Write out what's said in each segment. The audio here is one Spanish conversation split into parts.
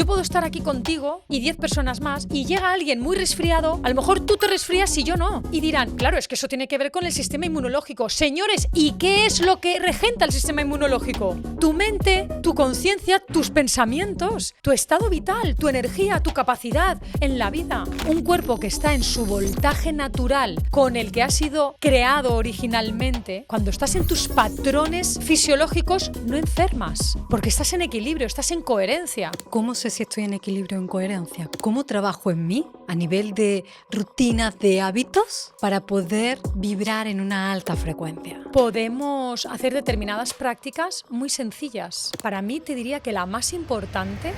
Yo puedo estar aquí contigo y 10 personas más y llega alguien muy resfriado, a lo mejor tú te resfrías y yo no. Y dirán, claro, es que eso tiene que ver con el sistema inmunológico. Señores, ¿y qué es lo que regenta el sistema inmunológico? Tu mente, tu conciencia, tus pensamientos, tu estado vital, tu energía, tu capacidad en la vida. Un cuerpo que está en su voltaje natural con el que ha sido creado originalmente, cuando estás en tus patrones fisiológicos, no enfermas, porque estás en equilibrio, estás en coherencia. ¿Cómo sé si estoy en equilibrio o en coherencia? ¿Cómo trabajo en mí a nivel de rutinas, de hábitos, para poder vibrar en una alta frecuencia? Podemos hacer determinadas prácticas muy sencillas. Para mí te diría que la más importante...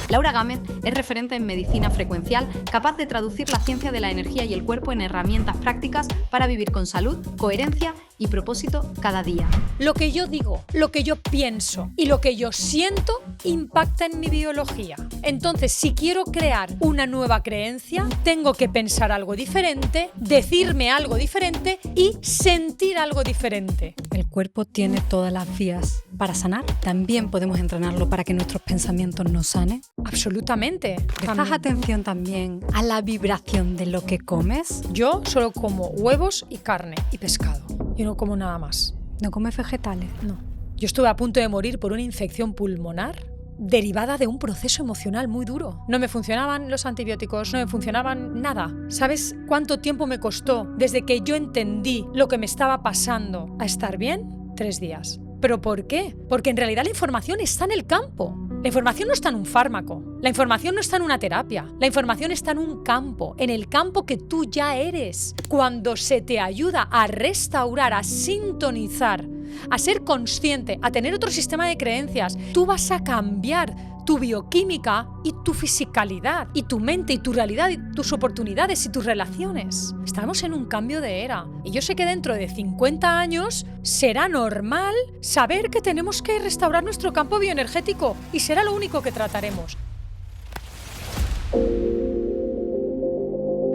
Laura Gámez es referente en medicina frecuencial, capaz de traducir la ciencia de la energía y el cuerpo en herramientas prácticas para vivir con salud, coherencia y propósito cada día. Lo que yo digo, lo que yo pienso y lo que yo siento impacta en mi biología. Entonces, si quiero crear una nueva creencia, tengo que pensar algo diferente, decirme algo diferente y sentir algo diferente. El cuerpo tiene todas las vías para sanar. También podemos entrenarlo para que nuestros pensamientos nos sanen. Absolutamente. ¿Prestas atención también a la vibración de lo que comes? Yo solo como huevos y carne y pescado. Yo no como nada más. ¿No comes vegetales? No. Yo estuve a punto de morir por una infección pulmonar derivada de un proceso emocional muy duro. No me funcionaban los antibióticos, no me funcionaban nada. ¿Sabes cuánto tiempo me costó desde que yo entendí lo que me estaba pasando a estar bien? 3 días. ¿Pero por qué? Porque en realidad la información está en el campo. La información no está en un fármaco, la información no está en una terapia, la información está en un campo, en el campo que tú ya eres. Cuando se te ayuda a restaurar, a sintonizar, a ser consciente, a tener otro sistema de creencias, tú vas a cambiar tu bioquímica y tu fisicalidad, y tu mente y tu realidad, y tus oportunidades y tus relaciones. Estamos en un cambio de era. Y yo sé que dentro de 50 años será normal saber que tenemos que restaurar nuestro campo bioenergético y será lo único que trataremos.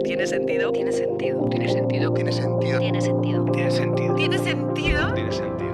¿Tiene sentido? Tiene sentido. ¿Tiene sentido? ¿Tiene sentido? Tiene sentido. ¿Tiene sentido? ¿Tiene sentido? ¿Tiene sentido?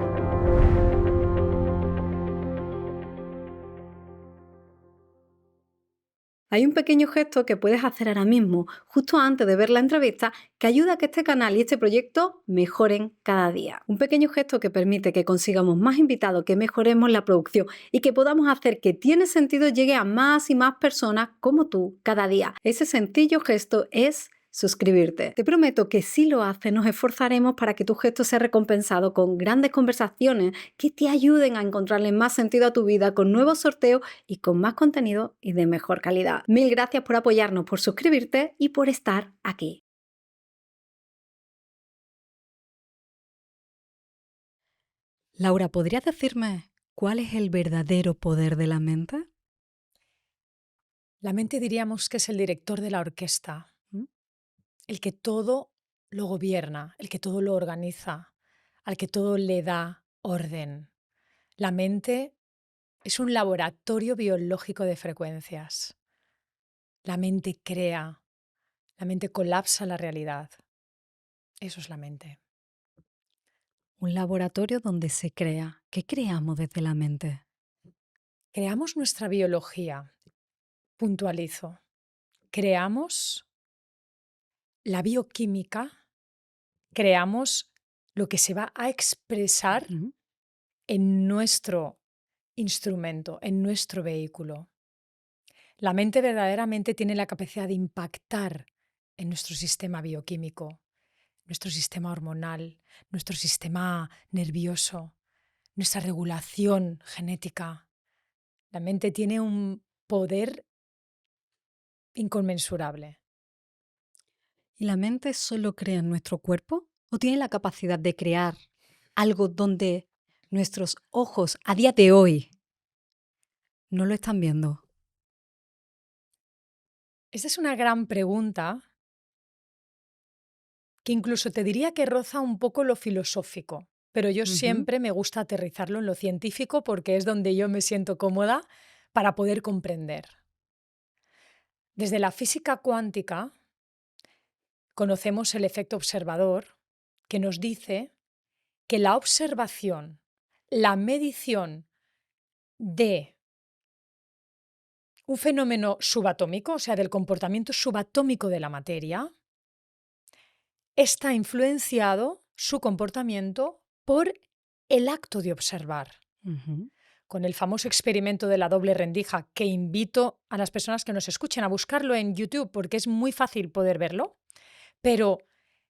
Hay un pequeño gesto que puedes hacer ahora mismo, justo antes de ver la entrevista, que ayuda a que este canal y este proyecto mejoren cada día. Un pequeño gesto que permite que consigamos más invitados, que mejoremos la producción y que podamos hacer que Tiene Sentido llegue a más y más personas como tú cada día. Ese sencillo gesto es suscribirte. Te prometo que si lo haces nos esforzaremos para que tu gesto sea recompensado con grandes conversaciones que te ayuden a encontrarle más sentido a tu vida, con nuevos sorteos y con más contenido y de mejor calidad. Mil gracias por apoyarnos, por suscribirte y por estar aquí. Laura, ¿podrías decirme cuál es el verdadero poder de la mente? La mente diríamos que es el director de la orquesta, el que todo lo gobierna, el que todo lo organiza, al que todo le da orden. La mente es un laboratorio biológico de frecuencias. La mente crea, la mente colapsa la realidad. Eso es la mente. Un laboratorio donde se crea. ¿Qué creamos desde la mente? Creamos nuestra biología. Puntualizo. Creamos la bioquímica, creamos lo que se va a expresar en nuestro instrumento, en nuestro vehículo. La mente verdaderamente tiene la capacidad de impactar en nuestro sistema bioquímico, nuestro sistema hormonal, nuestro sistema nervioso, nuestra regulación genética. La mente tiene un poder inconmensurable. ¿Y la mente solo crea en nuestro cuerpo o tiene la capacidad de crear algo donde nuestros ojos a día de hoy no lo están viendo? Esta es una gran pregunta que incluso te diría que roza un poco lo filosófico, pero yo siempre me gusta aterrizarlo en lo científico porque es donde yo me siento cómoda para poder comprender. Desde la física cuántica conocemos el efecto observador, que nos dice que la observación, la medición de un fenómeno subatómico, o sea, del comportamiento subatómico de la materia, está influenciado su comportamiento por el acto de observar. Ujú. Con el famoso experimento de la doble rendija, que invito a las personas que nos escuchen a buscarlo en YouTube porque es muy fácil poder verlo, pero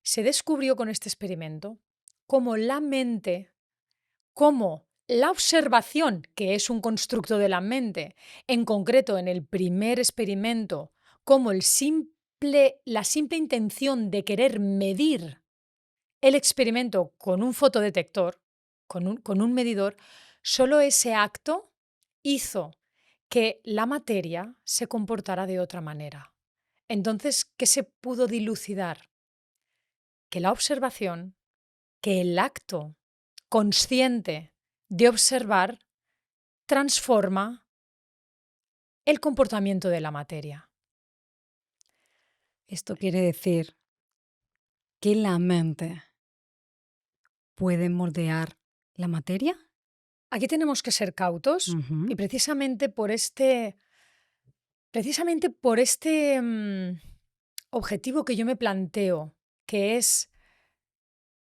se descubrió con este experimento cómo la mente, cómo la observación, que es un constructo de la mente, en concreto en el primer experimento, cómo la simple intención de querer medir el experimento con un fotodetector, con un medidor, solo ese acto hizo que la materia se comportara de otra manera. Entonces, ¿qué se pudo dilucidar? Que la observación, que el acto consciente de observar transforma el comportamiento de la materia. Esto quiere decir que la mente puede moldear la materia. Aquí tenemos que ser cautos Ujú. y precisamente por este objetivo que yo me planteo, que es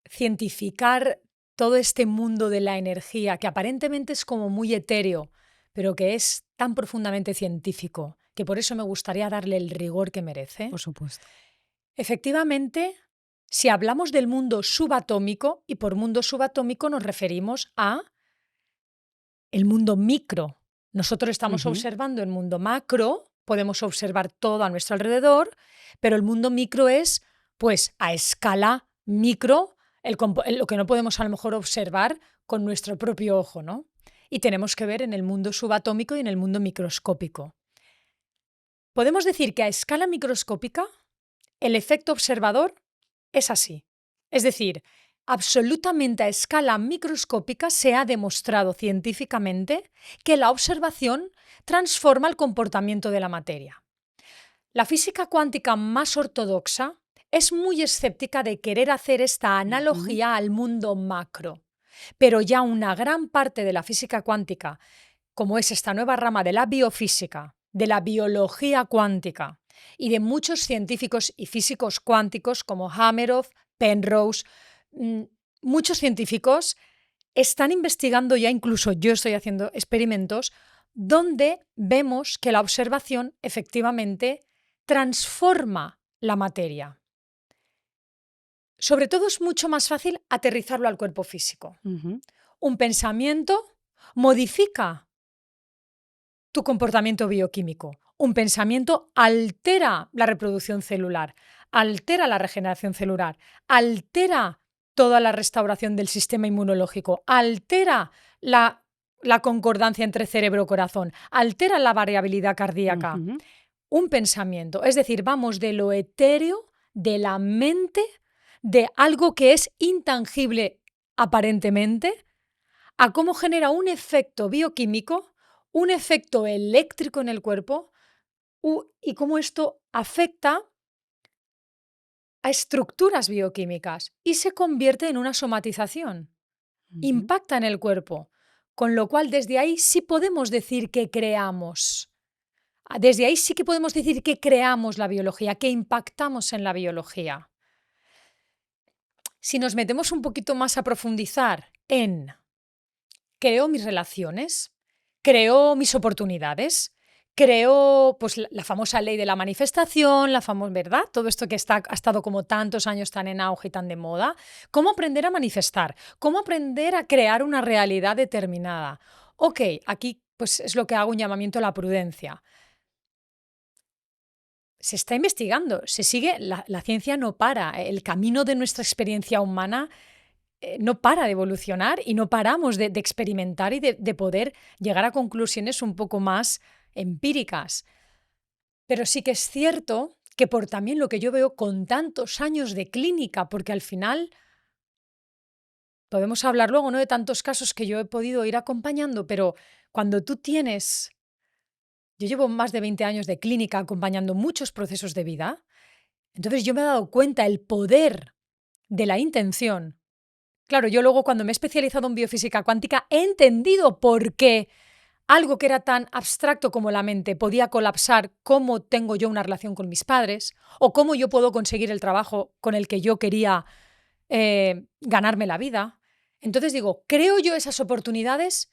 cientificar todo este mundo de la energía, que aparentemente es como muy etéreo, pero que es tan profundamente científico, que por eso me gustaría darle el rigor que merece. Por supuesto. Efectivamente, si hablamos del mundo subatómico, y por mundo subatómico nos referimos a el mundo micro. Nosotros estamos Ujú. observando el mundo macro, podemos observar todo a nuestro alrededor, pero el mundo micro es, pues, a escala micro, lo que no podemos a lo mejor observar con nuestro propio ojo, ¿no? Y tenemos que ver en el mundo subatómico y en el mundo microscópico. Podemos decir que a escala microscópica el efecto observador es así. Es decir, absolutamente a escala microscópica se ha demostrado científicamente que la observación transforma el comportamiento de la materia. La física cuántica más ortodoxa es muy escéptica de querer hacer esta analogía al mundo macro, pero ya una gran parte de la física cuántica, como es esta nueva rama de la biofísica, de la biología cuántica y de muchos científicos y físicos cuánticos como Hameroff, Penrose, muchos científicos están investigando ya, incluso yo estoy haciendo experimentos, donde vemos que la observación efectivamente transforma la materia. Sobre todo es mucho más fácil aterrizarlo al cuerpo físico. Ujú. Un pensamiento modifica tu comportamiento bioquímico. Un pensamiento altera la reproducción celular, altera la regeneración celular, altera toda la restauración del sistema inmunológico, altera la concordancia entre cerebro-corazón, altera la variabilidad cardíaca. Ujú. Un pensamiento, es decir, vamos de lo etéreo, de la mente, de algo que es intangible aparentemente, a cómo genera un efecto bioquímico, un efecto eléctrico en el cuerpo y cómo esto afecta a estructuras bioquímicas y se convierte en una somatización. Ujú. Impacta en el cuerpo, con lo cual desde ahí sí podemos decir que creamos. Desde ahí sí que podemos decir que creamos la biología, que impactamos en la biología. Si nos metemos un poquito más a profundizar en creo mis relaciones, creo mis oportunidades, creo pues, la famosa ley de la manifestación, ¿verdad? Todo esto que ha estado como tantos años tan en auge y tan de moda. ¿Cómo aprender a manifestar? ¿Cómo aprender a crear una realidad determinada? Ok, aquí pues, es lo que hago un llamamiento a la prudencia. Se está investigando, se sigue, la ciencia no para, el camino de nuestra experiencia humana no para de evolucionar y no paramos de experimentar y de poder llegar a conclusiones un poco más empíricas. Pero sí que es cierto que por también lo que yo veo con tantos años de clínica, porque al final podemos hablar luego, ¿no?, de tantos casos que yo he podido ir acompañando, pero cuando tú tienes... Yo llevo más de 20 años de clínica acompañando muchos procesos de vida, entonces yo me he dado cuenta el poder de la intención. Claro, yo luego cuando me he especializado en biofísica cuántica he entendido por qué algo que era tan abstracto como la mente podía colapsar, cómo tengo yo una relación con mis padres o cómo yo puedo conseguir el trabajo con el que yo quería ganarme la vida. Entonces digo, ¿creo yo esas oportunidades?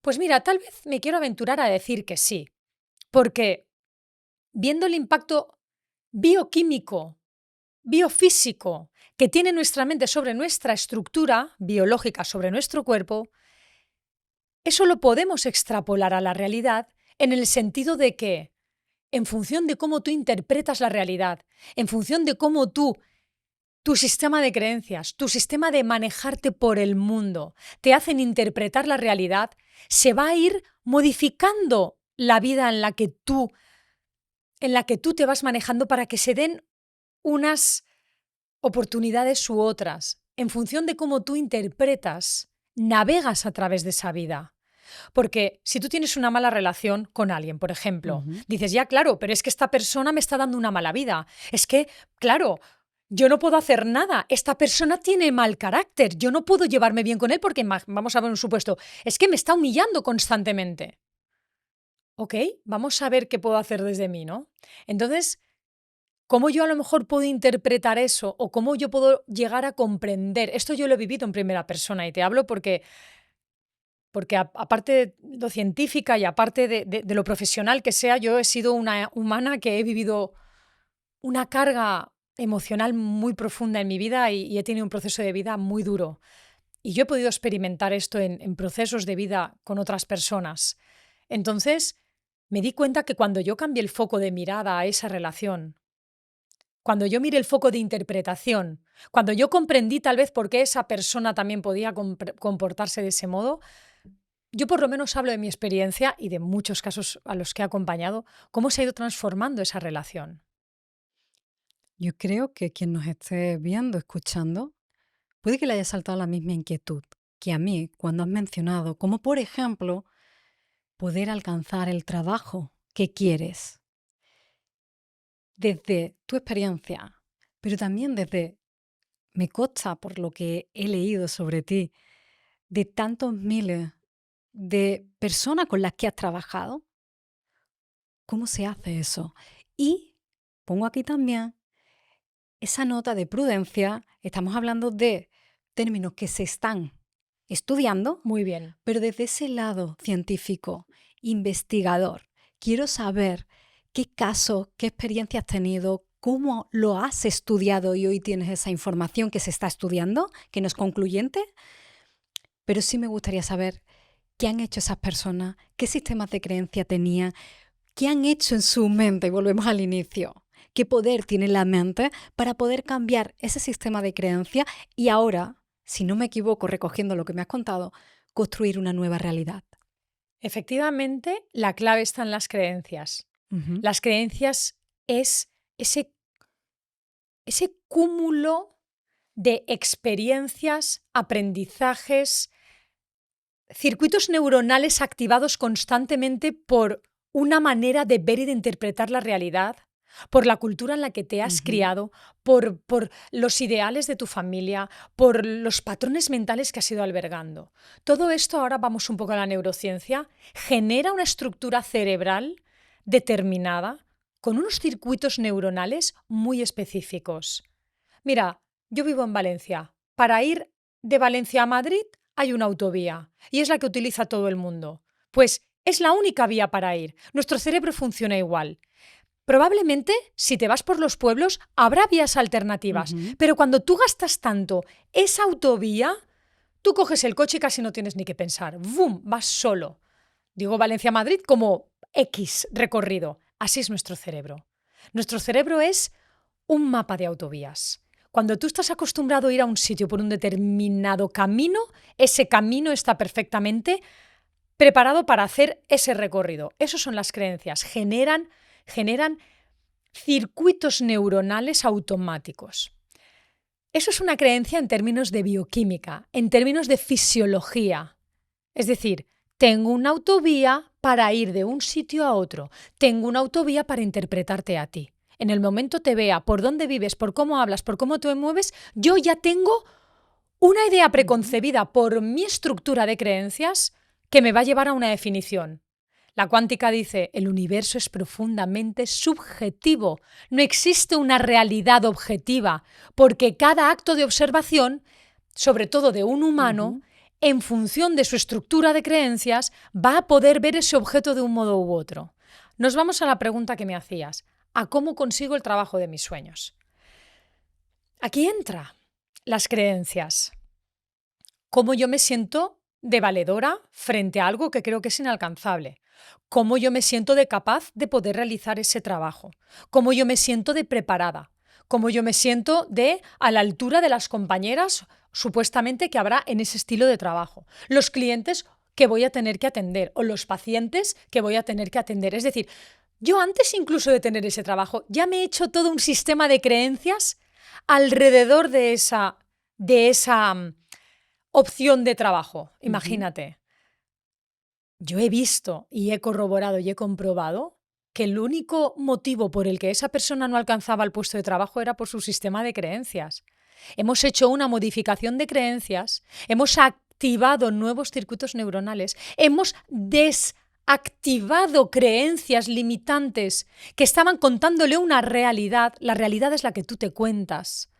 Pues mira, tal vez me quiero aventurar a decir que sí, porque viendo el impacto bioquímico, biofísico que tiene nuestra mente sobre nuestra estructura biológica, sobre nuestro cuerpo, eso lo podemos extrapolar a la realidad en el sentido de que, en función de cómo tú interpretas la realidad, en función de cómo tu sistema de creencias, tu sistema de manejarte por el mundo, te hacen interpretar la realidad, se va a ir modificando la vida en la que tú te vas manejando para que se den unas oportunidades u otras. En función de cómo tú interpretas, navegas a través de esa vida. Porque si tú tienes una mala relación con alguien, por ejemplo, dices, ya, claro, pero es que esta persona me está dando una mala vida. Es que, claro, yo no puedo hacer nada. Esta persona tiene mal carácter. Yo no puedo llevarme bien con él porque, vamos a ver un supuesto, es que me está humillando constantemente. Ok, vamos a ver qué puedo hacer desde mí, ¿no? Entonces, ¿cómo yo a lo mejor puedo interpretar eso o cómo yo puedo llegar a comprender? Esto yo lo he vivido en primera persona y te hablo porque aparte de lo científica y aparte de lo profesional que sea, yo he sido una humana que he vivido una carga emocional muy profunda en mi vida y he tenido un proceso de vida muy duro. Y yo he podido experimentar esto en procesos de vida con otras personas. Entonces, me di cuenta que cuando yo cambié el foco de mirada a esa relación, cuando yo miré el foco de interpretación, cuando yo comprendí tal vez por qué esa persona también podía comportarse de ese modo, yo por lo menos hablo de mi experiencia y de muchos casos a los que he acompañado, cómo se ha ido transformando esa relación. Yo creo que quien nos esté viendo, escuchando, puede que le haya saltado la misma inquietud que a mí cuando has mencionado, como por ejemplo, poder alcanzar el trabajo que quieres. Desde tu experiencia, pero también desde, me consta por lo que he leído sobre ti, de tantos miles de personas con las que has trabajado, ¿cómo se hace eso? Y pongo aquí también esa nota de prudencia. Estamos hablando de términos que se están estudiando, Muy bien. pero desde ese lado científico, investigador, quiero saber qué casos, qué experiencia has tenido, cómo lo has estudiado y hoy tienes esa información que se está estudiando, que no es concluyente, pero sí me gustaría saber qué han hecho esas personas, qué sistemas de creencia tenían, qué han hecho en su mente, y volvemos al inicio, qué poder tiene la mente para poder cambiar ese sistema de creencia y ahora, si no me equivoco, recogiendo lo que me has contado, construir una nueva realidad. Efectivamente, la clave está en las creencias. Las creencias es ese cúmulo de experiencias, aprendizajes, circuitos neuronales activados constantemente por una manera de ver y de interpretar la realidad, por la cultura en la que te has criado, por los ideales de tu familia, por los patrones mentales que has ido albergando. Todo esto, ahora vamos un poco a la neurociencia, genera una estructura cerebral determinada con unos circuitos neuronales muy específicos. Mira, yo vivo en Valencia. Para ir de Valencia a Madrid hay una autovía y es la que utiliza todo el mundo. Pues es la única vía para ir. Nuestro cerebro funciona igual. Probablemente, si te vas por los pueblos, habrá vías alternativas, pero cuando tú gastas tanto esa autovía, tú coges el coche y casi no tienes ni que pensar. ¡Bum! Vas solo. Digo Valencia-Madrid como X recorrido. Así es nuestro cerebro. Nuestro cerebro es un mapa de autovías. Cuando tú estás acostumbrado a ir a un sitio por un determinado camino, ese camino está perfectamente preparado para hacer ese recorrido. Esas son las creencias. Generan circuitos neuronales automáticos. Eso es una creencia en términos de bioquímica, en términos de fisiología. Es decir, tengo una autovía para ir de un sitio a otro. Tengo una autovía para interpretarte a ti. En el momento te vea por dónde vives, por cómo hablas, por cómo te mueves, yo ya tengo una idea preconcebida por mi estructura de creencias que me va a llevar a una definición. La cuántica dice, el universo es profundamente subjetivo. No existe una realidad objetiva, porque cada acto de observación, sobre todo de un humano, en función de su estructura de creencias, va a poder ver ese objeto de un modo u otro. Nos vamos a la pregunta que me hacías, ¿a cómo consigo el trabajo de mis sueños? Aquí entra las creencias. ¿Cómo yo me siento de valedora frente a algo que creo que es inalcanzable? ¿Cómo yo me siento de capaz de poder realizar ese trabajo? ¿Cómo yo me siento de preparada? ¿Cómo yo me siento de a la altura de las compañeras supuestamente que habrá en ese estilo de trabajo? Los clientes que voy a tener que atender o los pacientes que voy a tener que atender. Es decir, yo antes incluso de tener ese trabajo ya me he hecho todo un sistema de creencias alrededor de esa opción de trabajo. Imagínate. Yo he visto y he corroborado y he comprobado que el único motivo por el que esa persona no alcanzaba el puesto de trabajo era por su sistema de creencias. Hemos hecho una modificación de creencias, hemos activado nuevos circuitos neuronales, hemos desactivado creencias limitantes que estaban contándole una realidad. La realidad es la que tú te cuentas.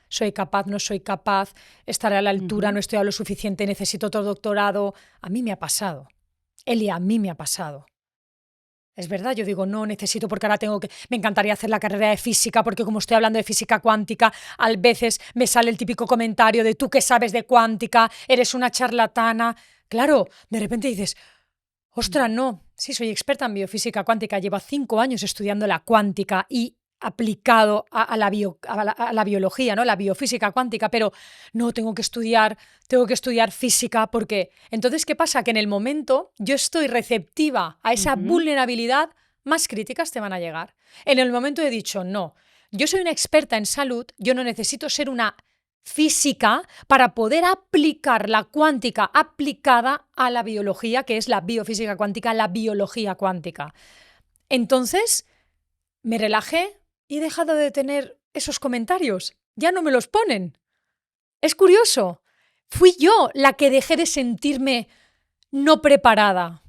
Soy capaz, no soy capaz, estaré a la altura, no estoy a lo suficiente, necesito otro doctorado. A mí me ha pasado. Eli, a mí me ha pasado. Es verdad, yo digo, no necesito porque ahora me encantaría hacer la carrera de física porque como estoy hablando de física cuántica, a veces me sale el típico comentario de tú que sabes de cuántica, eres una charlatana. Claro, de repente dices, ostras, no, sí, soy experta en biofísica cuántica, llevo 5 años estudiando la cuántica y aplicado a la biología, ¿no? La biofísica cuántica, pero no, tengo que estudiar física porque... Entonces, ¿qué pasa? Que en el momento yo estoy receptiva a esa vulnerabilidad, más críticas te van a llegar. En el momento he dicho, no, yo soy una experta en salud, yo no necesito ser una física para poder aplicar la cuántica aplicada a la biología, que es la biofísica cuántica, la biología cuántica. Entonces, me relajé y he dejado de tener esos comentarios. Ya no me los ponen. Es curioso. Fui yo la que dejé de sentirme no preparada.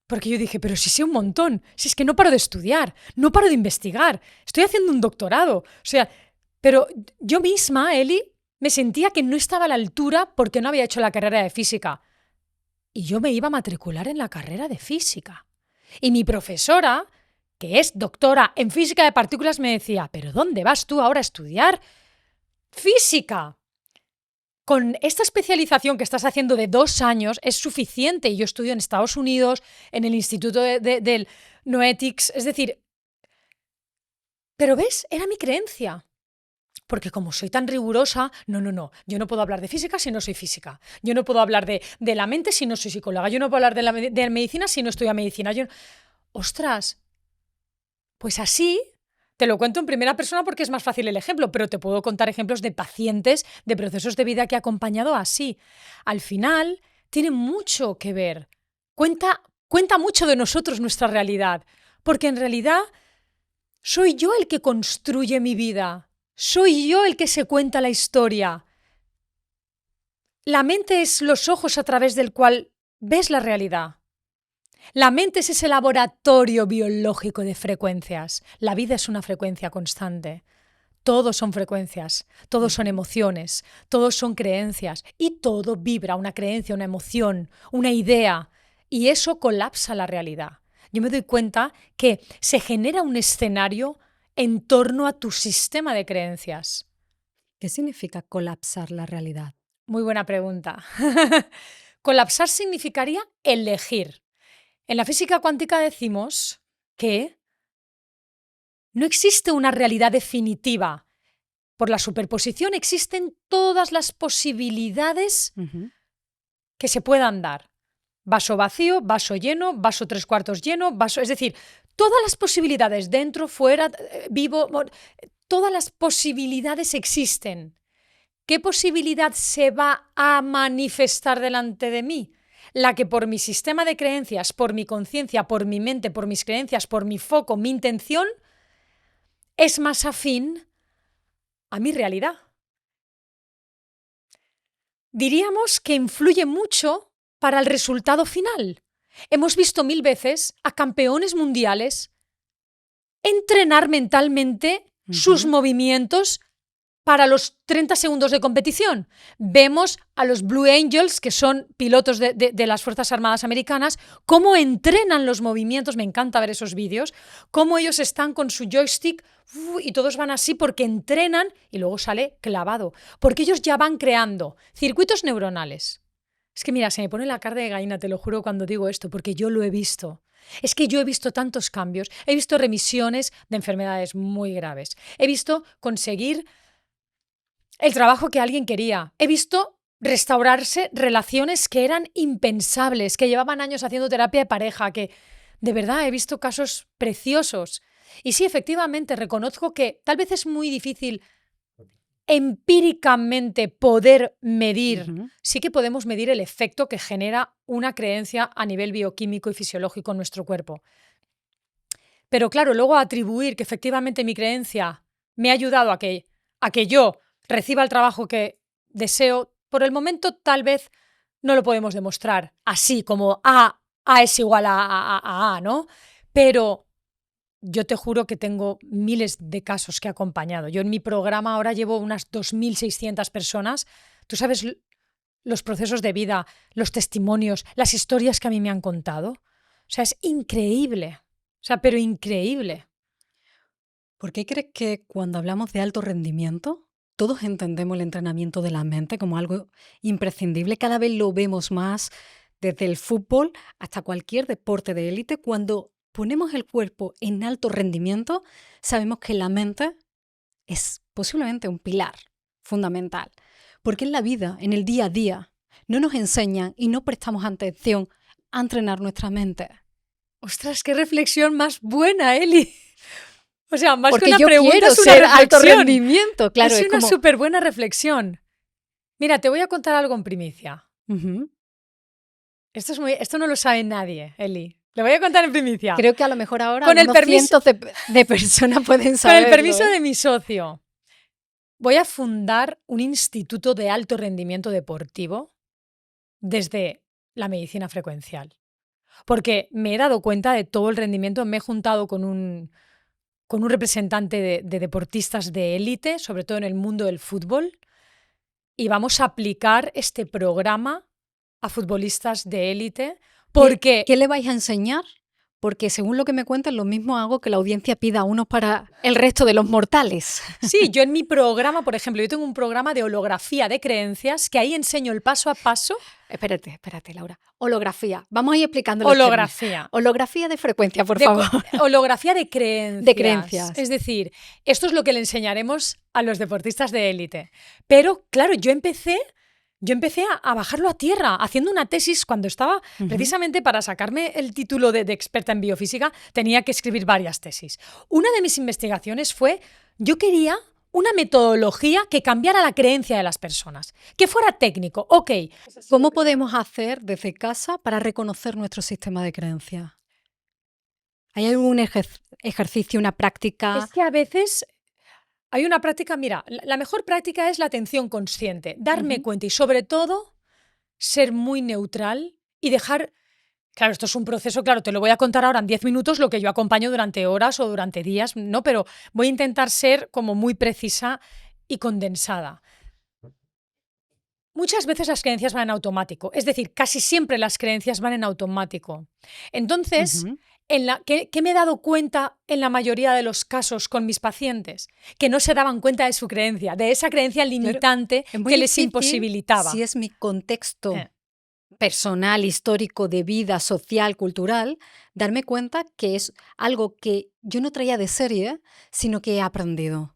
Porque yo dije, pero si sé un montón, si es que no paro de estudiar, no paro de investigar, estoy haciendo un doctorado. O sea, pero yo misma, Eli, me sentía que no estaba a la altura porque no había hecho la carrera de física. Y yo me iba a matricular en la carrera de física. Y mi profesora, que es doctora en física de partículas, me decía, ¿pero dónde vas tú ahora a estudiar física? Con esta especialización que estás haciendo de 2 años es suficiente. Y yo estudio en Estados Unidos, en el Instituto del Noetics. Es decir, pero ¿ves? Era mi creencia. Porque como soy tan rigurosa, no, yo no puedo hablar de física si no soy física. Yo no puedo hablar de la mente si no soy psicóloga. Yo no puedo hablar de medicina si no estudio medicina. ¡Ostras! Pues así, te lo cuento en primera persona porque es más fácil el ejemplo, pero te puedo contar ejemplos de pacientes, de procesos de vida que he acompañado así. Al final, tiene mucho que ver. Cuenta mucho de nosotros nuestra realidad, porque en realidad soy yo el que construye mi vida, soy yo el que se cuenta la historia. La mente es los ojos a través del cual ves la realidad. La mente es ese laboratorio biológico de frecuencias. La vida es una frecuencia constante. Todos son frecuencias, todos son emociones, todos son creencias y todo vibra, una creencia, una emoción, una idea. Y eso colapsa la realidad. Yo me doy cuenta que se genera un escenario en torno a tu sistema de creencias. ¿Qué significa colapsar la realidad? Muy buena pregunta. Colapsar significaría elegir. En la física cuántica decimos que no existe una realidad definitiva. Por la superposición existen todas las posibilidades que se puedan dar. Vaso vacío, vaso lleno, vaso 3/4 lleno, vaso... Es decir, todas las posibilidades, dentro, fuera, vivo, todas las posibilidades existen. ¿Qué posibilidad se va a manifestar delante de mí? La que por mi sistema de creencias, por mi conciencia, por mi mente, por mis creencias, por mi foco, mi intención, es más afín a mi realidad. Diríamos que influye mucho para el resultado final. Hemos visto 1000 veces a campeones mundiales entrenar mentalmente sus movimientos para los 30 segundos de competición. Vemos a los Blue Angels, que son pilotos de las Fuerzas Armadas Americanas, cómo entrenan los movimientos. Me encanta ver esos vídeos, cómo ellos están con su joystick y todos van así porque entrenan y luego sale clavado. Porque ellos ya van creando circuitos neuronales. Es que mira, se me pone la carne de gallina, te lo juro cuando digo esto, porque yo lo he visto. Es que yo he visto tantos cambios, he visto remisiones de enfermedades muy graves, he visto conseguir el trabajo que alguien quería, he visto restaurarse relaciones que eran impensables, que llevaban años haciendo terapia de pareja, que de verdad he visto casos preciosos. Y sí, efectivamente, reconozco que tal vez es muy difícil empíricamente poder medir, sí que podemos medir el efecto que genera una creencia a nivel bioquímico y fisiológico en nuestro cuerpo. Pero claro, luego atribuir que efectivamente mi creencia me ha ayudado a que yo reciba el trabajo que deseo, por el momento tal vez no lo podemos demostrar así, como A es igual a A, ¿no? Pero yo te juro que tengo miles de casos que he acompañado. Yo en mi programa ahora llevo unas 2.600 personas. Tú sabes los procesos de vida, los testimonios, las historias que a mí me han contado. O sea, es increíble. O sea, pero increíble. ¿Por qué crees que cuando hablamos de alto rendimiento, todos entendemos el entrenamiento de la mente como algo imprescindible? Cada vez lo vemos más, desde el fútbol hasta cualquier deporte de élite. Cuando ponemos el cuerpo en alto rendimiento, sabemos que la mente es posiblemente un pilar fundamental. Porque en la vida, en el día a día, no nos enseñan y no prestamos atención a entrenar nuestra mente. ¡Ostras, qué reflexión más buena, Eli! O sea, más porque que una yo pregunta, quiero es una ser reflexión. alto rendimiento, claro. Es una súper buena reflexión. Mira, te voy a contar algo en primicia. Esto no lo sabe nadie, Eli. Lo voy a contar en primicia. Creo que a lo mejor ahora con el permiso, cientos de personas pueden saberlo. Con el permiso de mi socio, voy a fundar un instituto de alto rendimiento deportivo desde la medicina frecuencial. Porque me he dado cuenta de todo el rendimiento. Me he juntado con un representante de deportistas de élite, sobre todo en el mundo del fútbol, y vamos a aplicar este programa a futbolistas de élite. Porque ¿Qué le vais a enseñar? Porque según lo que me cuentan, lo mismo hago que la audiencia pida a unos para el resto de los mortales. Sí, yo en mi programa, por ejemplo, yo tengo un programa de holografía de creencias que ahí enseño el paso a paso. Espérate, Laura. Holografía. Vamos a ir explicando. Holografía. Holografía de frecuencia, por favor. Holografía de creencias. De creencias. Es decir, esto es lo que le enseñaremos a los deportistas de élite. Pero, claro, yo empecé a bajarlo a tierra, haciendo una tesis cuando estaba, precisamente para sacarme el título de experta en biofísica, tenía que escribir varias tesis. Una de mis investigaciones fue, yo quería una metodología que cambiara la creencia de las personas, que fuera técnico, ok. ¿Cómo podemos hacer desde casa para reconocer nuestro sistema de creencias? ¿Hay algún ejercicio, una práctica? Es que a veces hay una práctica, mira, la mejor práctica es la atención consciente, darme cuenta y sobre todo ser muy neutral y dejar, claro, esto es un proceso, claro, te lo voy a contar ahora en 10 minutos lo que yo acompaño durante horas o durante días, ¿no? Pero voy a intentar ser como muy precisa y condensada. Muchas veces las creencias van en automático, es decir, casi siempre las creencias van en automático. Entonces, ¿qué me he dado cuenta en la mayoría de los casos con mis pacientes? Que no se daban cuenta de su creencia, de esa creencia limitante que les imposibilitaba. Si es mi contexto personal, histórico, de vida, social, cultural, darme cuenta que es algo que yo no traía de serie, sino que he aprendido.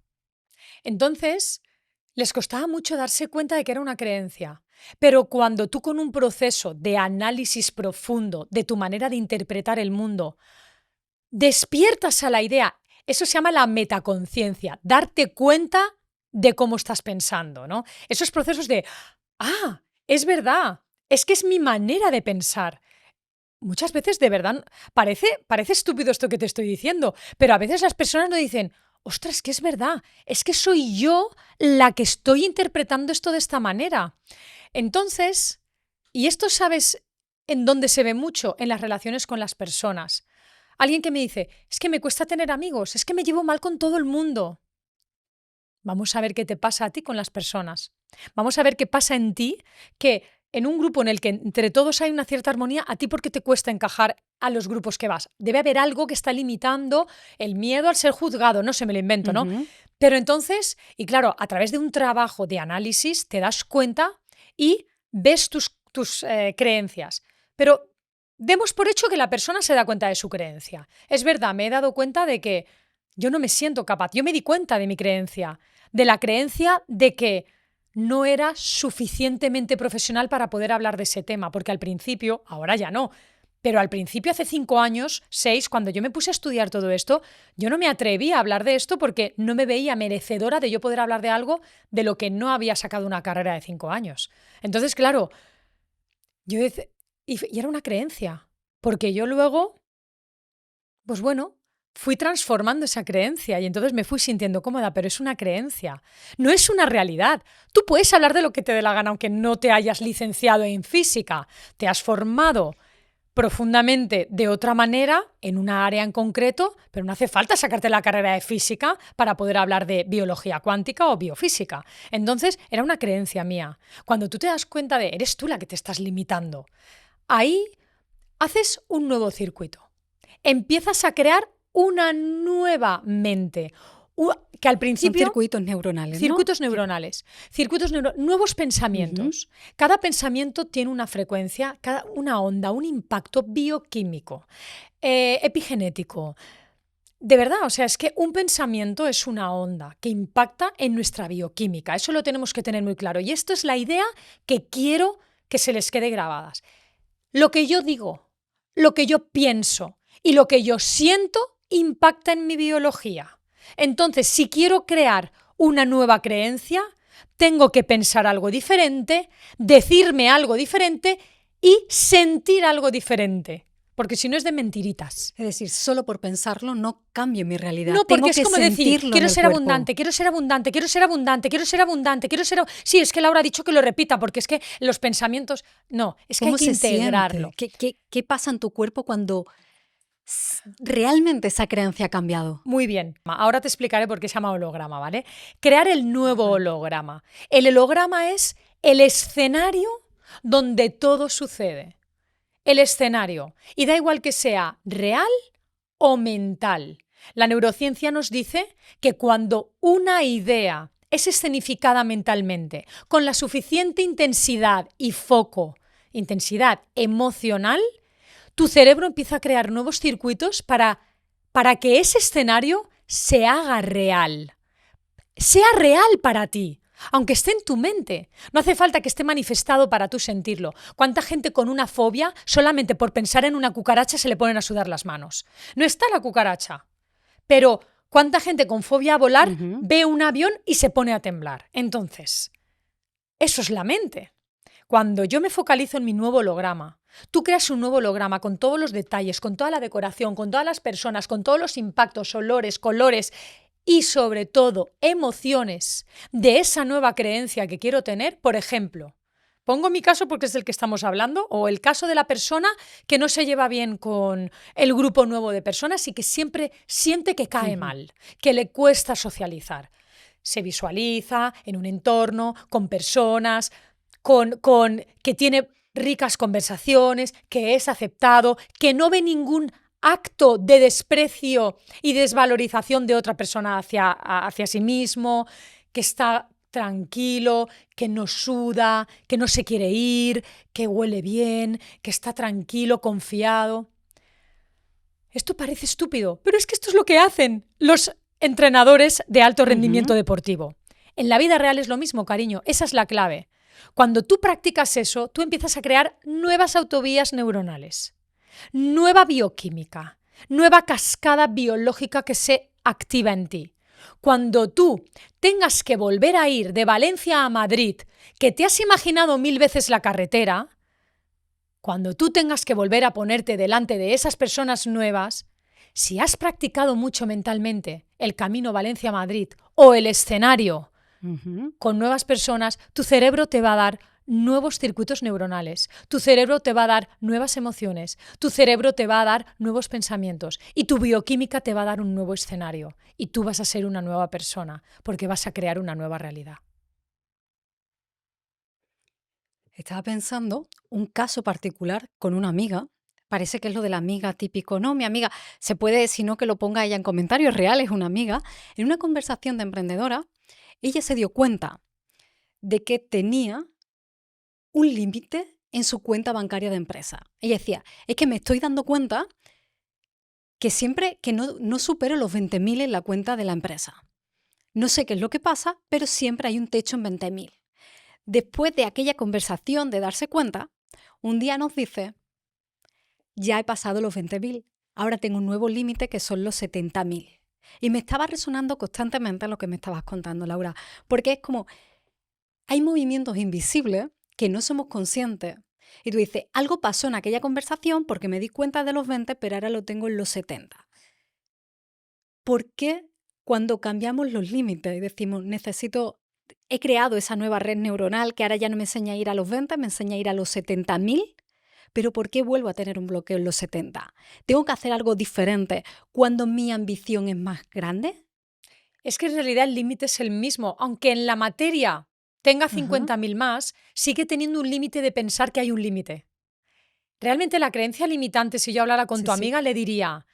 Entonces, les costaba mucho darse cuenta de que era una creencia. Pero cuando tú con un proceso de análisis profundo de tu manera de interpretar el mundo, despiertas a la idea, eso se llama la metaconciencia, darte cuenta de cómo estás pensando, ¿no? Esos procesos de, es verdad, es que es mi manera de pensar. Muchas veces, de verdad, parece estúpido esto que te estoy diciendo, pero a veces las personas no dicen, ostras, que es verdad, es que soy yo la que estoy interpretando esto de esta manera. Entonces, y esto, ¿sabes? en dónde se ve mucho, en las relaciones con las personas. Alguien que me dice, es que me cuesta tener amigos, es que me llevo mal con todo el mundo. Vamos a ver qué te pasa a ti con las personas. Vamos a ver qué pasa en ti, que en un grupo en el que entre todos hay una cierta armonía, ¿a ti por qué te cuesta encajar a los grupos que vas? Debe haber algo que está limitando el miedo al ser juzgado, no se me lo invento, ¿no? Pero entonces, y claro, a través de un trabajo de análisis te das cuenta y ves tus creencias. Pero demos por hecho que la persona se da cuenta de su creencia. Es verdad, me he dado cuenta de que yo no me siento capaz. Yo me di cuenta de mi creencia, de la creencia de que no era suficientemente profesional para poder hablar de ese tema, porque al principio, ahora ya no, pero al principio, hace 5 años, 6, cuando yo me puse a estudiar todo esto, yo no me atreví a hablar de esto porque no me veía merecedora de yo poder hablar de algo de lo que no había sacado una carrera de 5 años. Entonces, claro, y era una creencia, porque yo luego, pues bueno, fui transformando esa creencia y entonces me fui sintiendo cómoda, pero es una creencia, no es una realidad. Tú puedes hablar de lo que te dé la gana aunque no te hayas licenciado en física, te has formado profundamente de otra manera en una área en concreto, pero no hace falta sacarte la carrera de física para poder hablar de biología cuántica o biofísica. Entonces era una creencia mía. Cuando tú te das cuenta de eres tú la que te estás limitando, ahí haces un nuevo circuito. Empiezas a crear una nueva mente, que al principio... Son circuitos neuronales, Circuitos ¿no? neuronales, nuevos pensamientos. Cada pensamiento tiene una frecuencia, una onda, un impacto bioquímico, epigenético. De verdad, o sea, es que un pensamiento es una onda que impacta en nuestra bioquímica. Eso lo tenemos que tener muy claro. Y esto es la idea que quiero que se les quede grabadas. Lo que yo digo, lo que yo pienso y lo que yo siento impacta en mi biología. Entonces, si quiero crear una nueva creencia, tengo que pensar algo diferente, decirme algo diferente y sentir algo diferente. Porque si no es de mentiritas. Es decir, solo por pensarlo no cambio mi realidad. No, porque tengo es que como decir, quiero ser cuerpo. abundante, quiero ser abundante, quiero ser abundante, quiero ser abundante, quiero ser... Sí, es que Laura ha dicho que lo repita, porque es que los pensamientos... No, es que hay que integrarlo. ¿Qué pasa en tu cuerpo cuando realmente esa creencia ha cambiado? Muy bien, ahora te explicaré por qué se llama holograma, ¿vale? Crear el nuevo holograma. El holograma es el escenario donde todo sucede. El escenario. Y da igual que sea real o mental. La neurociencia nos dice que cuando una idea es escenificada mentalmente con la suficiente intensidad y foco, intensidad emocional, tu cerebro empieza a crear nuevos circuitos para que ese escenario se haga real. Sea real para ti, aunque esté en tu mente. No hace falta que esté manifestado para tú sentirlo. ¿Cuánta gente con una fobia, solamente por pensar en una cucaracha, se le ponen a sudar las manos? No está la cucaracha, pero ¿cuánta gente con fobia a volar ve un avión y se pone a temblar? Entonces, eso es la mente. Cuando yo me focalizo en mi nuevo holograma, tú creas un nuevo holograma con todos los detalles, con toda la decoración, con todas las personas, con todos los impactos, olores, colores y sobre todo emociones de esa nueva creencia que quiero tener. Por ejemplo, pongo mi caso porque es del que estamos hablando, o el caso de la persona que no se lleva bien con el grupo nuevo de personas y que siempre siente que cae mal, que le cuesta socializar. Se visualiza en un entorno, con personas, que tiene ricas conversaciones, que es aceptado, que no ve ningún acto de desprecio y desvalorización de otra persona hacia sí mismo, que está tranquilo, que no suda, que no se quiere ir, que huele bien, que está tranquilo, confiado. Esto parece estúpido, pero es que esto es lo que hacen los entrenadores de alto rendimiento deportivo. En la vida real es lo mismo, cariño, esa es la clave. Cuando tú practicas eso, tú empiezas a crear nuevas autovías neuronales, nueva bioquímica, nueva cascada biológica que se activa en ti. Cuando tú tengas que volver a ir de Valencia a Madrid, que te has imaginado 1000 veces la carretera, cuando tú tengas que volver a ponerte delante de esas personas nuevas, si has practicado mucho mentalmente el camino Valencia-Madrid o el escenario con nuevas personas, tu cerebro te va a dar nuevos circuitos neuronales. Tu cerebro te va a dar nuevas emociones. Tu cerebro te va a dar nuevos pensamientos. Y tu bioquímica te va a dar un nuevo escenario. Y tú vas a ser una nueva persona porque vas a crear una nueva realidad. Estaba pensando un caso particular con una amiga. Parece que es lo de la amiga típico. No, mi amiga, se puede, si no, que lo ponga ella en comentarios reales, una amiga. En una conversación de emprendedora, ella se dio cuenta de que tenía un límite en su cuenta bancaria de empresa. Ella decía, es que me estoy dando cuenta que siempre que no supero los 20.000 en la cuenta de la empresa. No sé qué es lo que pasa, pero siempre hay un techo en 20.000. Después de aquella conversación de darse cuenta, un día nos dice, ya he pasado los 20.000, ahora tengo un nuevo límite que son los 70.000. Y me estaba resonando constantemente lo que me estabas contando, Laura, porque es como, hay movimientos invisibles que no somos conscientes. Y tú dices, algo pasó en aquella conversación porque me di cuenta de los 20, pero ahora lo tengo en los 70. ¿Por qué cuando cambiamos los límites y decimos, he creado esa nueva red neuronal que ahora ya no me enseña a ir a los 20, me enseña a ir a los 70.000? Pero ¿por qué vuelvo a tener un bloqueo en los 70? ¿Tengo que hacer algo diferente cuando mi ambición es más grande? Es que en realidad el límite es el mismo. Aunque en la materia tenga 50.000 más, sigue teniendo un límite de pensar que hay un límite. Realmente la creencia limitante, si yo hablara con tu amiga, le diría,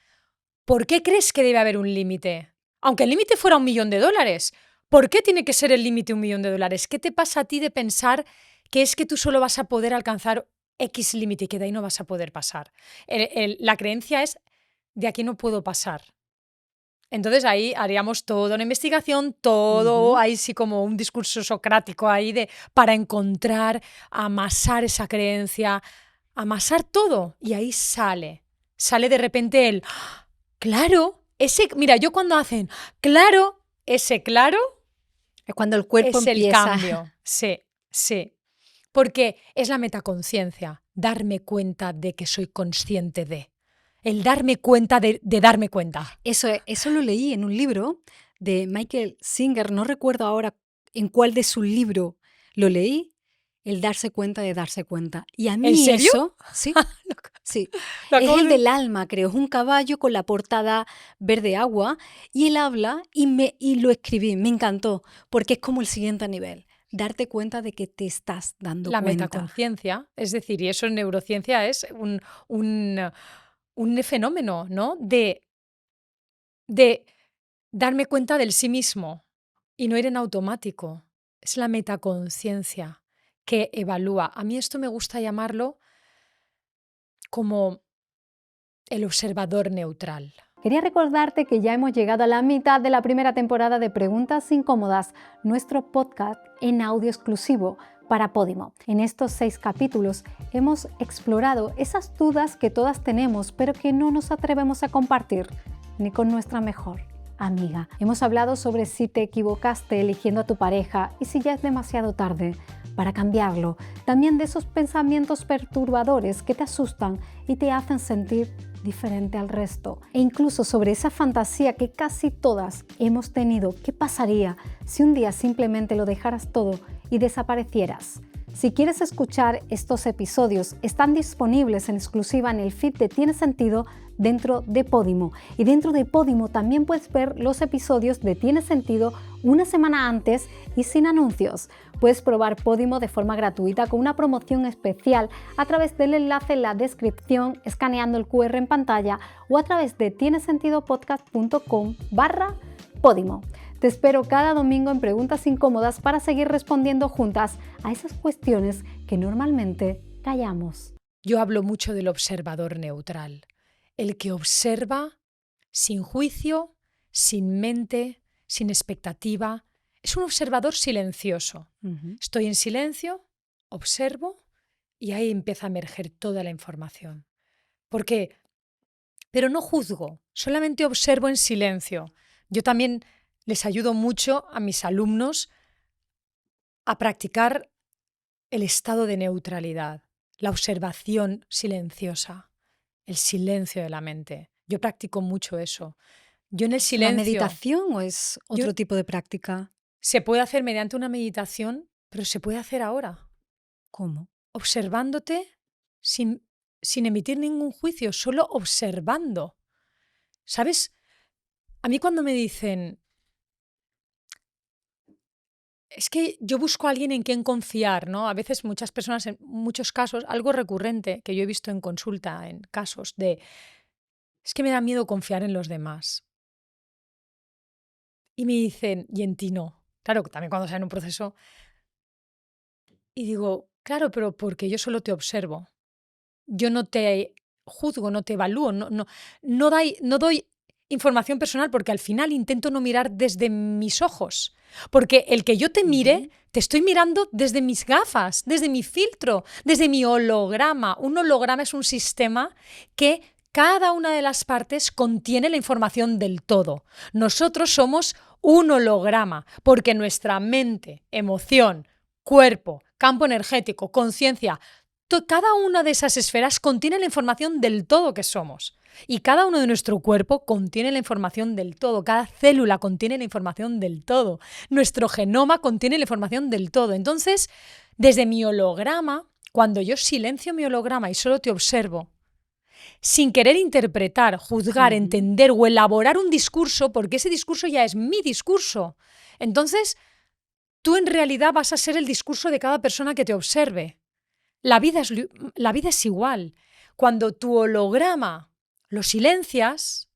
¿por qué crees que debe haber un límite? Aunque el límite fuera $1.000.000, ¿por qué tiene que ser el límite $1.000.000? ¿Qué te pasa a ti de pensar que es que tú solo vas a poder alcanzar X límite y que de ahí no vas a poder pasar? La creencia es, de aquí no puedo pasar. Entonces ahí haríamos toda una investigación, todo ahí sí como un discurso socrático ahí para encontrar, amasar esa creencia, amasar todo. Y ahí sale de repente el, ¡ah! Claro, mira, yo cuando hacen, claro, ese claro es cuando el cuerpo es empieza. el cambio. Sí. Porque es la metaconciencia, darme cuenta de que soy consciente de. El darme cuenta de darme cuenta. Eso lo leí en un libro de Michael Singer, no recuerdo ahora en cuál de sus libros lo leí, el darse cuenta de darse cuenta. Y a mí ¿En serio? eso, sí, es el del alma, creo, es un caballo con la portada verde agua y él habla y lo escribí, me encantó, porque es como el siguiente nivel. Darte cuenta de que te estás dando la cuenta. Metaconciencia, es decir, y eso en neurociencia es un fenómeno, ¿no? De darme cuenta del sí mismo y no ir en automático. Es la metaconciencia que evalúa. A mí esto me gusta llamarlo como el observador neutral. Quería recordarte que ya hemos llegado a la mitad de la primera temporada de Preguntas Incómodas, nuestro podcast en audio exclusivo para Podimo. En estos 6 capítulos hemos explorado esas dudas que todas tenemos, pero que no nos atrevemos a compartir, ni con nuestra mejor amiga. Hemos hablado sobre si te equivocaste eligiendo a tu pareja y si ya es demasiado tarde para cambiarlo. También de esos pensamientos perturbadores que te asustan y te hacen sentir diferente al resto. E incluso sobre esa fantasía que casi todas hemos tenido. ¿Qué pasaría si un día simplemente lo dejaras todo y desaparecieras? Si quieres escuchar estos episodios, están disponibles en exclusiva en el feed de Tiene Sentido dentro de Podimo. Y dentro de Podimo también puedes ver los episodios de Tiene Sentido una semana antes y sin anuncios. Puedes probar Podimo de forma gratuita con una promoción especial a través del enlace en la descripción, escaneando el QR en pantalla o a través de tienesentidopodcast.com/Podimo. Te espero cada domingo en Preguntas Incómodas para seguir respondiendo juntas a esas cuestiones que normalmente callamos. Yo hablo mucho del observador neutral, el que observa sin juicio, sin mente, sin expectativa. Es un observador silencioso. Estoy en silencio, observo y ahí empieza a emerger toda la información. Pero no juzgo, solamente observo en silencio. Yo también les ayudo mucho a mis alumnos a practicar el estado de neutralidad, la observación silenciosa, el silencio de la mente. Yo practico mucho eso. Yo en el silencio... ¿La meditación o es otro tipo de práctica? Se puede hacer mediante una meditación, pero se puede hacer ahora. ¿Cómo? observándote sin emitir ningún juicio, solo observando. ¿Sabes? A mí cuando me dicen, es que yo busco a alguien en quien confiar, ¿no? A veces muchas personas, en muchos casos, algo recurrente que yo he visto en consulta, en casos de, es que me da miedo confiar en los demás. Y me dicen, y en ti no. Claro, también cuando sea en un proceso. Y digo, claro, pero porque yo solo te observo. Yo no te juzgo, no te evalúo, no doy información personal porque al final intento no mirar desde mis ojos. Porque el que yo te mire, te estoy mirando desde mis gafas, desde mi filtro, desde mi holograma. Un holograma es un sistema que cada una de las partes contiene la información del todo. Nosotros somos un holograma porque nuestra mente, emoción, cuerpo, campo energético, conciencia, cada una de esas esferas contiene la información del todo que somos. Y cada uno de nuestro cuerpo contiene la información del todo. Cada célula contiene la información del todo. Nuestro genoma contiene la información del todo. Entonces, desde mi holograma, cuando yo silencio mi holograma y solo te observo, sin querer interpretar, juzgar, entender o elaborar un discurso, porque ese discurso ya es mi discurso. Entonces, tú en realidad vas a ser el discurso de cada persona que te observe. La vida es igual. Cuando tu holograma lo silencias,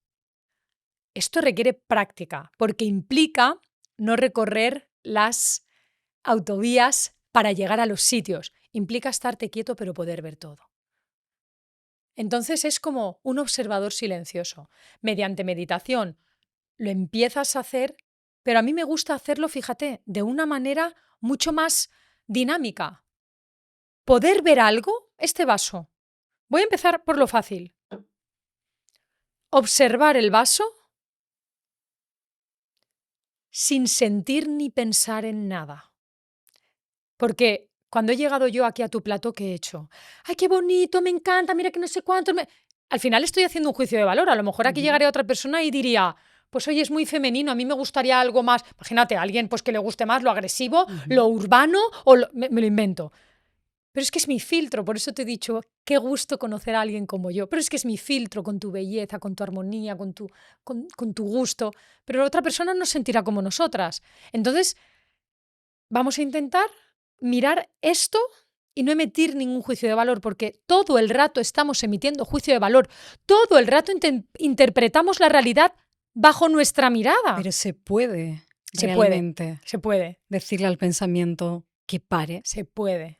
esto requiere práctica, porque implica no recorrer las autovías para llegar a los sitios. Implica estarte quieto pero poder ver todo. Entonces es como un observador silencioso. Mediante meditación lo empiezas a hacer, pero a mí me gusta hacerlo, fíjate, de una manera mucho más dinámica. Poder ver algo, este vaso. Voy a empezar por lo fácil. Observar el vaso sin sentir ni pensar en nada. Porque cuando he llegado yo aquí a tu plato, ¿qué he hecho? ¡Ay, qué bonito! Me encanta, mira que no sé cuánto. Al final estoy haciendo un juicio de valor. A lo mejor aquí llegaría otra persona y diría, pues oye, es muy femenino, a mí me gustaría algo más. Imagínate, a alguien pues, que le guste más lo agresivo, lo urbano, o me lo invento. Pero es que es mi filtro, por eso te he dicho, qué gusto conocer a alguien como yo. Pero es que es mi filtro, con tu belleza, con tu armonía, con tu gusto. Pero la otra persona no sentirá como nosotras. Entonces, vamos a intentar mirar esto y no emitir ningún juicio de valor, porque todo el rato estamos emitiendo juicio de valor. Todo el rato interpretamos la realidad bajo nuestra mirada. Pero se puede, Se puede. decirle al pensamiento que pare. Se puede.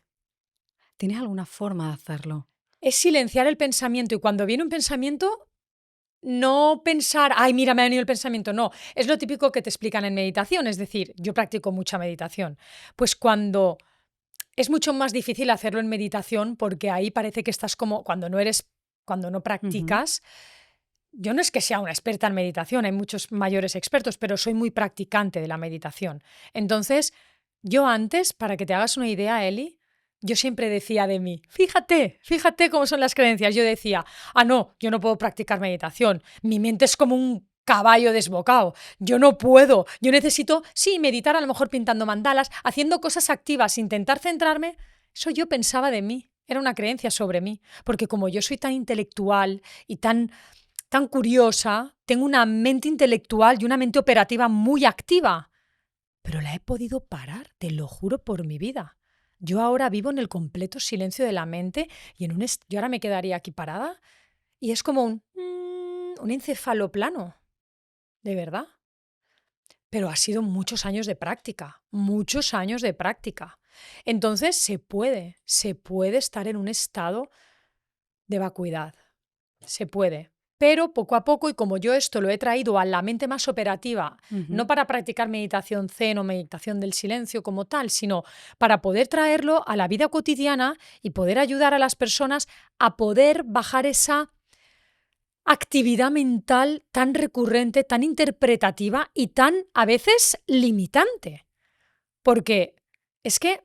¿Tienes alguna forma de hacerlo? Es silenciar el pensamiento y cuando viene un pensamiento, no pensar, ay, mira, me ha venido el pensamiento. No, es lo típico que te explican en meditación. Es decir, yo practico mucha meditación. Pues cuando es mucho más difícil hacerlo en meditación porque ahí parece que estás como, cuando no practicas. Yo no es que sea una experta en meditación, hay muchos mayores expertos, pero soy muy practicante de la meditación. Entonces, yo antes, para que te hagas una idea, Eli, yo siempre decía de mí, fíjate cómo son las creencias. Yo decía, no, yo no puedo practicar meditación. Mi mente es como un caballo desbocado. Yo no puedo. Yo necesito, sí, meditar a lo mejor pintando mandalas, haciendo cosas activas, intentar centrarme. Eso yo pensaba de mí. Era una creencia sobre mí. Porque como yo soy tan intelectual y tan curiosa, tengo una mente intelectual y una mente operativa muy activa. Pero la he podido parar, te lo juro por mi vida. Yo ahora vivo en el completo silencio de la mente y yo ahora me quedaría aquí parada y es como un encefaloplano, de verdad. Pero ha sido muchos años de práctica, muchos años de práctica. Entonces se puede estar en un estado de vacuidad, se puede. Pero poco a poco, y como yo esto lo he traído a la mente más operativa, no para practicar meditación zen o meditación del silencio como tal, sino para poder traerlo a la vida cotidiana y poder ayudar a las personas a poder bajar esa actividad mental tan recurrente, tan interpretativa y tan, a veces, limitante. Porque es que,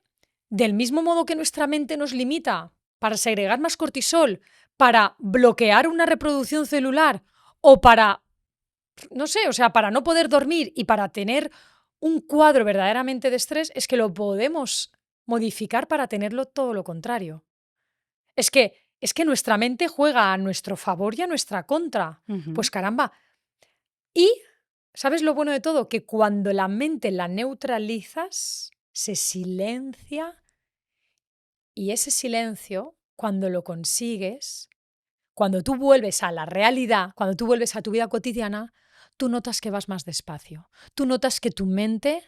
del mismo modo que nuestra mente nos limita para segregar más cortisol, para bloquear una reproducción celular o para, no sé, o sea, para no poder dormir y para tener un cuadro verdaderamente de estrés, es que lo podemos modificar para tenerlo todo lo contrario. Es que nuestra mente juega a nuestro favor y a nuestra contra. Pues caramba. Y, ¿sabes lo bueno de todo? Que cuando la mente la neutralizas, se silencia, y ese silencio, cuando lo consigues, cuando tú vuelves a la realidad, cuando tú vuelves a tu vida cotidiana, tú notas que vas más despacio. Tú notas que tu mente,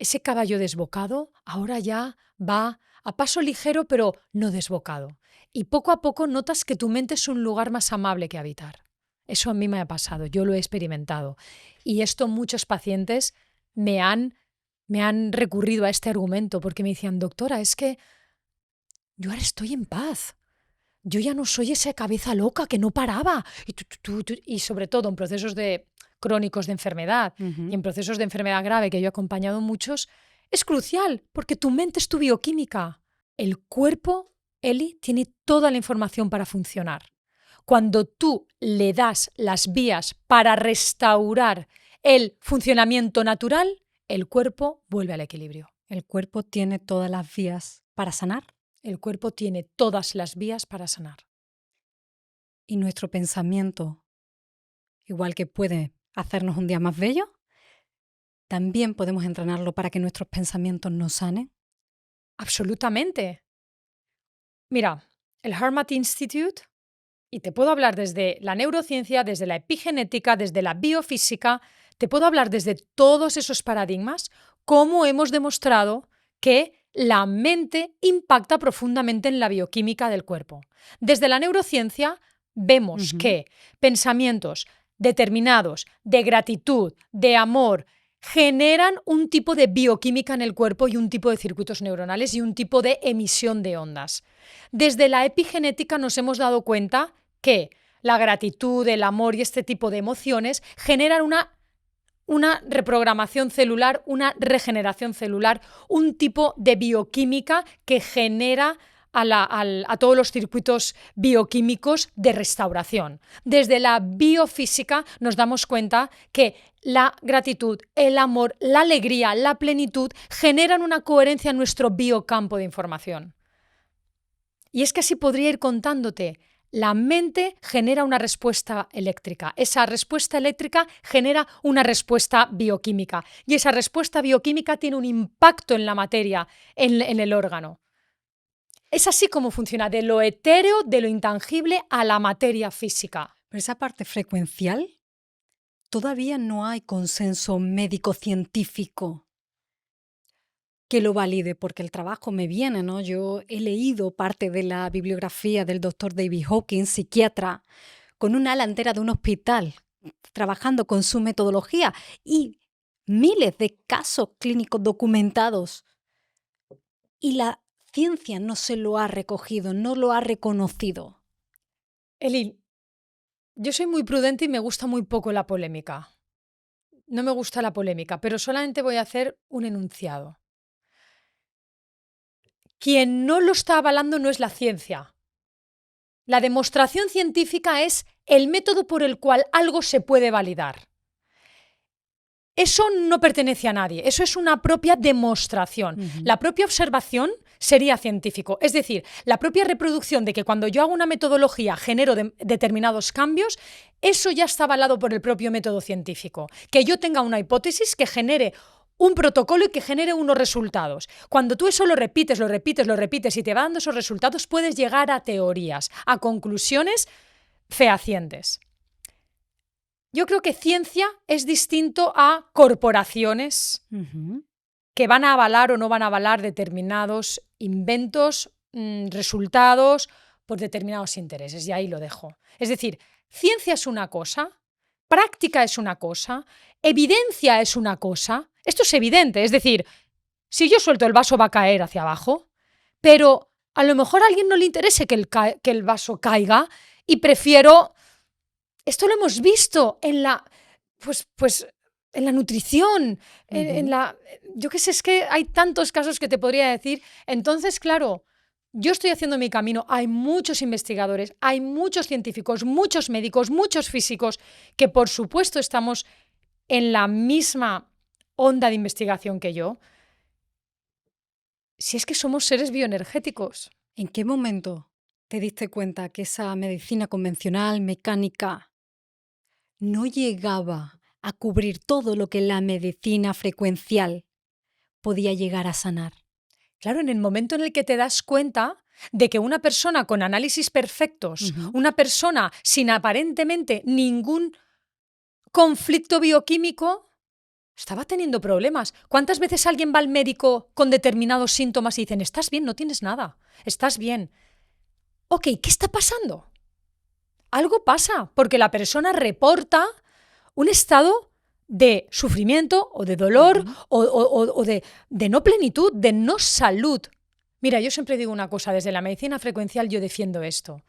ese caballo desbocado, ahora ya va a paso ligero, pero no desbocado. Y poco a poco notas que tu mente es un lugar más amable que habitar. Eso a mí me ha pasado, yo lo he experimentado. Y esto muchos pacientes me han recurrido a este argumento porque me decían, doctora, es que yo ahora estoy en paz. Yo ya no soy esa cabeza loca que no paraba. Y sobre todo en procesos crónicos de enfermedad y en procesos de enfermedad grave que yo he acompañado muchos, es crucial porque tu mente es tu bioquímica. El cuerpo, Eli, tiene toda la información para funcionar. Cuando tú le das las vías para restaurar el funcionamiento natural, el cuerpo vuelve al equilibrio. ¿El cuerpo tiene todas las vías para sanar? El cuerpo tiene todas las vías para sanar. ¿Y nuestro pensamiento, igual que puede hacernos un día más bello, también podemos entrenarlo para que nuestros pensamientos nos sanen? Absolutamente. Mira, el HeartMath Institute, y te puedo hablar desde la neurociencia, desde la epigenética, desde la biofísica, te puedo hablar desde todos esos paradigmas, cómo hemos demostrado que la mente impacta profundamente en la bioquímica del cuerpo. Desde la neurociencia vemos que pensamientos determinados de gratitud, de amor, generan un tipo de bioquímica en el cuerpo y un tipo de circuitos neuronales y un tipo de emisión de ondas. Desde la epigenética nos hemos dado cuenta que la gratitud, el amor y este tipo de emociones generan una reprogramación celular, una regeneración celular, un tipo de bioquímica que genera a todos los circuitos bioquímicos de restauración. Desde la biofísica nos damos cuenta que la gratitud, el amor, la alegría, la plenitud generan una coherencia en nuestro biocampo de información. Y es que así podría ir contándote. La mente genera una respuesta eléctrica. Esa respuesta eléctrica genera una respuesta bioquímica. Y esa respuesta bioquímica tiene un impacto en la materia, en el órgano. Es así como funciona, de lo etéreo, de lo intangible a la materia física. Pero esa parte frecuencial, todavía no hay consenso médico-científico que lo valide, porque el trabajo me viene, ¿no? Yo he leído parte de la bibliografía del doctor David Hawkins, psiquiatra, con una ala entera de un hospital, trabajando con su metodología y miles de casos clínicos documentados. Y la ciencia no se lo ha recogido, no lo ha reconocido. Eli, yo soy muy prudente y me gusta muy poco la polémica. No me gusta la polémica, pero solamente voy a hacer un enunciado. Quien no lo está avalando no es la ciencia. La demostración científica es el método por el cual algo se puede validar. Eso no pertenece a nadie, eso es una propia demostración. La propia observación sería científico. Es decir, la propia reproducción de que cuando yo hago una metodología genero determinados cambios, eso ya está avalado por el propio método científico. Que yo tenga una hipótesis que genere un protocolo y que genere unos resultados. Cuando tú eso lo repites y te va dando esos resultados, puedes llegar a teorías, a conclusiones fehacientes. Yo creo que ciencia es distinto a corporaciones que van a avalar o no van a avalar determinados inventos, resultados por determinados intereses, y ahí lo dejo. Es decir, ciencia es una cosa, práctica es una cosa, evidencia es una cosa. Esto es evidente, es decir, si yo suelto el vaso va a caer hacia abajo, pero a lo mejor a alguien no le interese que el vaso caiga y prefiero... Esto lo hemos visto en la, en la nutrición, yo qué sé, es que hay tantos casos que te podría decir. Entonces, claro, yo estoy haciendo mi camino, hay muchos investigadores, hay muchos científicos, muchos médicos, muchos físicos, que por supuesto estamos en la misma onda de investigación que yo. Si es que somos seres bioenergéticos. ¿En qué momento te diste cuenta que esa medicina convencional, mecánica, no llegaba a cubrir todo lo que la medicina frecuencial podía llegar a sanar? Claro, en el momento en el que te das cuenta de que una persona con análisis perfectos, una persona sin aparentemente ningún conflicto bioquímico, estaba teniendo problemas. ¿Cuántas veces alguien va al médico con determinados síntomas y dicen, estás bien, no tienes nada, estás bien? Ok, ¿qué está pasando? Algo pasa, porque la persona reporta un estado de sufrimiento o de dolor o de no plenitud, de no salud. Mira, yo siempre digo una cosa, desde la medicina frecuencial yo defiendo esto.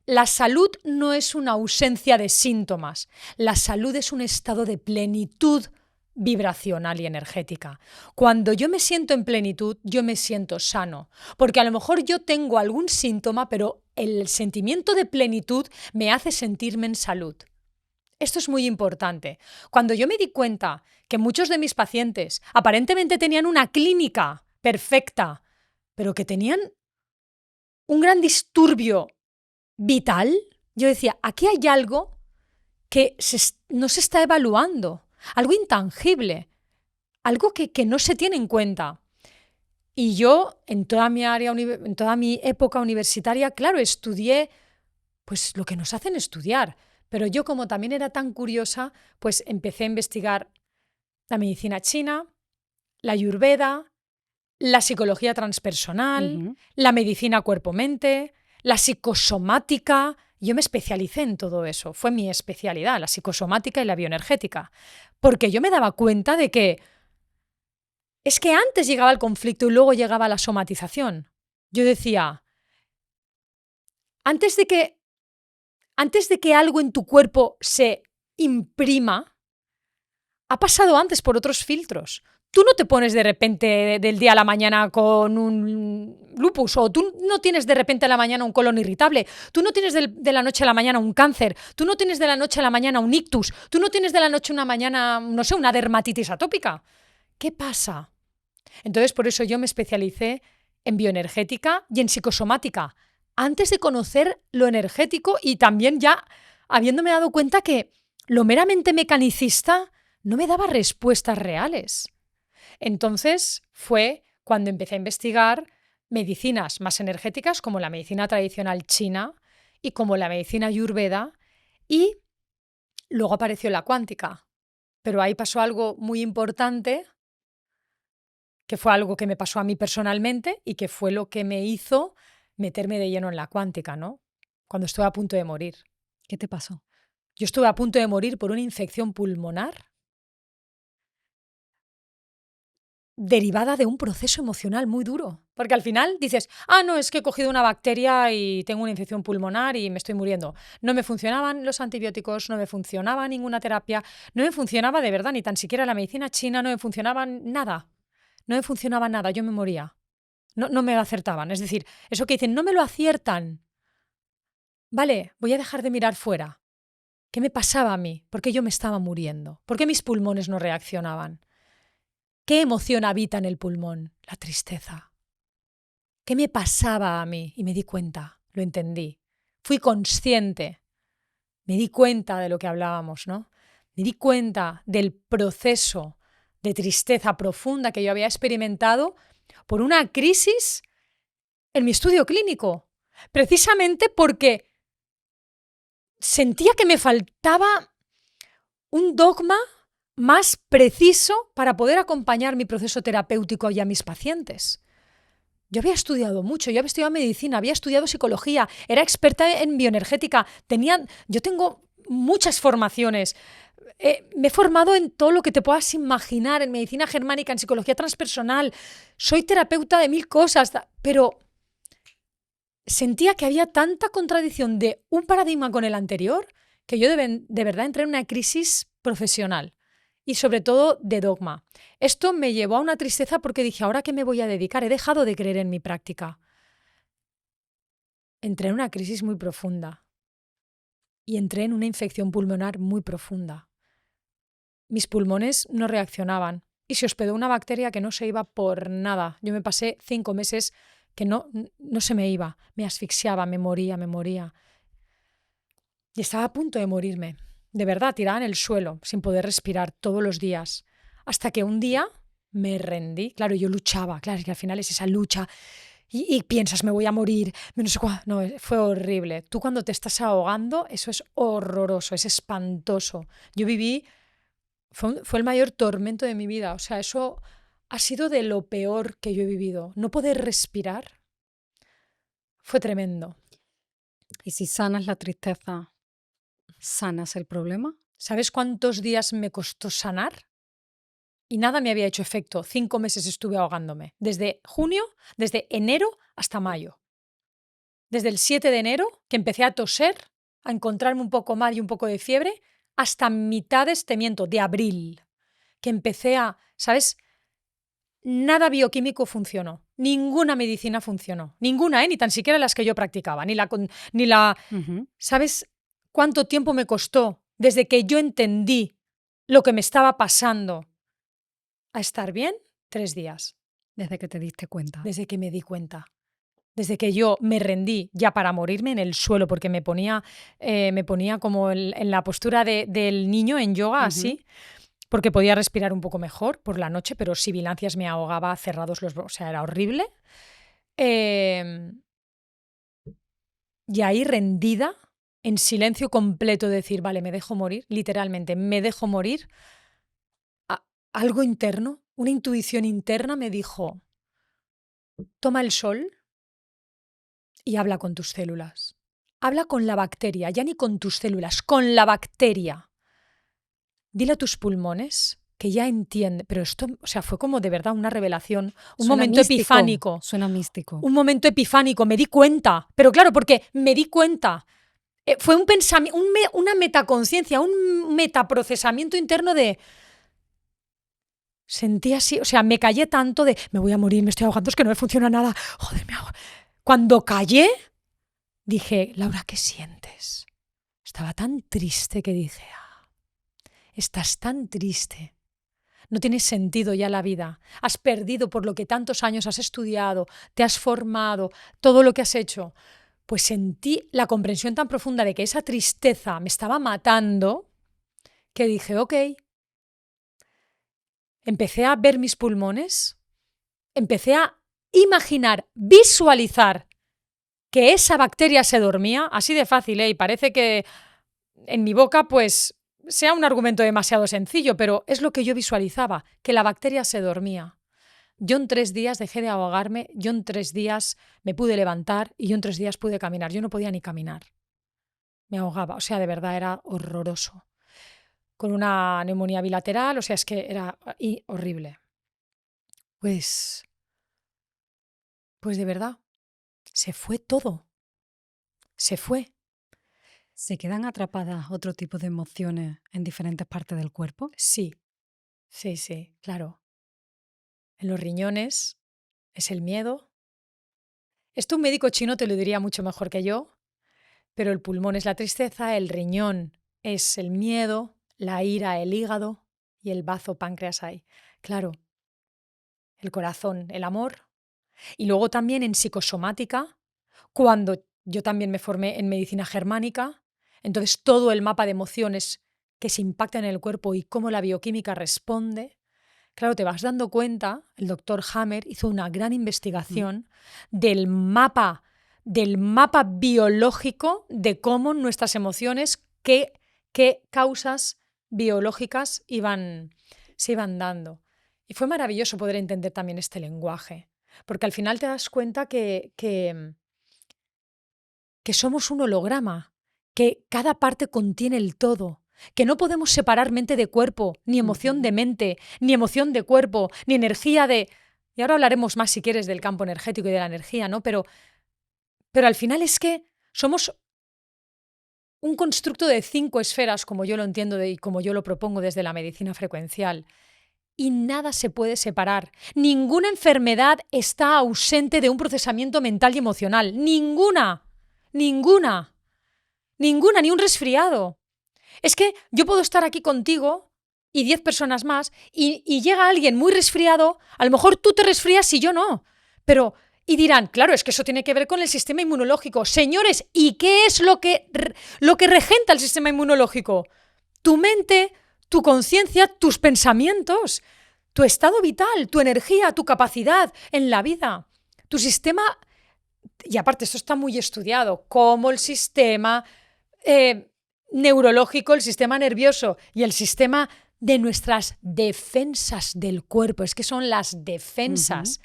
La salud no es una ausencia de síntomas, la salud es un estado de plenitud vibracional y energética. Cuando yo me siento en plenitud, yo me siento sano, porque a lo mejor yo tengo algún síntoma, pero el sentimiento de plenitud me hace sentirme en salud. Esto es muy importante. Cuando yo me di cuenta que muchos de mis pacientes aparentemente tenían una clínica perfecta, pero que tenían un gran disturbio vital, yo decía, aquí hay algo que no se está evaluando, algo intangible, algo que no se tiene en cuenta. Y yo, en toda mi época universitaria, claro, estudié pues lo que nos hacen estudiar, pero yo, como también era tan curiosa, pues empecé a investigar la medicina china, la ayurveda, la psicología transpersonal, la medicina cuerpo-mente, la psicosomática. Yo me especialicé en todo eso, fue mi especialidad, la psicosomática y la bioenergética, porque yo me daba cuenta de que es que antes llegaba el conflicto y luego llegaba la somatización. Yo decía, antes de que algo en tu cuerpo se imprima, ha pasado antes por otros filtros. Tú no te pones de repente del día a la mañana con un lupus, o tú no tienes de repente a la mañana un colon irritable, tú no tienes de la noche a la mañana un cáncer, tú no tienes de la noche a la mañana un ictus, tú no tienes de la noche a la mañana, no sé, una dermatitis atópica. ¿Qué pasa? Entonces, por eso yo me especialicé en bioenergética y en psicosomática, antes de conocer lo energético y también ya habiéndome dado cuenta que lo meramente mecanicista no me daba respuestas reales. Entonces fue cuando empecé a investigar medicinas más energéticas como la medicina tradicional china y como la medicina ayurveda, y luego apareció la cuántica. Pero ahí pasó algo muy importante, que fue algo que me pasó a mí personalmente y que fue lo que me hizo meterme de lleno en la cuántica, ¿no? Cuando estuve a punto de morir. ¿Qué te pasó? Yo estuve a punto de morir por una infección pulmonar derivada de un proceso emocional muy duro. Porque al final dices, no, es que he cogido una bacteria y tengo una infección pulmonar y me estoy muriendo. No me funcionaban los antibióticos, no me funcionaba ninguna terapia, no me funcionaba de verdad, ni tan siquiera la medicina china, no me funcionaba nada. No me funcionaba nada, yo me moría. No me lo acertaban. Es decir, eso que dicen, no me lo aciertan. Vale, voy a dejar de mirar fuera. ¿Qué me pasaba a mí? ¿Por qué yo me estaba muriendo? ¿Por qué mis pulmones no reaccionaban? ¿Qué emoción habita en el pulmón? La tristeza. ¿Qué me pasaba a mí? Y me di cuenta, lo entendí. Fui consciente. Me di cuenta de lo que hablábamos, ¿no? Me di cuenta del proceso de tristeza profunda que yo había experimentado por una crisis en mi estudio clínico. Precisamente porque sentía que me faltaba un dogma más preciso para poder acompañar mi proceso terapéutico y a mis pacientes. Yo había estudiado mucho, yo había estudiado medicina, había estudiado psicología, era experta en bioenergética, yo tengo muchas formaciones, me he formado en todo lo que te puedas imaginar, en medicina germánica, en psicología transpersonal, soy terapeuta de 1000 cosas, pero sentía que había tanta contradicción de un paradigma con el anterior que yo de verdad entré en una crisis profesional. Y sobre todo de dogma. Esto me llevó a una tristeza porque dije, ¿ahora qué me voy a dedicar? He dejado de creer en mi práctica. Entré en una crisis muy profunda y entré en una infección pulmonar muy profunda. Mis pulmones no reaccionaban y se hospedó una bacteria que no se iba por nada. Yo me pasé 5 meses que no se me iba, me asfixiaba, me moría. Y estaba a punto de morirme, de verdad, tirada en el suelo, sin poder respirar todos los días. Hasta que un día me rendí. Claro, yo luchaba, claro, es que al final es esa lucha y piensas, me voy a morir, no sé cuál. No, fue horrible. Tú cuando te estás ahogando, eso es horroroso, es espantoso. Yo viví, fue el mayor tormento de mi vida, o sea, eso ha sido de lo peor que yo he vivido. No poder respirar fue tremendo. ¿Y si sanas la tristeza, sanas el problema? ¿Sabes cuántos días me costó sanar? Y nada me había hecho efecto. 5 meses estuve ahogándome. Desde enero hasta mayo. Desde el 7 de enero, que empecé a toser, a encontrarme un poco mal y un poco de fiebre, hasta mitades, de abril, que empecé ¿sabes? Nada bioquímico funcionó. Ninguna medicina funcionó. Ninguna, ni tan siquiera las que yo practicaba. Ni la ¿Sabes cuánto tiempo me costó desde que yo entendí lo que me estaba pasando a estar bien? 3 días. Desde que te diste cuenta. Desde que me di cuenta. Desde que yo me rendí ya para morirme en el suelo, porque me ponía como en la postura del niño en yoga, así, porque podía respirar un poco mejor por la noche, pero sibilancias me ahogaba cerrados los brazos, o sea, era horrible. Y ahí rendida, en silencio completo, decir, vale, me dejo morir, literalmente, me dejo morir. Algo interno, una intuición interna me dijo, toma el sol y habla con tus células. Habla con la bacteria, ya ni con tus células, con la bacteria. Dile a tus pulmones que ya entiende. Pero esto, o sea, fue como de verdad una revelación, un momento epifánico. Suena místico. Un momento epifánico, me di cuenta. Pero claro, porque me di cuenta. Fue un pensamiento, una metaconciencia, un metaprocesamiento interno de... Sentí así, o sea, me callé tanto de me voy a morir, me estoy ahogando, es que no me funciona nada. Joder, me ahogo. Cuando callé, dije, Laura, ¿qué sientes? Estaba tan triste que dije, estás tan triste. No tiene sentido ya la vida. Has perdido por lo que tantos años has estudiado, te has formado, todo lo que has hecho. Pues sentí la comprensión tan profunda de que esa tristeza me estaba matando que dije, ok. Empecé a ver mis pulmones, empecé a imaginar, visualizar que esa bacteria se dormía, así de fácil, y parece que en mi boca pues sea un argumento demasiado sencillo, pero es lo que yo visualizaba, que la bacteria se dormía. Yo en 3 días dejé de ahogarme, yo en 3 días me pude levantar y yo en 3 días pude caminar. Yo no podía ni caminar. Me ahogaba, o sea, de verdad era horroroso. Con una neumonía bilateral, o sea, es que era horrible. Pues de verdad, se fue todo. Se fue. ¿Se quedan atrapadas otro tipo de emociones en diferentes partes del cuerpo? Sí, claro. En los riñones es el miedo. Esto un médico chino te lo diría mucho mejor que yo, pero el pulmón es la tristeza, el riñón es el miedo, la ira, el hígado y el bazo, páncreas hay. Claro, el corazón, el amor. Y luego también en psicosomática, cuando yo también me formé en medicina germánica, entonces todo el mapa de emociones que se impactan en el cuerpo y cómo la bioquímica responde, claro, te vas dando cuenta, el doctor Hammer hizo una gran investigación del mapa biológico de cómo nuestras emociones, qué causas biológicas se iban dando. Y fue maravilloso poder entender también este lenguaje, porque al final te das cuenta que somos un holograma, que cada parte contiene el todo, que no podemos separar mente de cuerpo, ni emoción de mente, ni emoción de cuerpo, ni energía de... Y ahora hablaremos más, si quieres, del campo energético y de la energía, ¿no? Pero al final es que somos un constructo de 5 esferas, como yo lo entiendo y como yo lo propongo desde la medicina frecuencial. Y nada se puede separar. Ninguna enfermedad está ausente de un procesamiento mental y emocional. Ninguna, ni un resfriado. Es que yo puedo estar aquí contigo y 10 personas más, y llega alguien muy resfriado, a lo mejor tú te resfrías y yo no. Y dirán, claro, es que eso tiene que ver con el sistema inmunológico. Señores, ¿y qué es lo que regenta el sistema inmunológico? Tu mente, tu conciencia, tus pensamientos, tu estado vital, tu energía, tu capacidad en la vida. Tu sistema, y aparte esto está muy estudiado, cómo el sistema neurológico, el sistema nervioso y el sistema de nuestras defensas del cuerpo, es que son las defensas,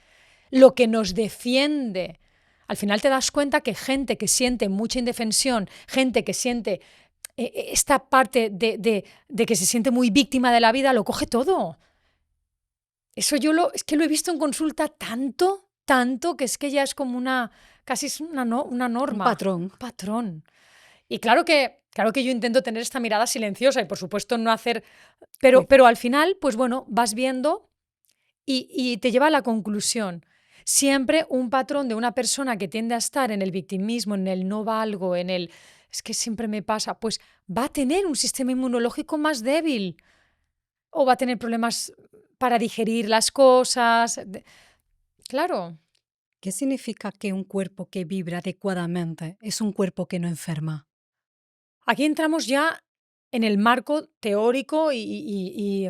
lo que nos defiende. Al final te das cuenta que gente que siente mucha indefensión, gente que siente esta parte de que se siente muy víctima de la vida, lo coge todo. Eso es que lo he visto en consulta tanto, que es que ya es como casi es una norma. Un patrón. Y claro que yo intento tener esta mirada silenciosa y por supuesto no hacer... Pero al final, pues bueno, vas viendo y te lleva a la conclusión. Siempre un patrón de una persona que tiende a estar en el victimismo, en el no valgo, en el es que siempre me pasa, pues va a tener un sistema inmunológico más débil o va a tener problemas para digerir las cosas. Claro. ¿Qué significa que un cuerpo que vibra adecuadamente es un cuerpo que no enferma? Aquí entramos ya en el marco teórico y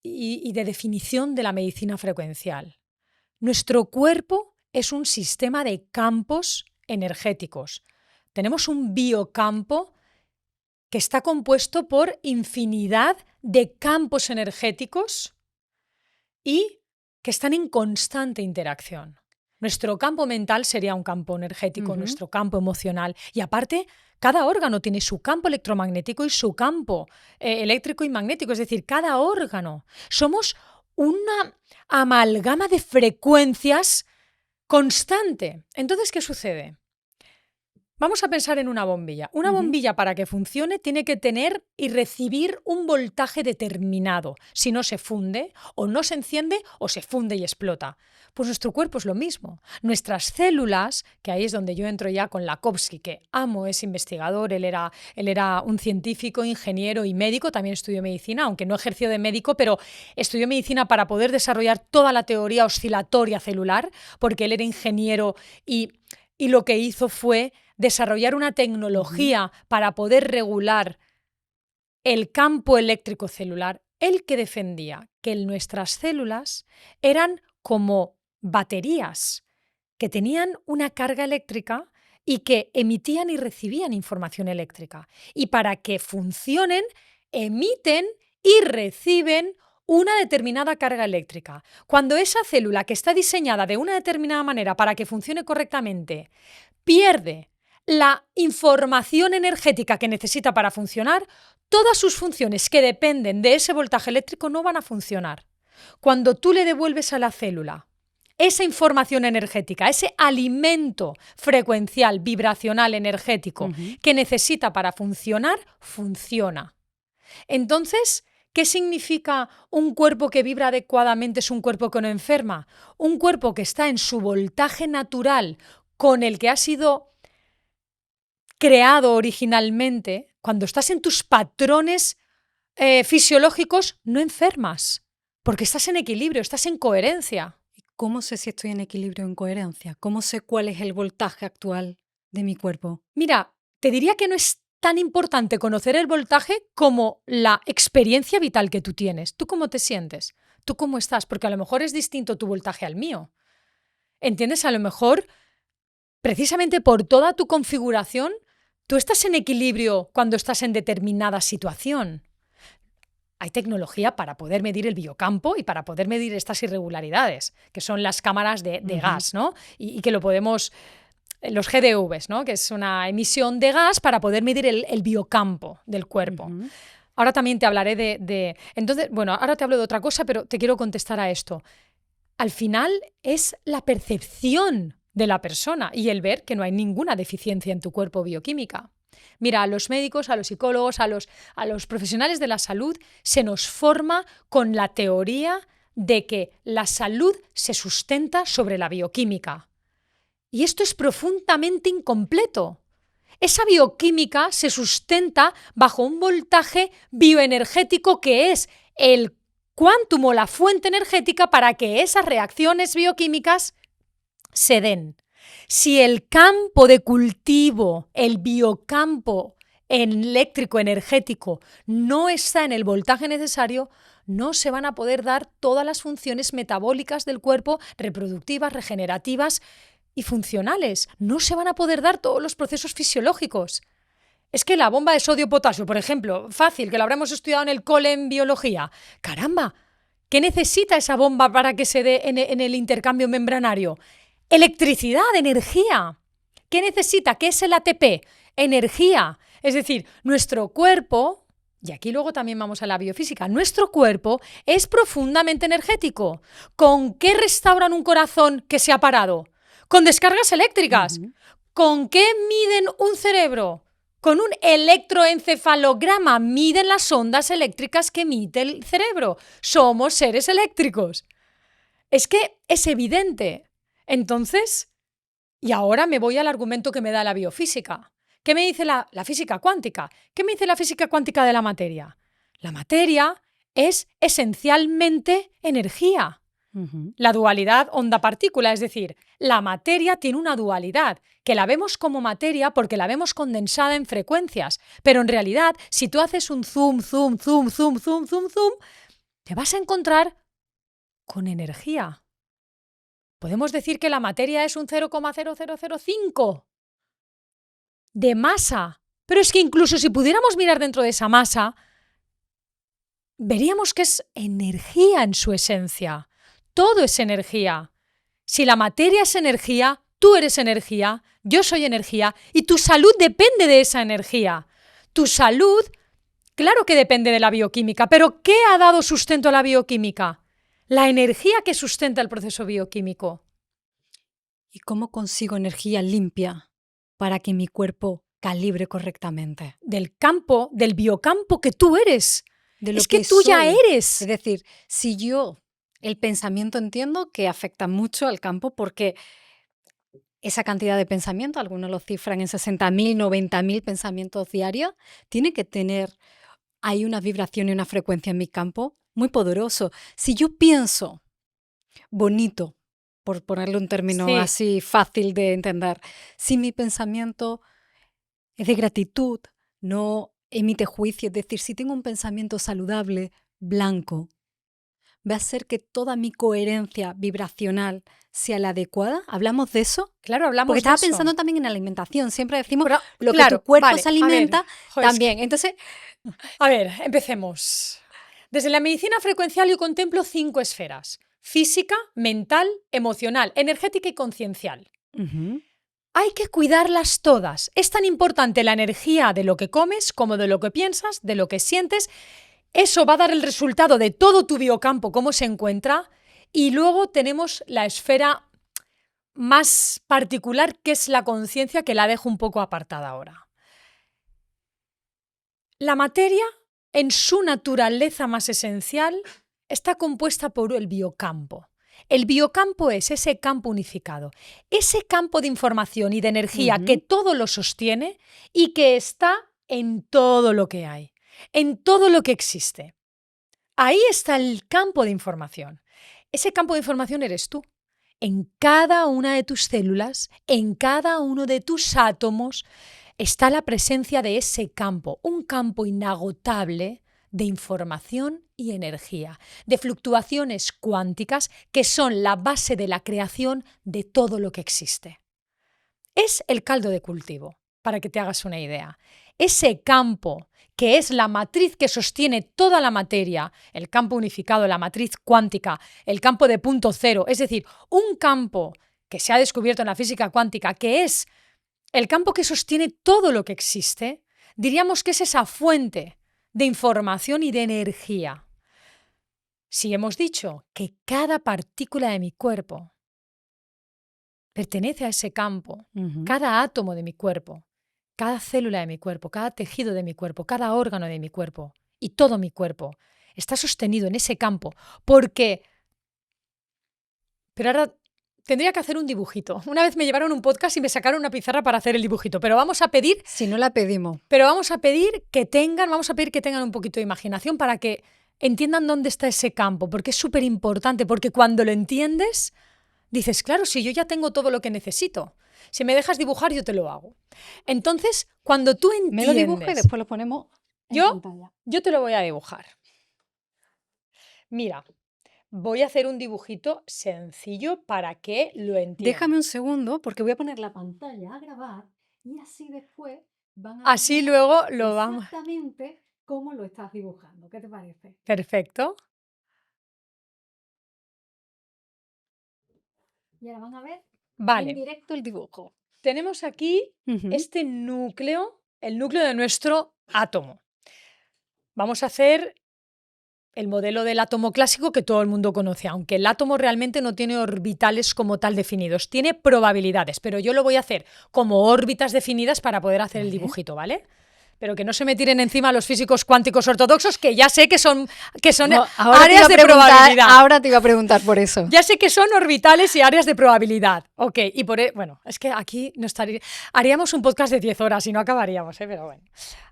de definición de la medicina frecuencial. Nuestro cuerpo es un sistema de campos energéticos. Tenemos un biocampo que está compuesto por infinidad de campos energéticos y que están en constante interacción. Nuestro campo mental sería un campo energético, nuestro campo emocional. Y aparte, cada órgano tiene su campo electromagnético y su campo eléctrico y magnético. Es decir, cada órgano. Somos una amalgama de frecuencias constante. Entonces, ¿qué sucede? Vamos a pensar en una bombilla. Una bombilla, para que funcione, tiene que tener y recibir un voltaje determinado. Si no, se funde, o no se enciende, o se funde y explota. Pues nuestro cuerpo es lo mismo. Nuestras células, que ahí es donde yo entro ya con Lakhovsky, que amo, es investigador, él era un científico, ingeniero y médico, también estudió medicina, aunque no ejerció de médico, pero estudió medicina para poder desarrollar toda la teoría oscilatoria celular, porque él era ingeniero y lo que hizo fue desarrollar una tecnología para poder regular el campo eléctrico celular, el que defendía que nuestras células eran como baterías que tenían una carga eléctrica y que emitían y recibían información eléctrica. Y para que funcionen, emiten y reciben una determinada carga eléctrica. Cuando esa célula, que está diseñada de una determinada manera para que funcione correctamente, pierde la información energética que necesita para funcionar, todas sus funciones que dependen de ese voltaje eléctrico no van a funcionar. Cuando tú le devuelves a la célula esa información energética, ese alimento frecuencial, vibracional, energético que necesita para funcionar, funciona. Entonces, ¿qué significa un cuerpo que vibra adecuadamente es un cuerpo que no enferma? Un cuerpo que está en su voltaje natural, con el que ha sido creado originalmente. Cuando estás en tus patrones fisiológicos, no enfermas, porque estás en equilibrio, estás en coherencia. ¿Cómo sé si estoy en equilibrio o en coherencia? ¿Cómo sé cuál es el voltaje actual de mi cuerpo? Mira, te diría que no es tan importante conocer el voltaje como la experiencia vital que tú tienes. ¿Tú cómo te sientes? ¿Tú cómo estás? Porque a lo mejor es distinto tu voltaje al mío. ¿Entiendes? A lo mejor, precisamente por toda tu configuración, tú estás en equilibrio cuando estás en determinada situación. Hay tecnología para poder medir el biocampo y para poder medir estas irregularidades, que son las cámaras de gas, ¿no? Y que lo podemos... Los GDVs, ¿no? Que es una emisión de gas para poder medir el biocampo del cuerpo. Ahora también te hablaré Entonces, bueno, ahora te hablo de otra cosa, pero te quiero contestar a esto. Al final es la percepción de la persona y el ver que no hay ninguna deficiencia en tu cuerpo bioquímica. Mira, a los médicos, a los psicólogos, a los profesionales de la salud se nos forma con la teoría de que la salud se sustenta sobre la bioquímica. Y esto es profundamente incompleto. Esa bioquímica se sustenta bajo un voltaje bioenergético que es el quantum o la fuente energética para que esas reacciones bioquímicas se den. Si el campo de cultivo, el biocampo eléctrico energético no está en el voltaje necesario, no se van a poder dar todas las funciones metabólicas del cuerpo, reproductivas, regenerativas y funcionales. No se van a poder dar todos los procesos fisiológicos. Es que la bomba de sodio-potasio, por ejemplo, fácil, que lo habremos estudiado en el cole en biología. ¡Caramba! ¿Qué necesita esa bomba para que se dé en el intercambio membranario? Electricidad, energía. ¿Qué necesita? ¿Qué es el ATP? Energía. Es decir, nuestro cuerpo, y aquí luego también vamos a la biofísica, nuestro cuerpo es profundamente energético. ¿Con qué restauran un corazón que se ha parado? Con descargas eléctricas. ¿Con qué miden un cerebro? Con un electroencefalograma miden las ondas eléctricas que emite el cerebro. Somos seres eléctricos. Es que es evidente. Entonces, y ahora me voy al argumento que me da la biofísica. ¿Qué me dice la física cuántica? ¿Qué me dice la física cuántica de la materia? La materia es esencialmente energía. La dualidad onda-partícula, es decir, la materia tiene una dualidad, que la vemos como materia porque la vemos condensada en frecuencias, pero en realidad, si tú haces un zoom, te vas a encontrar con energía. Podemos decir que la materia es un 0,0005 de masa, pero es que incluso si pudiéramos mirar dentro de esa masa, veríamos que es energía en su esencia. Todo es energía. Si la materia es energía, tú eres energía, yo soy energía y tu salud depende de esa energía. Tu salud, claro que depende de la bioquímica, pero ¿qué ha dado sustento a la bioquímica? La energía que sustenta el proceso bioquímico. ¿Y cómo consigo energía limpia para que mi cuerpo calibre correctamente? Del campo, del biocampo que tú eres. De lo es que tú ya soy. eres. Es decir, si yo el pensamiento entiendo que afecta mucho al campo porque esa cantidad de pensamiento, algunos lo cifran en 60.000, 90.000 pensamientos diarios, tiene que tener ahí una vibración y una frecuencia en mi campo muy poderoso. Si yo pienso bonito, por ponerle un término Sí. así fácil de entender, si mi pensamiento es de gratitud, no emite juicio, es decir, si tengo un pensamiento saludable, blanco, va a hacer que toda mi coherencia vibracional sea la adecuada. ¿Hablamos de eso? Claro, hablamos Porque de estaba eso. pensando también en la alimentación. Siempre decimos Pero, lo claro, que tu cuerpo vale, se alimenta a ver, joder, también. Entonces, A ver, empecemos. Desde la medicina frecuencial yo contemplo 5 esferas: física, mental, emocional, energética y conciencial. Hay que cuidarlas todas. Es tan importante la energía de lo que comes como de lo que piensas, de lo que sientes. Eso va a dar el resultado de todo tu biocampo, cómo se encuentra. Y luego tenemos la esfera más particular, que es la conciencia, que la dejo un poco apartada ahora. La materia, en su naturaleza más esencial, está compuesta por el biocampo. El biocampo es ese campo unificado, ese campo de información y de energía que todo lo sostiene y que está en todo lo que hay, en todo lo que existe. Ahí está el campo de información. Ese campo de información eres tú. En cada una de tus células, en cada uno de tus átomos, está la presencia de ese campo, un campo inagotable de información y energía, de fluctuaciones cuánticas que son la base de la creación de todo lo que existe. Es el caldo de cultivo, para que te hagas una idea. Ese campo, que es la matriz que sostiene toda la materia, el campo unificado, la matriz cuántica, el campo de punto cero, es decir, un campo que se ha descubierto en la física cuántica, que es el campo que sostiene todo lo que existe, diríamos que es esa fuente de información y de energía. Si hemos dicho que cada partícula de mi cuerpo pertenece a ese campo, cada átomo de mi cuerpo, cada célula de mi cuerpo, cada tejido de mi cuerpo, cada órgano de mi cuerpo y todo mi cuerpo está sostenido en ese campo porque... Pero ahora tendría que hacer un dibujito. Una vez me llevaron un podcast y me sacaron una pizarra para hacer el dibujito, pero vamos a pedir Si no la pedimos. vamos a pedir que tengan un poquito de imaginación para que entiendan dónde está ese campo, porque es súper importante, porque cuando lo entiendes, dices, claro, si yo ya tengo todo lo que necesito, si me dejas dibujar, yo te lo hago. Entonces, cuando tú entiendes... Me lo dibuje y después lo ponemos en pantalla. Yo te lo voy a dibujar. Mira, voy a hacer un dibujito sencillo para que lo entiendas. Déjame un segundo porque voy a poner la pantalla a grabar y así después van a Así ver luego lo vamos... exactamente cómo lo estás dibujando. ¿Qué te parece? Perfecto. Y ahora van a ver en Vale, directo el dibujo. tenemos aquí este núcleo, el núcleo de nuestro átomo. Vamos a hacer el modelo del átomo clásico que todo el mundo conoce, aunque el átomo realmente no tiene orbitales como tal definidos, tiene probabilidades, pero yo lo voy a hacer como órbitas definidas para poder hacer el dibujito, ¿vale? Pero que no se me tiren encima los físicos cuánticos ortodoxos, que ya sé que son No, áreas de probabilidad. Ahora te iba a preguntar por eso. Ya sé que son orbitales y áreas de probabilidad. Ok, y bueno, es que aquí haríamos un podcast de 10 horas y no acabaríamos, pero bueno.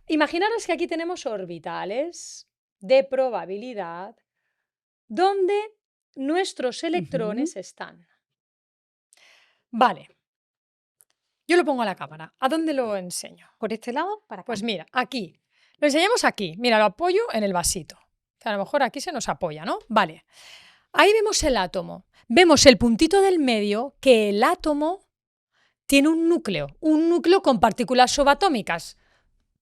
Imaginaros que aquí tenemos orbitales de probabilidad donde nuestros electrones están. Vale. Yo lo pongo a la cámara. ¿A dónde lo enseño? ¿Por este lado? Para acá. Pues mira, aquí. Lo enseñamos aquí. Mira, lo apoyo en el vasito. Que a lo mejor aquí se nos apoya, ¿no? Vale. Ahí vemos el átomo. Vemos el puntito del medio, que el átomo tiene un núcleo con partículas subatómicas.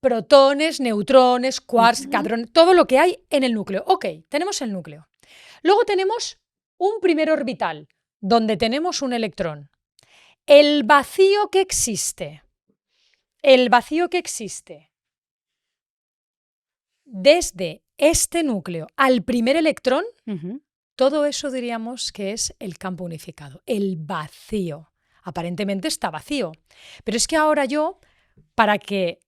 Protones, neutrones, quarks, hadrones, todo lo que hay en el núcleo. Ok, tenemos el núcleo. Luego tenemos un primer orbital, donde tenemos un electrón. El vacío que existe desde este núcleo al primer electrón, todo eso diríamos que es el campo unificado, el vacío. Aparentemente está vacío. Pero es que ahora yo, para que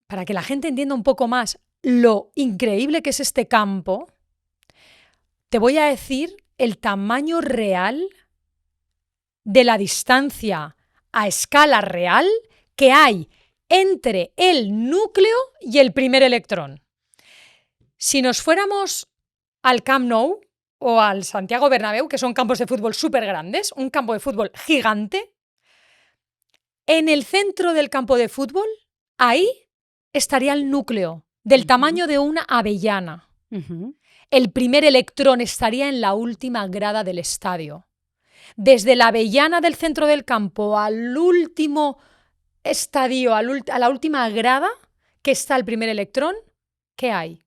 la gente entienda un poco más lo increíble que es este campo, te voy a decir el tamaño real de la distancia a escala real que hay entre el núcleo y el primer electrón. Si nos fuéramos al Camp Nou o al Santiago Bernabéu, que son campos de fútbol súper grandes, un campo de fútbol gigante, en el centro del campo de fútbol, ahí estaría el núcleo, del tamaño de una avellana. El primer electrón estaría en la última grada del estadio. Desde la avellana del centro del campo al último estadio, a la última grada que está el primer electrón, ¿qué hay?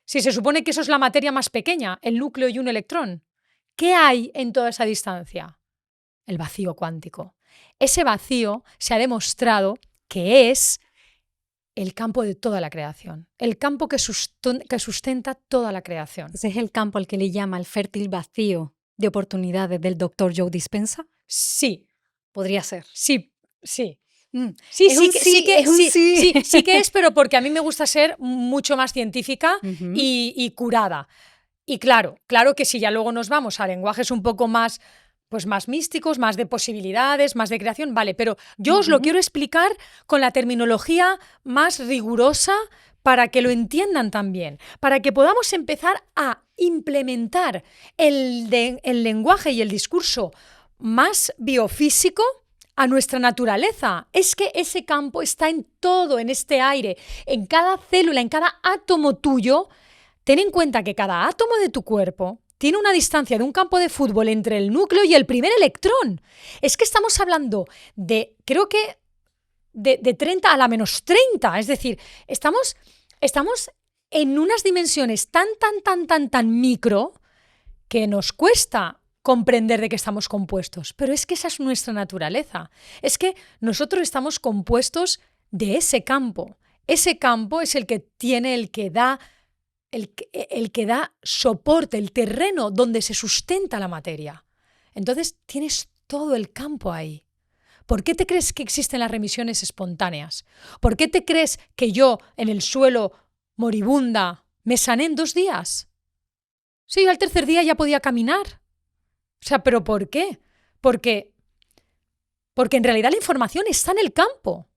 Si se supone que eso es la materia más pequeña, el núcleo y un electrón, ¿qué hay en toda esa distancia? El vacío cuántico. Ese vacío se ha demostrado que es el campo de toda la creación, el campo que sustenta toda la creación. Ese es el campo al que le llama el fértil vacío de oportunidades del Dr. Joe Dispenza. Sí. Podría ser. Sí. Sí que es, pero porque a mí me gusta ser mucho más científica y curada. Y claro que si ya luego nos vamos a lenguajes un poco más, pues más místicos, más de posibilidades, más de creación, vale, pero yo os lo quiero explicar con la terminología más rigurosa para que lo entiendan también, para que podamos empezar a implementar el lenguaje y el discurso más biofísico a nuestra naturaleza. Es que ese campo está en todo, en este aire, en cada célula, en cada átomo tuyo. Ten en cuenta que cada átomo de tu cuerpo tiene una distancia de un campo de fútbol entre el núcleo y el primer electrón. Es que estamos hablando de, creo que, de 30 a la menos 30. Es decir, estamos en unas dimensiones tan micro que nos cuesta comprender de qué estamos compuestos. Pero es que esa es nuestra naturaleza. Es que nosotros estamos compuestos de ese campo. Ese campo es el que tiene, el que da soporte, el terreno donde se sustenta la materia. Entonces tienes todo el campo ahí. ¿Por qué te crees que existen las remisiones espontáneas? ¿Por qué te crees que yo en el suelo moribunda me sané en 2 días? Sí, al tercer día ya podía caminar. O sea, ¿pero por qué? Porque en realidad la información está en el campo.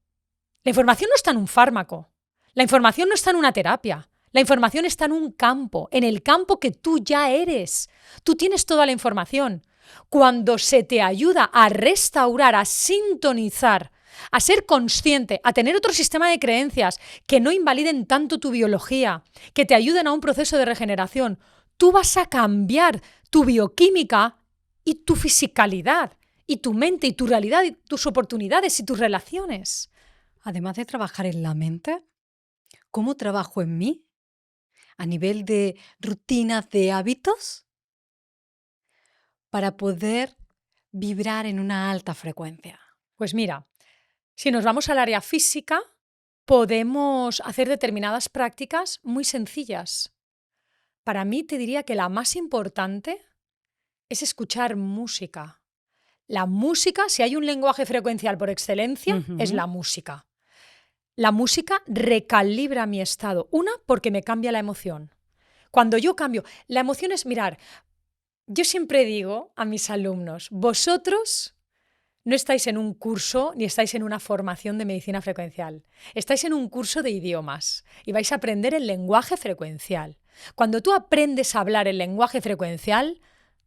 La información no está en un fármaco. La información no está en una terapia. La información está en un campo, en el campo que tú ya eres. Tú tienes toda la información. Cuando se te ayuda a restaurar, a sintonizar, a ser consciente, a tener otro sistema de creencias que no invaliden tanto tu biología, que te ayuden a un proceso de regeneración, tú vas a cambiar tu bioquímica y tu fisicalidad, y tu mente, y tu realidad, y tus oportunidades, y tus relaciones. Además de trabajar en la mente, ¿cómo trabajo en mí? A nivel de rutinas, de hábitos, para poder vibrar en una alta frecuencia. Pues mira, si nos vamos al área física, podemos hacer determinadas prácticas muy sencillas. Para mí te diría que la más importante es escuchar música. La música, si hay un lenguaje frecuencial por excelencia, es la música. La música recalibra mi estado. Una, porque me cambia la emoción. Cuando yo cambio, la emoción es mirar. Yo siempre digo a mis alumnos, vosotros no estáis en un curso ni estáis en una formación de medicina frecuencial. Estáis en un curso de idiomas y vais a aprender el lenguaje frecuencial. Cuando tú aprendes a hablar el lenguaje frecuencial,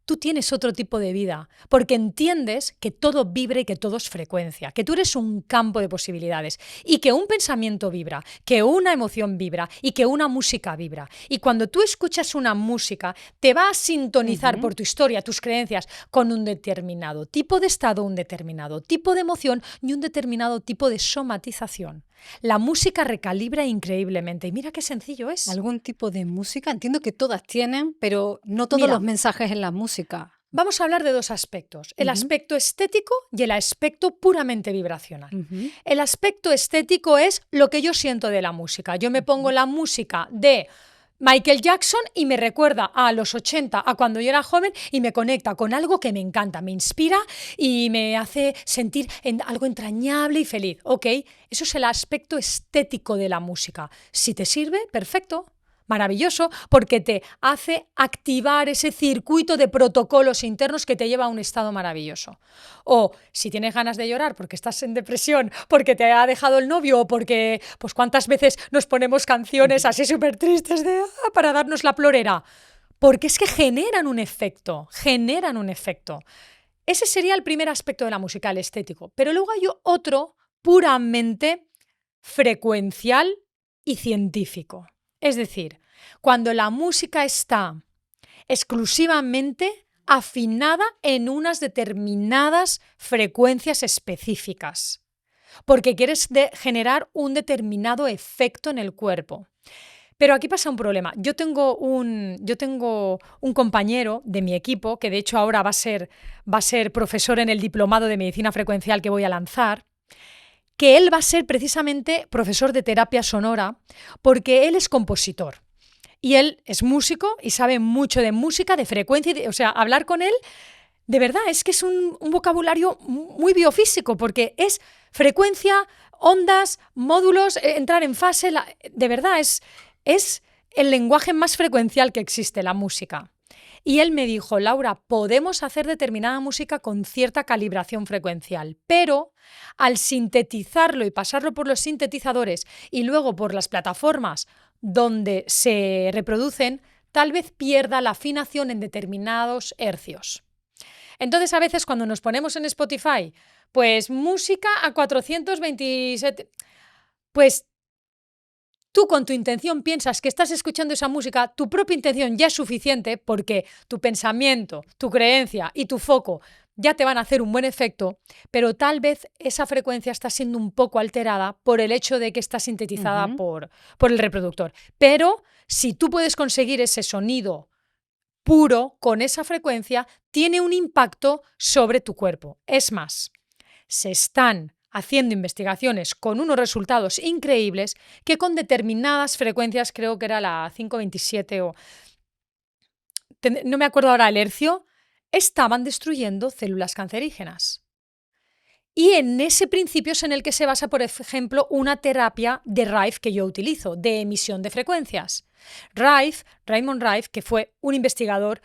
tú tienes otro tipo de vida, porque entiendes que todo vibra y que todo es frecuencia, que tú eres un campo de posibilidades y que un pensamiento vibra, que una emoción vibra y que una música vibra. Y cuando tú escuchas una música, te va a sintonizar por tu historia, tus creencias, con un determinado tipo de estado, un determinado tipo de emoción y un determinado tipo de somatización. La música recalibra increíblemente y mira qué sencillo es. ¿Algún tipo de música? Entiendo que todas tienen, pero no todos los mensajes en la música. Vamos a hablar de dos aspectos, el aspecto estético y el aspecto puramente vibracional. El aspecto estético es lo que yo siento de la música. Yo me pongo la música de Michael Jackson y me recuerda a los 80, a cuando yo era joven y me conecta con algo que me encanta, me inspira y me hace sentir algo entrañable y feliz. Ok, eso es el aspecto estético de la música. Si te sirve, perfecto. Maravilloso, porque te hace activar ese circuito de protocolos internos que te lleva a un estado maravilloso. O si tienes ganas de llorar porque estás en depresión, porque te ha dejado el novio o porque, pues cuántas veces nos ponemos canciones así súper tristes para darnos la plorera. Porque es que generan un efecto, generan un efecto. Ese sería el primer aspecto de la música, el estético. Pero luego hay otro puramente frecuencial y científico. Es decir, cuando la música está exclusivamente afinada en unas determinadas frecuencias específicas, porque quieres generar un determinado efecto en el cuerpo. Pero aquí pasa un problema. Yo tengo un compañero de mi equipo, que de hecho ahora va a ser profesor en el diplomado de medicina frecuencial que voy a lanzar, que él va a ser precisamente profesor de terapia sonora porque él es compositor y él es músico y sabe mucho de música, de frecuencia, o sea, hablar con él de verdad es que es un vocabulario muy biofísico porque es frecuencia, ondas, módulos, entrar en fase, de verdad es el lenguaje más frecuencial que existe, la música. Y él me dijo, Laura, podemos hacer determinada música con cierta calibración frecuencial, pero al sintetizarlo y pasarlo por los sintetizadores y luego por las plataformas donde se reproducen, tal vez pierda la afinación en determinados hercios. Entonces, a veces cuando nos ponemos en Spotify, pues música a 427, pues tú con tu intención piensas que estás escuchando esa música, tu propia intención ya es suficiente porque tu pensamiento, tu creencia y tu foco ya te van a hacer un buen efecto, pero tal vez esa frecuencia está siendo un poco alterada por el hecho de que está sintetizada por el reproductor. Pero si tú puedes conseguir ese sonido puro con esa frecuencia, tiene un impacto sobre tu cuerpo. Es más, se están haciendo investigaciones con unos resultados increíbles que con determinadas frecuencias, creo que era la 527 o no me acuerdo ahora el hercio, estaban destruyendo células cancerígenas. Y en ese principio es en el que se basa, por ejemplo, una terapia de Rife que yo utilizo, de emisión de frecuencias. Raymond Rife, que fue un investigador,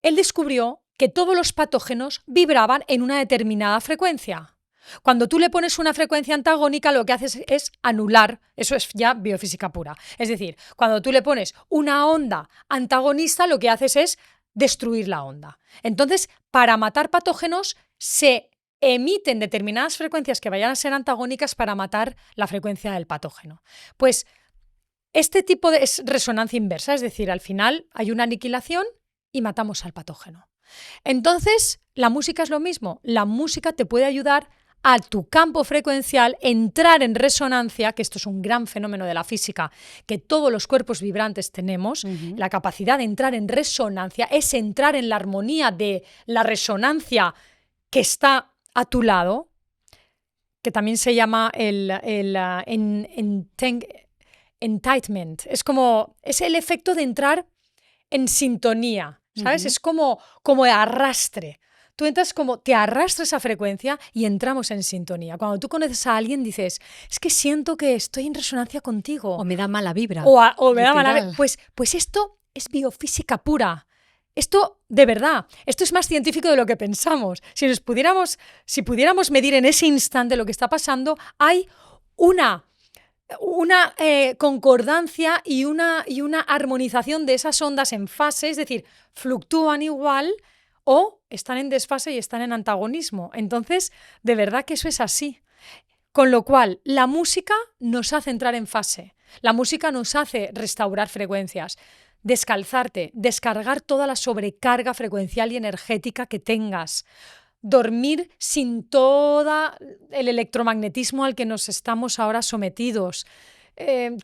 él descubrió que todos los patógenos vibraban en una determinada frecuencia. Cuando tú le pones una frecuencia antagónica, lo que haces es anular, eso es ya biofísica pura. Es decir, cuando tú le pones una onda antagonista, lo que haces es destruir la onda. Entonces, para matar patógenos, se emiten determinadas frecuencias que vayan a ser antagónicas para matar la frecuencia del patógeno. Pues este tipo es resonancia inversa, es decir, al final hay una aniquilación y matamos al patógeno. Entonces, la música es lo mismo. La música te puede ayudar a tu campo frecuencial entrar en resonancia, que esto es un gran fenómeno de la física, que todos los cuerpos vibrantes tenemos. La capacidad de entrar en resonancia es entrar en la armonía de la resonancia que está a tu lado, que también se llama enlightenment. Es el efecto de entrar en sintonía, ¿sabes? Es como de arrastre. Tú entras te arrastra esa frecuencia y entramos en sintonía. Cuando tú conoces a alguien dices, es que siento que estoy en resonancia contigo. O me da mala vibra. O me da mala vibra. Pues esto es biofísica pura. Esto, de verdad, esto es más científico de lo que pensamos. Si pudiéramos medir en ese instante lo que está pasando, hay una concordancia y una armonización de esas ondas en fase, es decir, fluctúan igual o están en desfase y están en antagonismo. Entonces, de verdad que eso es así. Con lo cual, la música nos hace entrar en fase. La música nos hace restaurar frecuencias, descalzarte, descargar toda la sobrecarga frecuencial y energética que tengas, dormir sin todo el electromagnetismo al que nos estamos ahora sometidos,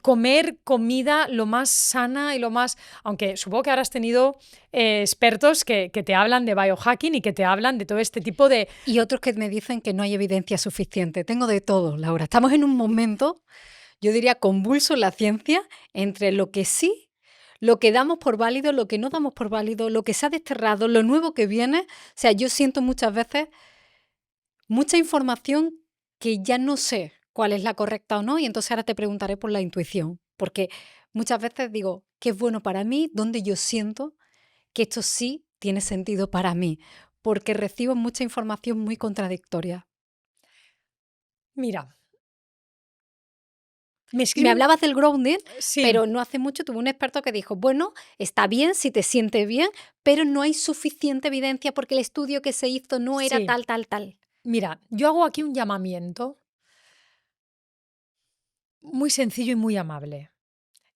comer comida lo más sana y lo más... Aunque supongo que ahora has tenido expertos que te hablan de biohacking y que te hablan de todo este tipo de... Y otros que me dicen que no hay evidencia suficiente. Tengo de todo, Laura. Estamos en un momento, yo diría, convulso en la ciencia entre lo que sí, lo que damos por válido, lo que no damos por válido, lo que se ha desterrado, lo nuevo que viene. O sea, yo siento muchas veces mucha información que ya no sé cuál es la correcta o no, y entonces ahora te preguntaré por la intuición, porque muchas veces digo, ¿qué es bueno para mí? ¿Dónde yo siento que esto sí tiene sentido para mí? Porque recibo mucha información muy contradictoria. Mira, me hablabas del grounding, sí, pero no hace mucho tuve un experto que dijo, bueno, está bien si te sientes bien, pero no hay suficiente evidencia porque el estudio que se hizo no era sí. tal. Mira, yo hago aquí un llamamiento muy sencillo y muy amable.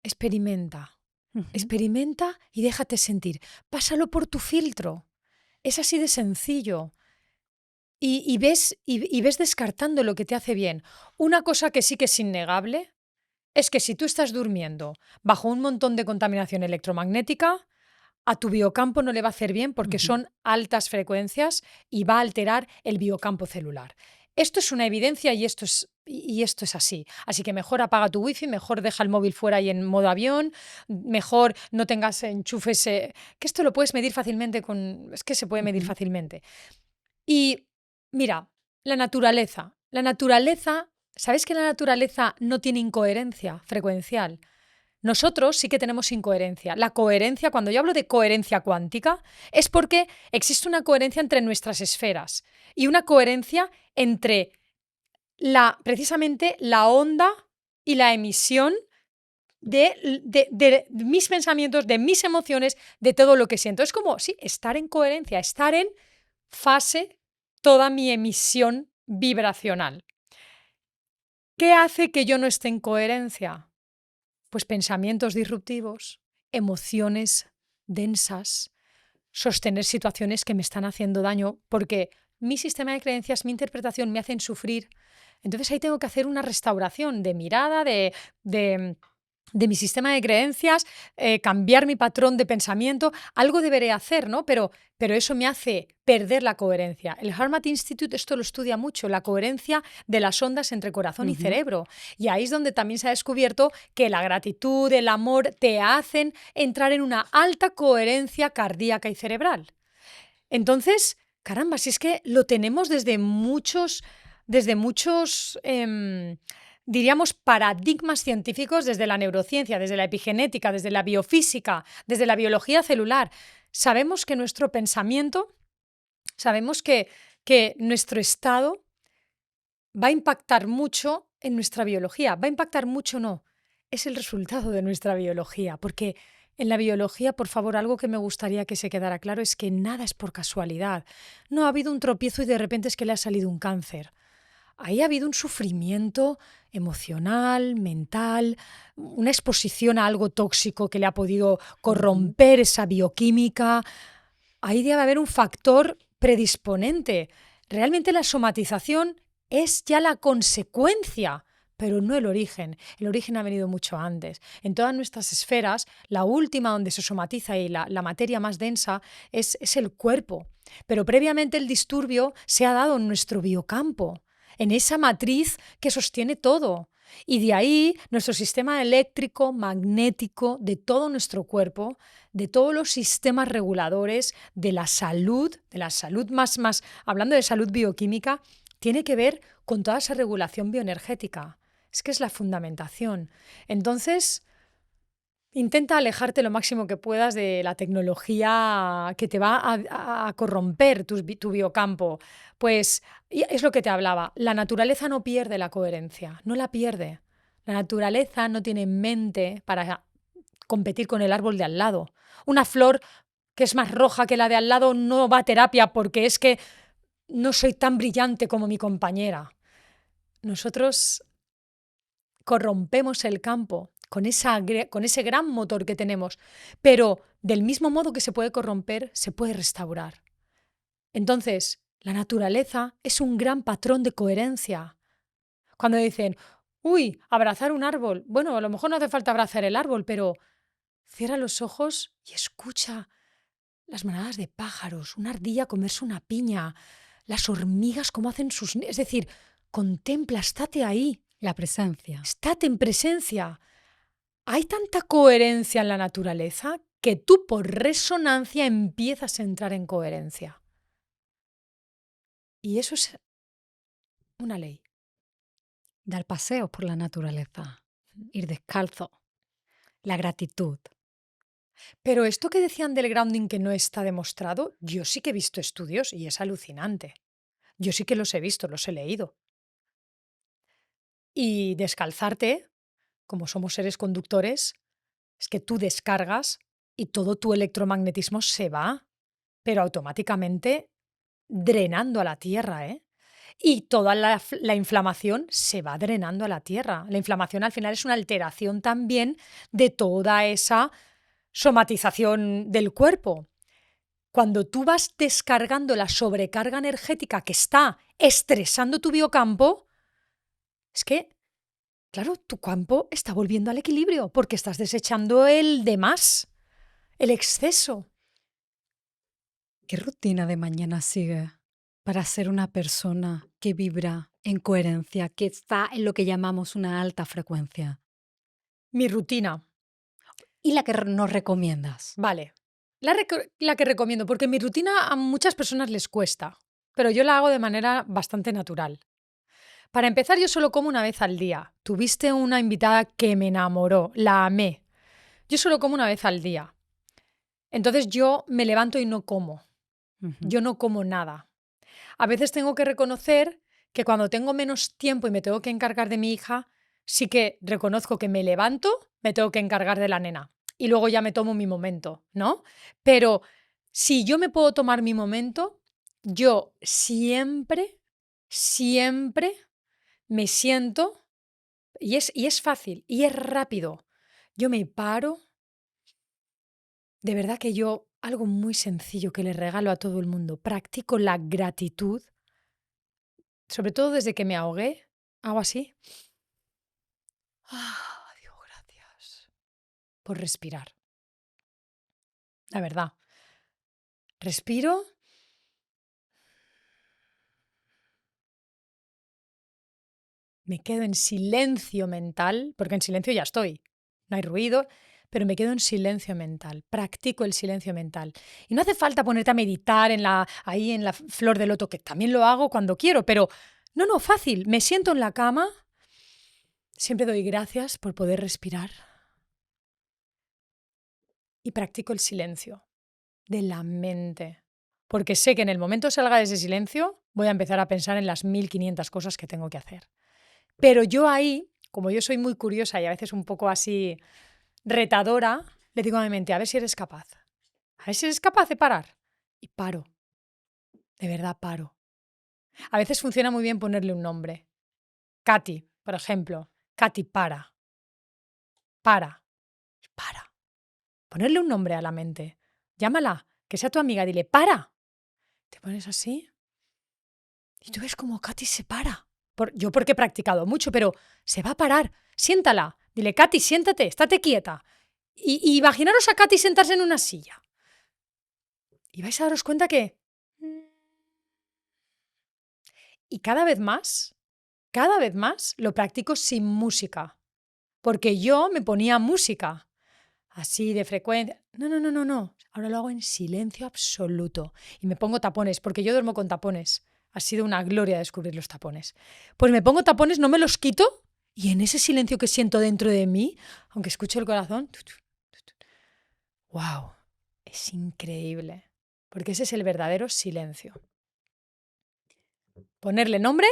Experimenta. Experimenta y déjate sentir. Pásalo por tu filtro. Es así de sencillo. Y ves descartando lo que te hace bien. Una cosa que sí que es innegable es que si tú estás durmiendo bajo un montón de contaminación electromagnética, a tu biocampo no le va a hacer bien porque son altas frecuencias y va a alterar el biocampo celular. Esto es una evidencia y esto es así. Así que mejor apaga tu wifi, mejor deja el móvil fuera y en modo avión, mejor no tengas enchufes, que esto lo puedes medir fácilmente es que se puede medir fácilmente. Y mira, la naturaleza, ¿sabes que la naturaleza no tiene incoherencia frecuencial? Nosotros sí que tenemos incoherencia. La coherencia, cuando yo hablo de coherencia cuántica, es porque existe una coherencia entre nuestras esferas y una coherencia entre precisamente la onda y la emisión de mis pensamientos, de mis emociones, de todo lo que siento. Es como, sí, estar en coherencia, estar en fase toda mi emisión vibracional. ¿Qué hace que yo no esté en coherencia? Pues pensamientos disruptivos, emociones densas, sostener situaciones que me están haciendo daño porque mi sistema de creencias, mi interpretación me hacen sufrir. Entonces ahí tengo que hacer una restauración de mirada, de mi sistema de creencias, cambiar mi patrón de pensamiento. Algo deberé hacer, ¿no? Pero eso me hace perder la coherencia. El Harmat Institute esto lo estudia mucho, la coherencia de las ondas entre corazón y cerebro. Y ahí es donde también se ha descubierto que la gratitud, el amor, te hacen entrar en una alta coherencia cardíaca y cerebral. Entonces, caramba, si es que lo tenemos desde muchos diríamos, paradigmas científicos, desde la neurociencia, desde la epigenética, desde la biofísica, desde la biología celular. Sabemos que nuestro pensamiento Sabemos que nuestro estado va a impactar mucho en nuestra biología. Va a impactar mucho, no. Es el resultado de nuestra biología. Porque en la biología, por favor, algo que me gustaría que se quedara claro es que nada es por casualidad. No ha habido un tropiezo y de repente es que le ha salido un cáncer. Ahí ha habido un sufrimiento emocional, mental, una exposición a algo tóxico que le ha podido corromper esa bioquímica. Ahí debe haber un factor predisponente. Realmente la somatización es ya la consecuencia, pero no el origen. El origen ha venido mucho antes. En todas nuestras esferas, la última donde se somatiza y la materia más densa es el cuerpo. Pero previamente el disturbio se ha dado en nuestro biocampo, en esa matriz que sostiene todo. Y de ahí nuestro sistema eléctrico, magnético, de todo nuestro cuerpo, de todos los sistemas reguladores de la salud más, hablando de salud bioquímica, tiene que ver con toda esa regulación bioenergética. Es que es la fundamentación. Entonces, intenta alejarte lo máximo que puedas de la tecnología que te va a corromper tu biocampo. Pues es lo que te hablaba. La naturaleza no pierde la coherencia, no la pierde. La naturaleza no tiene mente para competir con el árbol de al lado. Una flor que es más roja que la de al lado no va a terapia porque es que no soy tan brillante como mi compañera. Nosotros corrompemos el campo con ese gran motor que tenemos, pero del mismo modo que se puede corromper, se puede restaurar. Entonces, la naturaleza es un gran patrón de coherencia. Cuando dicen, uy, abrazar un árbol, bueno, a lo mejor no hace falta abrazar el árbol, pero cierra los ojos y escucha las manadas de pájaros, una ardilla comerse una piña, las hormigas cómo hacen sus... Es decir, contempla, estate ahí. La presencia. Estate en presencia. Hay tanta coherencia en la naturaleza que tú por resonancia empiezas a entrar en coherencia. Y eso es una ley. Dar paseos por la naturaleza, ir descalzo, la gratitud. Pero esto que decían del grounding que no está demostrado, yo sí que he visto estudios y es alucinante. Yo sí que los he visto, los he leído. Y descalzarte, como somos seres conductores, es que tú descargas y todo tu electromagnetismo se va, pero automáticamente drenando a la tierra, ¿eh? Y toda la inflamación se va drenando a la tierra. La inflamación al final es una alteración también de toda esa somatización del cuerpo. Cuando tú vas descargando la sobrecarga energética que está estresando tu biocampo, es que, claro, tu campo está volviendo al equilibrio porque estás desechando el de más, el exceso. ¿Qué rutina de mañana sigue para ser una persona que vibra en coherencia, que está en lo que llamamos una alta frecuencia? Mi rutina, ¿Y la que nos recomiendas? vale. La que recomiendo, porque mi rutina a muchas personas les cuesta, pero yo la hago de manera bastante natural. Para empezar, yo solo como una vez al día. Tuviste una invitada que me enamoró, la amé. Yo solo como una vez al día. Entonces yo me levanto y no como. Yo no como nada. A veces tengo que reconocer que cuando tengo menos tiempo y me tengo que encargar de mi hija, sí que reconozco que me levanto, me tengo que encargar de la nena y luego ya me tomo mi momento, ¿no? Pero si yo me puedo tomar mi momento, yo siempre, siempre me siento y es fácil y es rápido. Yo me paro, de verdad que yo, algo muy sencillo que le regalo a todo el mundo, practico la gratitud, sobre todo desde que me ahogué, hago así. Digo gracias por respirar. La verdad, respiro, me quedo en silencio mental, porque en silencio ya estoy, no hay ruido, pero me quedo en silencio mental, practico el silencio mental. Y no hace falta ponerte a meditar ahí en la flor de loto, que también lo hago cuando quiero, pero no, fácil, me siento en la cama, siempre doy gracias por poder respirar y practico el silencio de la mente, porque sé que en el momento salga de ese silencio voy a empezar a pensar en las 1500 cosas que tengo que hacer. Pero yo ahí, como yo soy muy curiosa y a veces un poco así retadora, le digo a mi mente, a ver si eres capaz. A ver si eres capaz de parar. Y paro. De verdad paro. A veces funciona muy bien ponerle un nombre. Katy, por ejemplo. Katy, para. Para. Para. Ponerle un nombre a la mente. Llámala, que sea tu amiga, dile, para. Te pones así y tú ves como Katy se para. Yo porque he practicado mucho, pero se va a parar. Siéntala. Dile, Katy, siéntate, estate quieta. Y imaginaros a Katy sentarse en una silla. Y vais a daros cuenta que... Y cada vez más lo practico sin música. Porque yo me ponía música. Así de frecuencia. No. Ahora lo hago en silencio absoluto. Y me pongo tapones, porque yo duermo con tapones. Ha sido una gloria descubrir los tapones. Pues me pongo tapones, no me los quito. Y en ese silencio que siento dentro de mí, aunque escucho el corazón, ¡wow! Es increíble. Porque ese es el verdadero silencio. Ponerle nombre,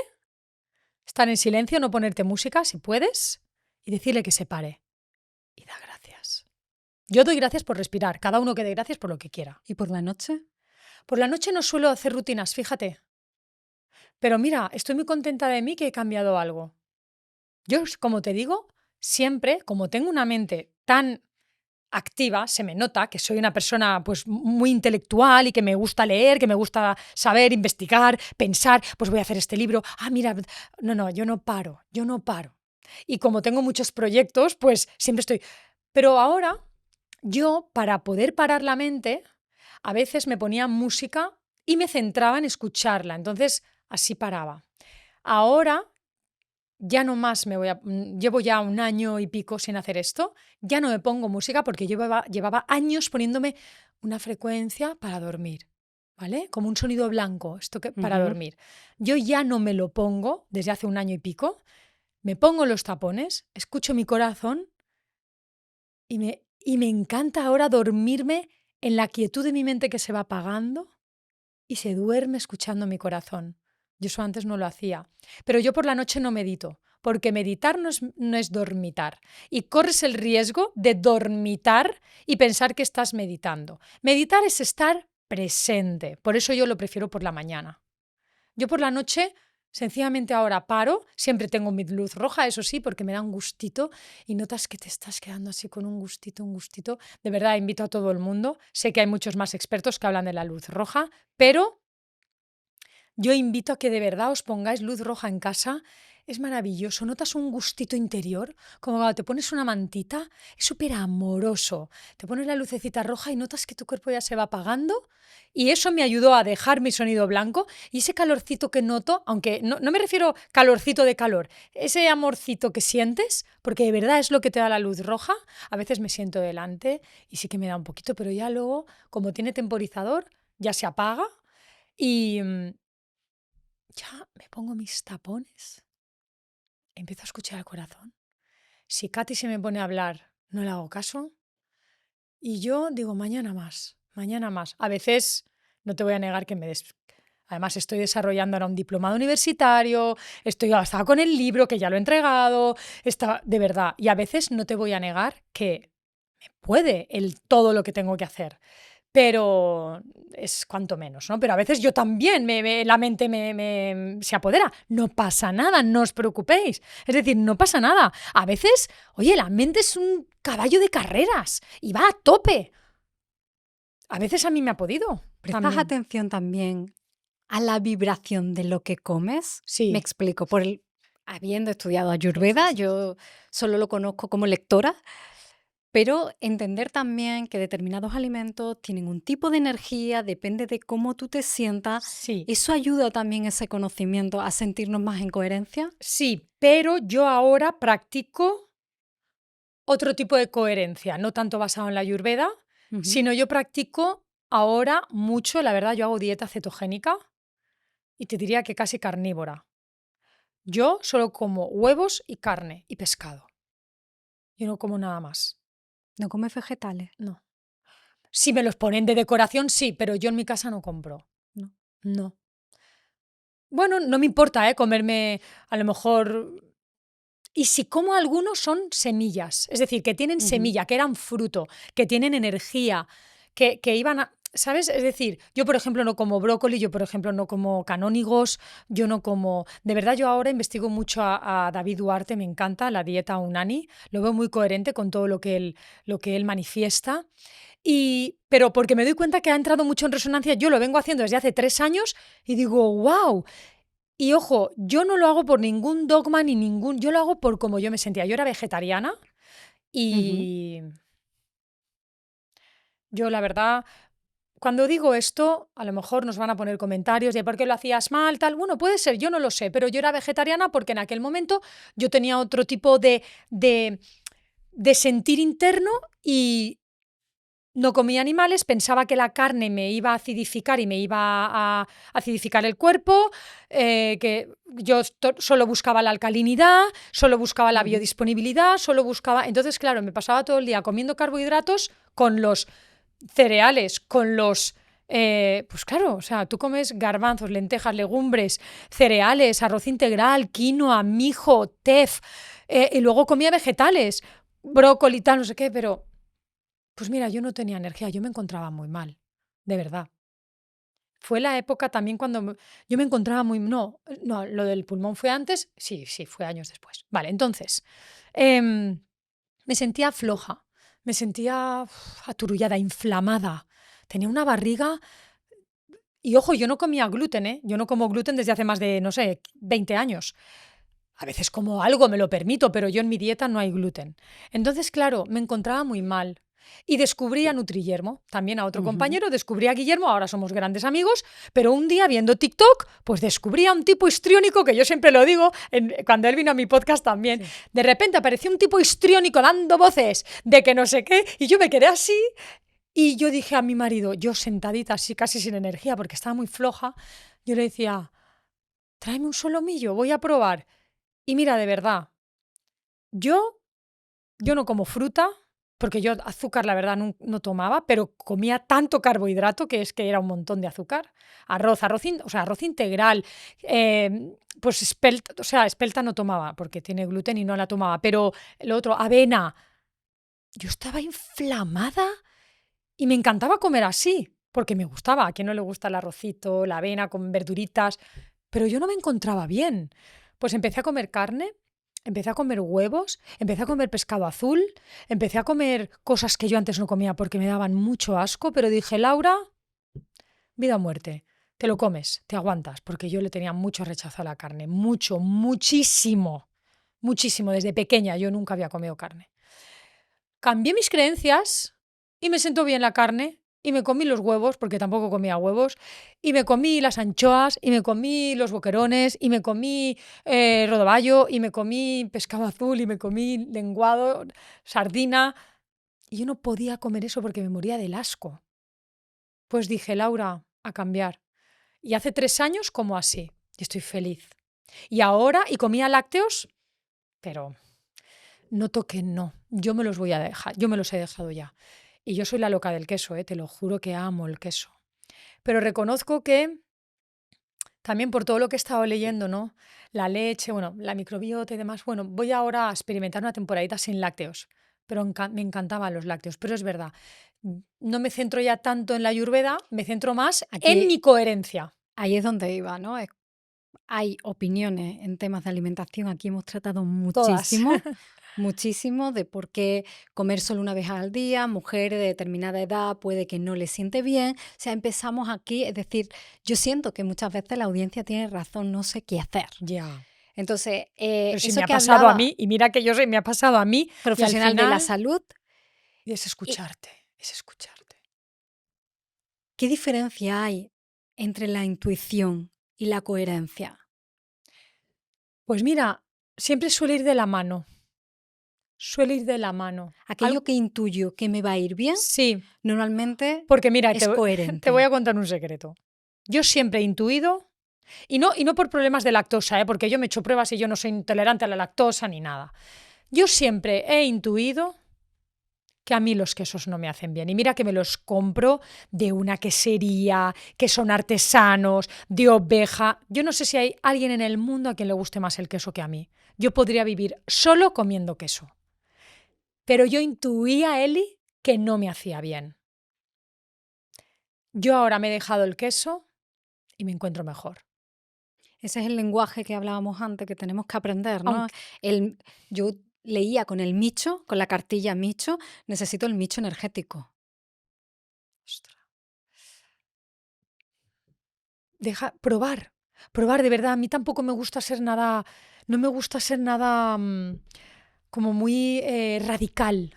estar en silencio, no ponerte música, si puedes, y decirle que se pare. Y da gracias. Yo doy gracias por respirar, cada uno que dé gracias por lo que quiera. ¿Y por la noche? Por la noche no suelo hacer rutinas, fíjate. Pero mira, estoy muy contenta de mí que he cambiado algo. Yo, como te digo, siempre, como tengo una mente tan activa, se me nota que soy una persona pues muy intelectual y que me gusta leer, que me gusta saber, investigar, pensar, pues voy a hacer este libro. Mira, no, yo no paro. Y como tengo muchos proyectos, pues siempre estoy... Pero ahora, yo, para poder parar la mente, a veces me ponía música y me centraba en escucharla. Entonces, así paraba. Ahora ya no más llevo ya 1 año y pico sin hacer esto, ya no me pongo música porque llevaba años poniéndome una frecuencia para dormir, ¿vale? Como un sonido blanco, para dormir. Yo ya no me lo pongo desde hace 1 año y pico, me pongo los tapones, escucho mi corazón y me encanta ahora dormirme en la quietud de mi mente que se va apagando y se duerme escuchando mi corazón. Yo eso antes no lo hacía. Pero yo por la noche no medito, porque meditar no es dormitar. Y corres el riesgo de dormitar y pensar que estás meditando. Meditar es estar presente. Por eso yo lo prefiero por la mañana. Yo por la noche, sencillamente ahora paro, siempre tengo mi luz roja, eso sí, porque me da un gustito y notas que te estás quedando así con un gustito. De verdad, invito a todo el mundo. Sé que hay muchos más expertos que hablan de la luz roja, pero yo invito a que de verdad os pongáis luz roja en casa. Es maravilloso, notas un gustito interior, como cuando te pones una mantita, es súper amoroso. Te pones la lucecita roja y notas que tu cuerpo ya se va apagando y eso me ayudó a dejar mi sonido blanco y ese calorcito que noto, aunque no me refiero calorcito de calor, ese amorcito que sientes, porque de verdad es lo que te da la luz roja. A veces me siento delante y sí que me da un poquito, pero ya luego, como tiene temporizador, ya se apaga y ya me pongo mis tapones, empiezo a escuchar el corazón. Si Katy se me pone a hablar, no le hago caso. Y yo digo, mañana más. A veces, no te voy a negar que además estoy desarrollando ahora un diplomado universitario, estaba con el libro que ya lo he entregado, de verdad. Y a veces no te voy a negar que me puede todo lo que tengo que hacer. Pero es cuanto menos, ¿no? Pero a veces yo también, la mente se apodera. No pasa nada, no os preocupéis. Es decir, no pasa nada. A veces, oye, la mente es un caballo de carreras y va a tope. A veces a mí me ha podido. ¿Prestas atención también a la vibración de lo que comes? Sí. Me explico. Habiendo estudiado Ayurveda, yo solo lo conozco como lectora, pero entender también que determinados alimentos tienen un tipo de energía, depende de cómo tú te sientas. Sí. ¿Eso ayuda también ese conocimiento a sentirnos más en coherencia? Sí, pero yo ahora practico otro tipo de coherencia, no tanto basado en la Ayurveda, sino yo practico ahora mucho, la verdad, yo hago dieta cetogénica y te diría que casi carnívora. Yo solo como huevos y carne y pescado. Yo no como nada más. ¿No comes vegetales? No. Si me los ponen de decoración, sí, pero yo en mi casa no compro. No. Bueno, no me importa, comerme a lo mejor... Y si como algunos son semillas, es decir, que tienen Ujú. semilla, que eran fruto, que tienen energía, que iban a... ¿Sabes? Es decir, yo, por ejemplo, no como brócoli, yo, por ejemplo, no como canónigos, yo no como... De verdad, yo ahora investigo mucho a David Duarte, me encanta la dieta Unani, lo veo muy coherente con todo lo que él manifiesta. Pero porque me doy cuenta que ha entrado mucho en resonancia, yo lo vengo haciendo desde hace 3 años y digo, wow. Y ojo, yo no lo hago por ningún dogma ni ningún... Yo lo hago por cómo yo me sentía. Yo era vegetariana Ujú. y yo, la verdad, cuando digo esto, a lo mejor nos van a poner comentarios de por qué lo hacías mal, tal. Bueno, puede ser, yo no lo sé, pero yo era vegetariana porque en aquel momento yo tenía otro tipo de, de sentir interno y no comía animales, pensaba que la carne me iba a acidificar y me iba a acidificar el cuerpo, que yo solo buscaba la alcalinidad, solo buscaba la Ujú. biodisponibilidad, solo buscaba... Entonces, claro, me pasaba todo el día comiendo carbohidratos con los cereales, con los... pues claro, o sea, tú comes garbanzos, lentejas, legumbres, cereales, arroz integral, quinoa, mijo, tef, y luego comía vegetales, brócoli, tal, no sé qué, pero... Pues mira, yo no tenía energía, yo me encontraba muy mal, de verdad. Fue la época también cuando yo me encontraba muy... No, no, lo del pulmón fue antes, sí, sí, fue años después. Vale, entonces, em, me sentía floja, me sentía aturullada, inflamada, tenía una barriga y ojo, yo no comía gluten, ¿eh? Yo no como gluten desde hace más de, no sé, 20 años. A veces como algo, me lo permito, pero yo en mi dieta no hay gluten. Entonces, claro, me encontraba muy mal. Y descubrí a Nutriyermo, también a otro Ujú. compañero, descubrí a Guillermo, ahora somos grandes amigos, pero un día viendo TikTok, pues descubrí a un tipo histriónico, que yo siempre lo digo, cuando él vino a mi podcast también, Sí. de repente apareció un tipo histriónico dando voces de que no sé qué, y yo me quedé así, y yo dije a mi marido, yo sentadita así, casi sin energía, porque estaba muy floja, yo le decía, tráeme un solomillo, voy a probar. Y mira, de verdad, yo, yo no como fruta, porque yo azúcar, la verdad, no tomaba, pero comía tanto carbohidrato que es que era un montón de azúcar. O sea, arroz integral, pues espelta, o sea, espelta no tomaba, porque tiene gluten y no la tomaba, pero lo otro, avena. Yo estaba inflamada y me encantaba comer así, porque me gustaba. ¿A quién no le gusta el arrocito, la avena con verduritas? Pero yo no me encontraba bien. Pues empecé a comer carne, empecé a comer huevos, empecé a comer pescado azul, empecé a comer cosas que yo antes no comía porque me daban mucho asco, pero dije, Laura, vida o muerte, te lo comes, te aguantas, porque yo le tenía mucho rechazo a la carne, mucho, muchísimo, muchísimo. Desde pequeña yo nunca había comido carne. Cambié mis creencias y me sentó bien la carne y me comí los huevos, porque tampoco comía huevos, y me comí las anchoas, y me comí los boquerones, y me comí rodaballo, y me comí pescado azul, y me comí lenguado, sardina. Y yo no podía comer eso porque me moría del asco. Pues dije, Laura, a cambiar. Y hace 3 años como así, y estoy feliz. Y ahora, y comía lácteos, pero noto que no, yo me los voy a dejar, yo me los he dejado ya. Y yo soy la loca del queso, te lo juro que amo el queso. Pero reconozco que también por todo lo que he estado leyendo, ¿no? La leche, bueno, la microbiota y demás, bueno, voy ahora a experimentar una temporadita sin lácteos, pero me encantaban los lácteos, pero es verdad, no me centro ya tanto en la ayurveda, me centro más en Aquí, mi coherencia. ahí es donde iba, ¿no? Hay opiniones en temas de alimentación. Aquí hemos tratado Todas. muchísimo, muchísimo de por qué comer solo una vez al día, mujer de determinada edad puede que no le siente bien. O sea, empezamos aquí, es decir, yo siento que muchas veces la audiencia tiene razón, no sé qué hacer. Ya. Entonces, Pero si me eso ha que pasado a hablaba mí, y mira que yo sé, me ha pasado a mí, y al profesional de la final salud, es ¿y escucharte, es escucharte. qué diferencia hay entre la intuición y la coherencia? Pues mira, siempre suele ir de la mano, suele ir de la mano. Aquello que intuyo que me va a ir bien, Sí, normalmente porque mira, es te voy coherente. a contar un secreto. Yo siempre he intuido, y no por problemas de lactosa, porque yo me he hecho pruebas y yo no soy intolerante a la lactosa ni nada. Yo siempre he intuido que a mí los quesos no me hacen bien. Y mira que me los compro de una quesería, que son artesanos, de oveja. Yo no sé si hay alguien en el mundo a quien le guste más el queso que a mí. Yo podría vivir solo comiendo queso. Pero yo intuía, Eli, que no me hacía bien. Yo ahora me he dejado el queso y me encuentro mejor. Ese es el lenguaje que hablábamos antes, que tenemos que aprender, ¿no? Aunque, Yo leía con el Micho, con la cartilla Micho, necesito el Micho energético. ostras, probar de verdad. A mí tampoco me gusta ser nada, no me gusta ser nada como muy radical,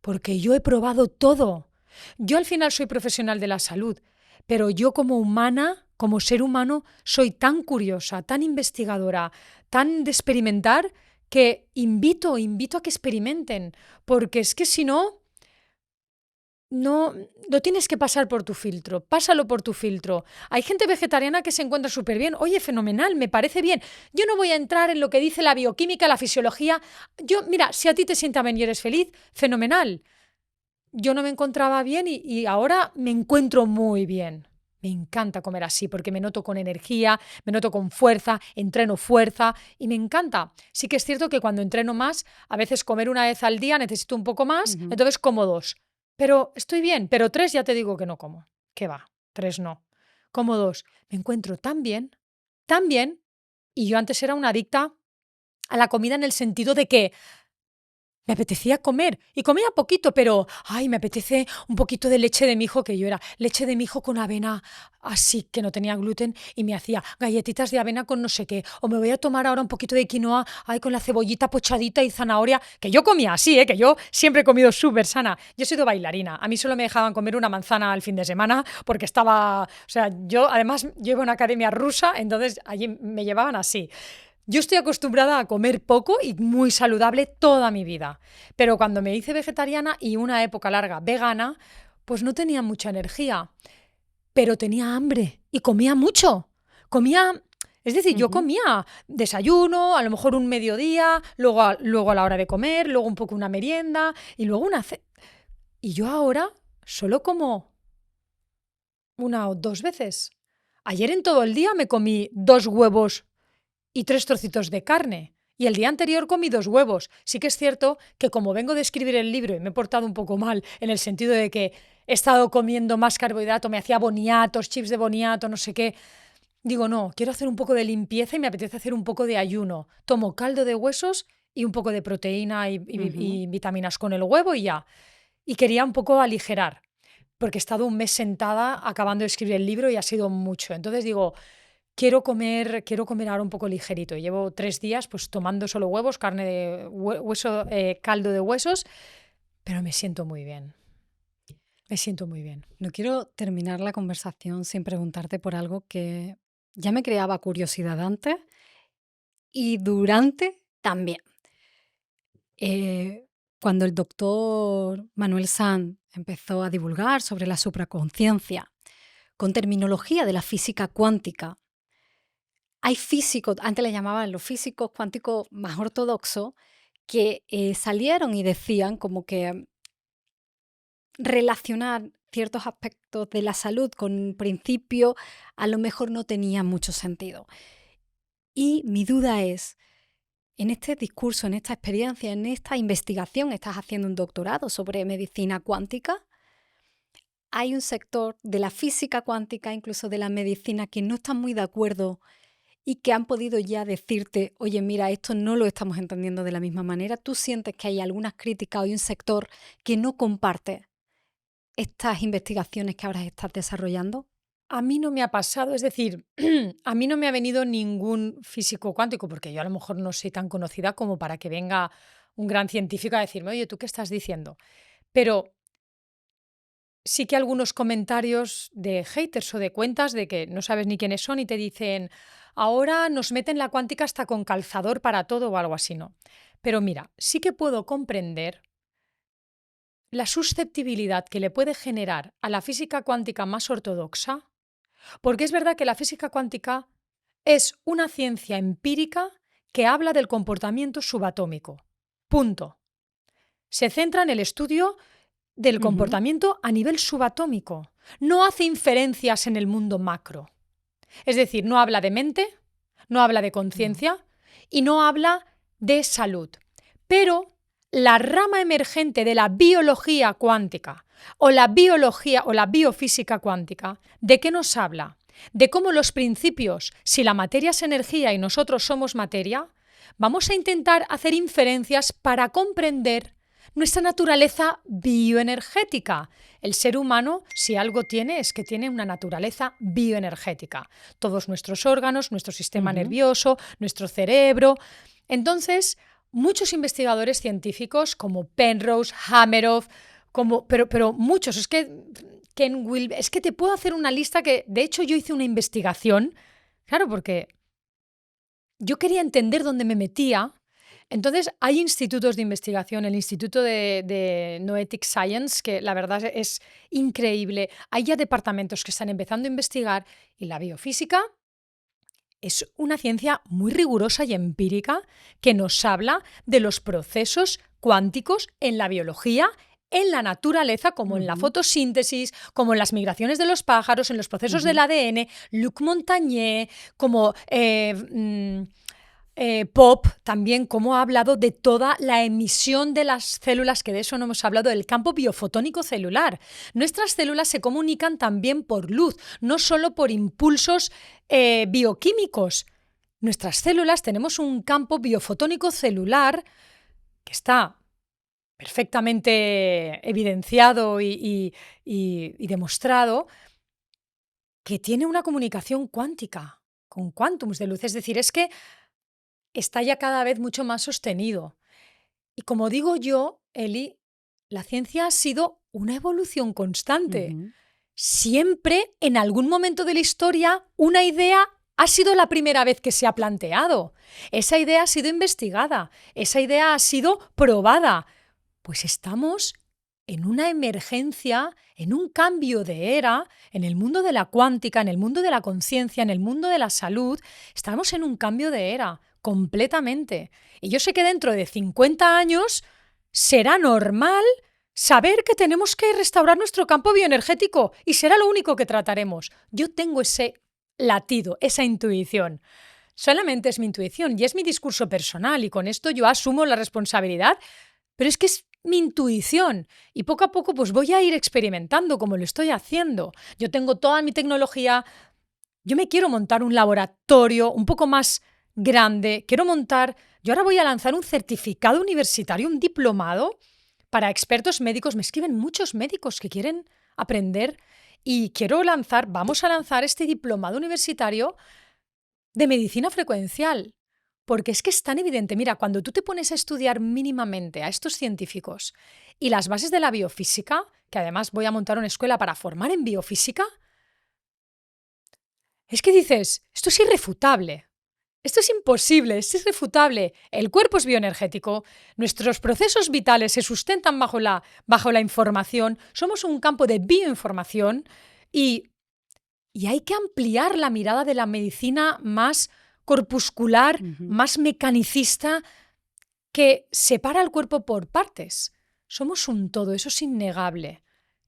porque yo he probado todo. Yo al final soy profesional de la salud, pero yo como humana, como ser humano, soy tan curiosa, tan investigadora, tan de experimentar, que invito a que experimenten, porque es que si no, no, lo tienes que pasar por tu filtro, pásalo por tu filtro. Hay gente vegetariana que se encuentra súper bien. Oye, fenomenal, me parece bien. Yo no voy a entrar en lo que dice la bioquímica, la fisiología. Mira, si a ti te sienta bien y eres feliz, fenomenal. Yo no me encontraba bien y ahora me encuentro muy bien. Me encanta comer así porque me noto con energía, me noto con fuerza, entreno fuerza y me encanta. Sí que es cierto que cuando entreno más, a veces comer una vez al día necesito un poco más, entonces como 2. Pero estoy bien, pero 3 ya te digo que no como. ¿Qué va? 3 no. Como 2. Me encuentro tan bien, y yo antes era una adicta a la comida en el sentido de que me apetecía comer y comía poquito, pero, ay, me apetece un poquito de leche de mijo, que yo era leche de mijo con avena así, que no tenía gluten, y me hacía galletitas de avena con no sé qué, o me voy a tomar ahora un poquito de quinoa, ay, con la cebollita pochadita y zanahoria, que yo comía así, que yo siempre he comido súper sana. Yo he sido bailarina, a mí solo me dejaban comer una manzana al fin de semana porque estaba, o sea, yo además llevo una academia rusa, entonces allí me llevaban así. Yo estoy acostumbrada a comer poco y muy saludable toda mi vida, pero cuando me hice vegetariana y una época larga vegana, pues no tenía mucha energía, pero tenía hambre y comía mucho. Comía, es decir, yo Ujú. comía desayuno, a lo mejor un mediodía, luego a la hora de comer, luego un poco una merienda y luego una cena. Y yo ahora solo como una o 2 veces. Ayer en todo el día me comí 2 huevos y 3 trocitos de carne. Y el día anterior comí 2 huevos. Sí que es cierto que como vengo de escribir el libro y me he portado un poco mal en el sentido de que he estado comiendo más carbohidrato, me hacía boniatos, chips de boniato, no sé qué. Digo, no, quiero hacer un poco de limpieza y me apetece hacer un poco de ayuno. Tomo caldo de huesos y un poco de proteína Ujú. y vitaminas con el huevo y ya. Y quería un poco aligerar, porque he estado un mes sentada acabando de escribir el libro y ha sido mucho. Entonces digo, quiero comer ahora un poco ligerito. Llevo 3 días pues tomando solo huevos, carne de hueso, caldo de huesos, pero me siento muy bien. Me siento muy bien. No quiero terminar la conversación sin preguntarte por algo que ya me creaba curiosidad antes y durante también. Cuando el doctor Manuel Sanz empezó a divulgar sobre la supraconciencia con terminología de la física cuántica, hay físicos, antes le llamaban los físicos cuánticos más ortodoxos, que salieron y decían como que relacionar ciertos aspectos de la salud con un principio a lo mejor no tenía mucho sentido. Y mi duda es, en este discurso, en esta experiencia, en esta investigación, estás haciendo un doctorado sobre medicina cuántica, hay un sector de la física cuántica, incluso de la medicina, que no está muy de acuerdo y que han podido ya decirte, oye, mira, esto no lo estamos entendiendo de la misma manera. ¿Tú sientes que hay algunas críticas o hay un sector que no comparte estas investigaciones que ahora estás desarrollando? A mí no me ha pasado, es decir, a mí no me ha venido ningún físico cuántico, porque yo a lo mejor no soy tan conocida como para que venga un gran científico a decirme, oye, ¿tú qué estás diciendo? Pero sí que algunos comentarios de haters o de cuentas de que no sabes ni quiénes son y te dicen, ahora nos meten la cuántica hasta con calzador para todo o algo así, ¿no? Pero mira, sí que puedo comprender la susceptibilidad que le puede generar a la física cuántica más ortodoxa, porque es verdad que la física cuántica es una ciencia empírica que habla del comportamiento subatómico. Punto. Se centra en el estudio del comportamiento a nivel subatómico. No hace inferencias en el mundo macro. Es decir, no habla de mente, no habla de conciencia y no habla de salud. Pero la rama emergente de la biología cuántica o la biología o la biofísica cuántica, ¿de qué nos habla? De cómo los principios, si la materia es energía y nosotros somos materia, vamos a intentar hacer inferencias para comprender nuestra naturaleza bioenergética. El ser humano, si algo tiene, es que tiene una naturaleza bioenergética. Todos nuestros órganos, nuestro sistema nervioso, nuestro cerebro. Entonces, muchos investigadores científicos como Penrose, Hameroff, pero muchos, es que Ken Wilber, es que te puedo hacer una lista que, de hecho, yo hice una investigación, claro, porque yo quería entender dónde me metía. Entonces, hay institutos de investigación, el Instituto de Noetic Science, que la verdad es increíble. Hay ya departamentos que están empezando a investigar y la biofísica es una ciencia muy rigurosa y empírica que nos habla de los procesos cuánticos en la biología, en la naturaleza, como en la fotosíntesis, como en las migraciones de los pájaros, en los procesos del ADN, Luc Montagnier, como Pop también, como ha hablado de toda la emisión de las células, que de eso no hemos hablado, del campo biofotónico celular. Nuestras células se comunican también por luz, no solo por impulsos bioquímicos. Nuestras células tenemos un campo biofotónico celular que está perfectamente evidenciado y demostrado que tiene una comunicación cuántica, con quántums de luz. Es decir, es que está ya cada vez mucho más sostenido. Y como digo yo, Eli, la ciencia ha sido una evolución constante. Siempre, en algún momento de la historia, una idea ha sido la primera vez que se ha planteado. Esa idea ha sido investigada, esa idea ha sido probada. Pues estamos en una emergencia, en un cambio de era, en el mundo de la cuántica, en el mundo de la conciencia, en el mundo de la salud. Estamos en un cambio de era, completamente. Y yo sé que dentro de 50 años será normal saber que tenemos que restaurar nuestro campo bioenergético y será lo único que trataremos. Yo tengo ese latido, esa intuición. Solamente es mi intuición y es mi discurso personal y con esto yo asumo la responsabilidad, pero es que es mi intuición y poco a poco pues voy a ir experimentando como lo estoy haciendo. Yo tengo toda mi tecnología, yo me quiero montar un laboratorio un poco más grande, yo ahora voy a lanzar un certificado universitario, un diplomado para expertos médicos. Me escriben muchos médicos que quieren aprender y vamos a lanzar este diplomado universitario de medicina frecuencial. Porque es que es tan evidente. Mira, cuando tú te pones a estudiar mínimamente a estos científicos y las bases de la biofísica, que además voy a montar una escuela para formar en biofísica, es que dices, esto es irrefutable. Esto es imposible, esto es irrefutable. El cuerpo es bioenergético, nuestros procesos vitales se sustentan bajo la información, somos un campo de bioinformación y hay que ampliar la mirada de la medicina más corpuscular, más mecanicista, que separa el cuerpo por partes. Somos un todo, eso es innegable.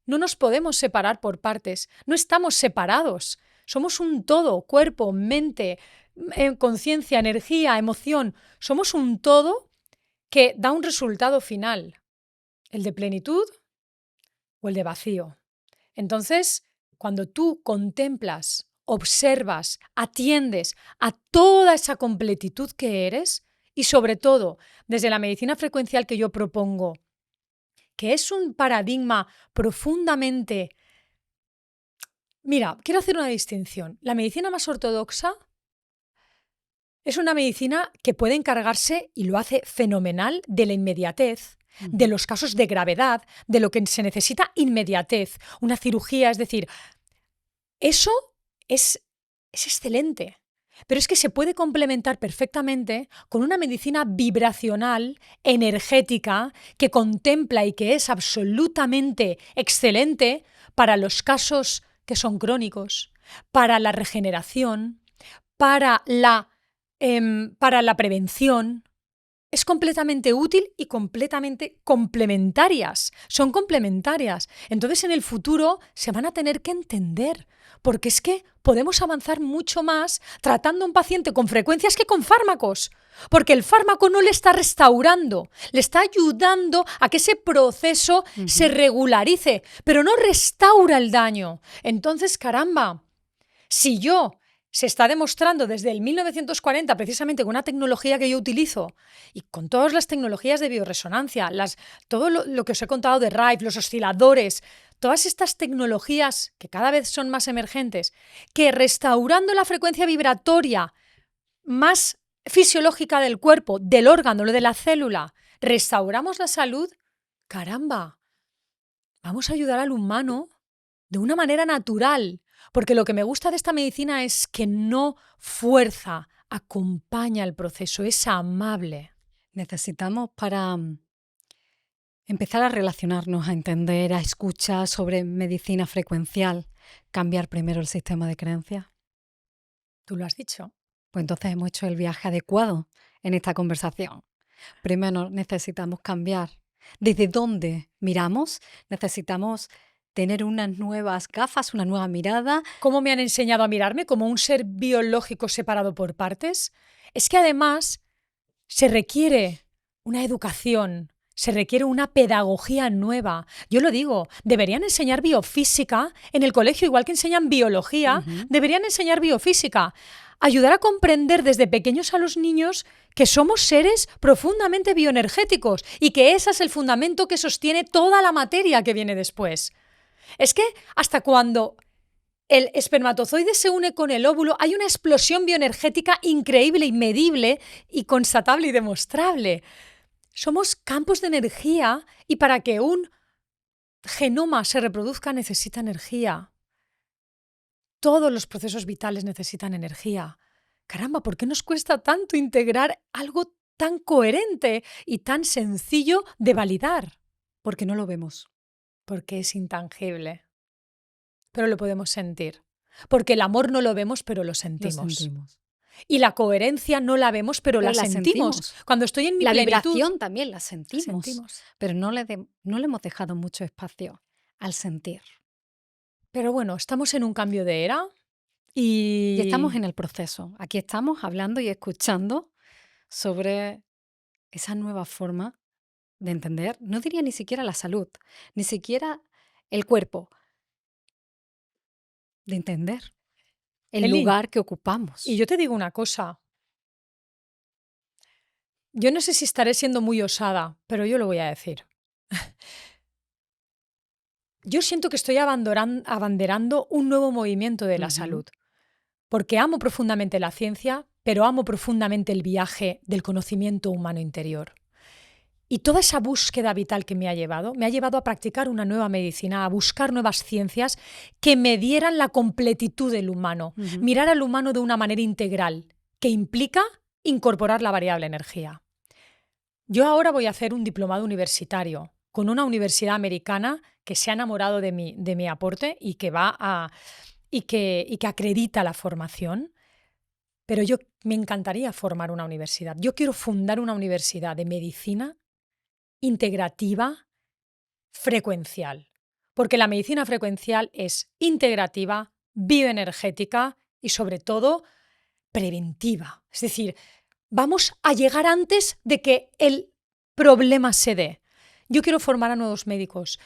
No nos podemos separar por partes, no estamos separados. Somos un todo, cuerpo, mente, conciencia, energía, emoción. Somos un todo que da un resultado final, el de plenitud o el de vacío. Entonces, cuando tú contemplas, observas, atiendes a toda esa completitud que eres y sobre todo desde la medicina frecuencial que yo propongo, que es un paradigma profundamente... Mira, quiero hacer una distinción. La medicina más ortodoxa es una medicina que puede encargarse, y lo hace fenomenal, de la inmediatez, de los casos de gravedad, de lo que se necesita inmediatez, una cirugía, es decir, eso es excelente. Pero es que se puede complementar perfectamente con una medicina vibracional, energética, que contempla y que es absolutamente excelente para los casos que son crónicos, para la regeneración, para la prevención. es completamente útil y completamente complementarias. Son complementarias. Entonces, en el futuro se van a tener que entender, porque es que podemos avanzar mucho más tratando a un paciente con frecuencias que con fármacos, porque el fármaco no le está restaurando, le está ayudando a que ese proceso se regularice, pero no restaura el daño. Entonces, caramba, si se está demostrando desde el 1940, precisamente con una tecnología que yo utilizo y con todas las tecnologías de bioresonancia, todo lo que os he contado de Rife, los osciladores, todas estas tecnologías que cada vez son más emergentes, que restaurando la frecuencia vibratoria más fisiológica del cuerpo, del órgano, de la célula, restauramos la salud, caramba, vamos a ayudar al humano de una manera natural. Porque lo que me gusta de esta medicina es que no fuerza, acompaña el proceso, es amable. Necesitamos para empezar a relacionarnos, a entender, a escuchar sobre medicina frecuencial, cambiar primero el sistema de creencias. Tú lo has dicho. Pues entonces hemos hecho el viaje adecuado en esta conversación. Primero necesitamos cambiar. ¿Desde dónde miramos? Necesitamos tener unas nuevas gafas, una nueva mirada. ¿Cómo me han enseñado a mirarme? ¿Como un ser biológico separado por partes? Es que además se requiere una educación, se requiere una pedagogía nueva. Yo lo digo, deberían enseñar biofísica en el colegio, igual que enseñan biología, deberían enseñar biofísica. Ayudar a comprender desde pequeños a los niños que somos seres profundamente bioenergéticos y que ese es el fundamento que sostiene toda la materia que viene después. Es que hasta cuando el espermatozoide se une con el óvulo hay una explosión bioenergética increíble y medible y constatable y demostrable. Somos campos de energía y para que un genoma se reproduzca necesita energía. Todos los procesos vitales necesitan energía. Caramba, ¿por qué nos cuesta tanto integrar algo tan coherente y tan sencillo de validar? Porque no lo vemos. Porque es intangible. Pero lo podemos sentir. Porque el amor no lo vemos, pero lo sentimos. Lo sentimos. Y la coherencia no la vemos, pero la sentimos. Cuando estoy en mi la plenitud, vibración también la sentimos. Pero no le hemos dejado mucho espacio al sentir. Pero bueno, estamos en un cambio de era y estamos en el proceso. Aquí estamos hablando y escuchando sobre esa nueva forma de entender, no diría ni siquiera la salud, ni siquiera el cuerpo, de entender el Eli, lugar que ocupamos. Y yo te digo una cosa. Yo no sé si estaré siendo muy osada, pero yo lo voy a decir. Yo siento que estoy abanderando un nuevo movimiento de la salud, porque amo profundamente la ciencia, pero amo profundamente el viaje del conocimiento humano interior. Y toda esa búsqueda vital que me ha llevado a practicar una nueva medicina, a buscar nuevas ciencias que me dieran la completitud del humano, mirar al humano de una manera integral, que implica incorporar la variable energía. Yo ahora voy a hacer un diplomado universitario con una universidad americana que se ha enamorado de mi aporte y que que acredita la formación. Pero me encantaría formar una universidad. Yo quiero fundar una universidad de medicina integrativa, frecuencial. Porque la medicina frecuencial es integrativa, bioenergética y sobre todo preventiva. Es decir, vamos a llegar antes de que el problema se dé. Yo quiero formar a nuevos médicos.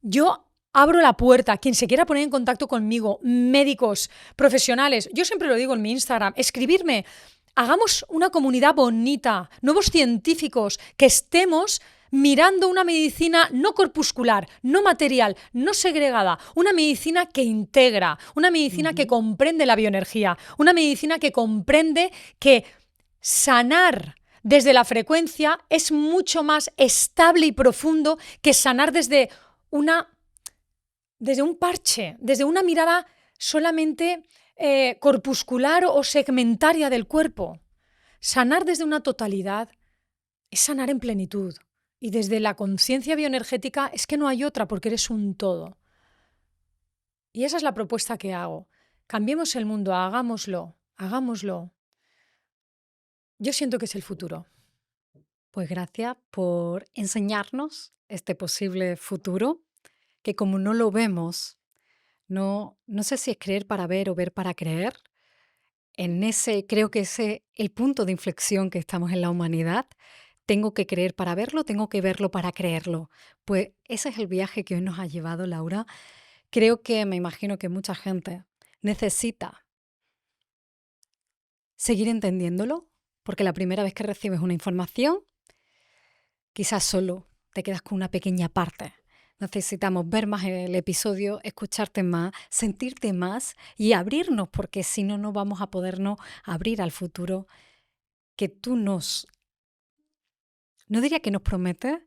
Yo abro la puerta a quien se quiera poner en contacto conmigo, médicos, profesionales. Yo siempre lo digo en mi Instagram, escribirme. Hagamos una comunidad bonita, nuevos científicos, que estemos mirando una medicina no corpuscular, no material, no segregada, una medicina que integra, una medicina que comprende la bioenergía, una medicina que comprende que sanar desde la frecuencia es mucho más estable y profundo que sanar desde un parche, desde una mirada solamente corpuscular o segmentaria del cuerpo. Sanar desde una totalidad es sanar en plenitud. Y desde la conciencia bioenergética es que no hay otra porque eres un todo. Y esa es la propuesta que hago. Cambiemos el mundo, hagámoslo. Yo siento que es el futuro. Pues gracias por enseñarnos este posible futuro, que como no lo vemos, no sé si es creer para ver o ver para creer. Creo que ese el punto de inflexión que estamos en la humanidad. Tengo que creer para verlo, tengo que verlo para creerlo. Pues ese es el viaje que hoy nos ha llevado, Laura. Creo que me imagino que mucha gente necesita seguir entendiéndolo, porque la primera vez que recibes una información, quizás solo te quedas con una pequeña parte. Necesitamos ver más el episodio, escucharte más, sentirte más y abrirnos, porque si no, no vamos a podernos abrir al futuro que tú no diría que nos prometes,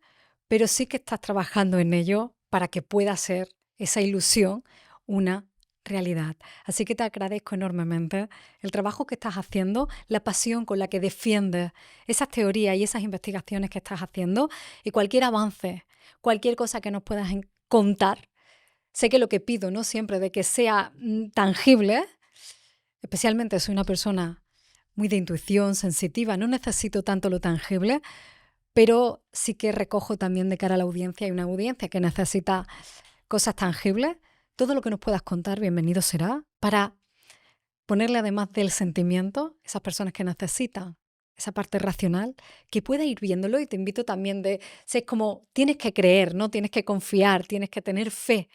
pero sí que estás trabajando en ello para que pueda ser esa ilusión una realidad. Así que te agradezco enormemente el trabajo que estás haciendo, la pasión con la que defiendes esas teorías y esas investigaciones que estás haciendo y cualquier avance, cualquier cosa que nos puedas contar. Sé que lo que pido, ¿no? Siempre de que sea tangible, especialmente soy una persona muy de intuición, sensitiva, no necesito tanto lo tangible, pero sí que recojo también de cara a la audiencia. Hay una audiencia que necesita cosas tangibles. Todo lo que nos puedas contar, bienvenido será, para ponerle además del sentimiento, esas personas que necesitan esa parte racional, que pueda ir viéndolo. Y te invito también es como, tienes que creer, ¿no? Tienes que confiar, tienes que tener fe.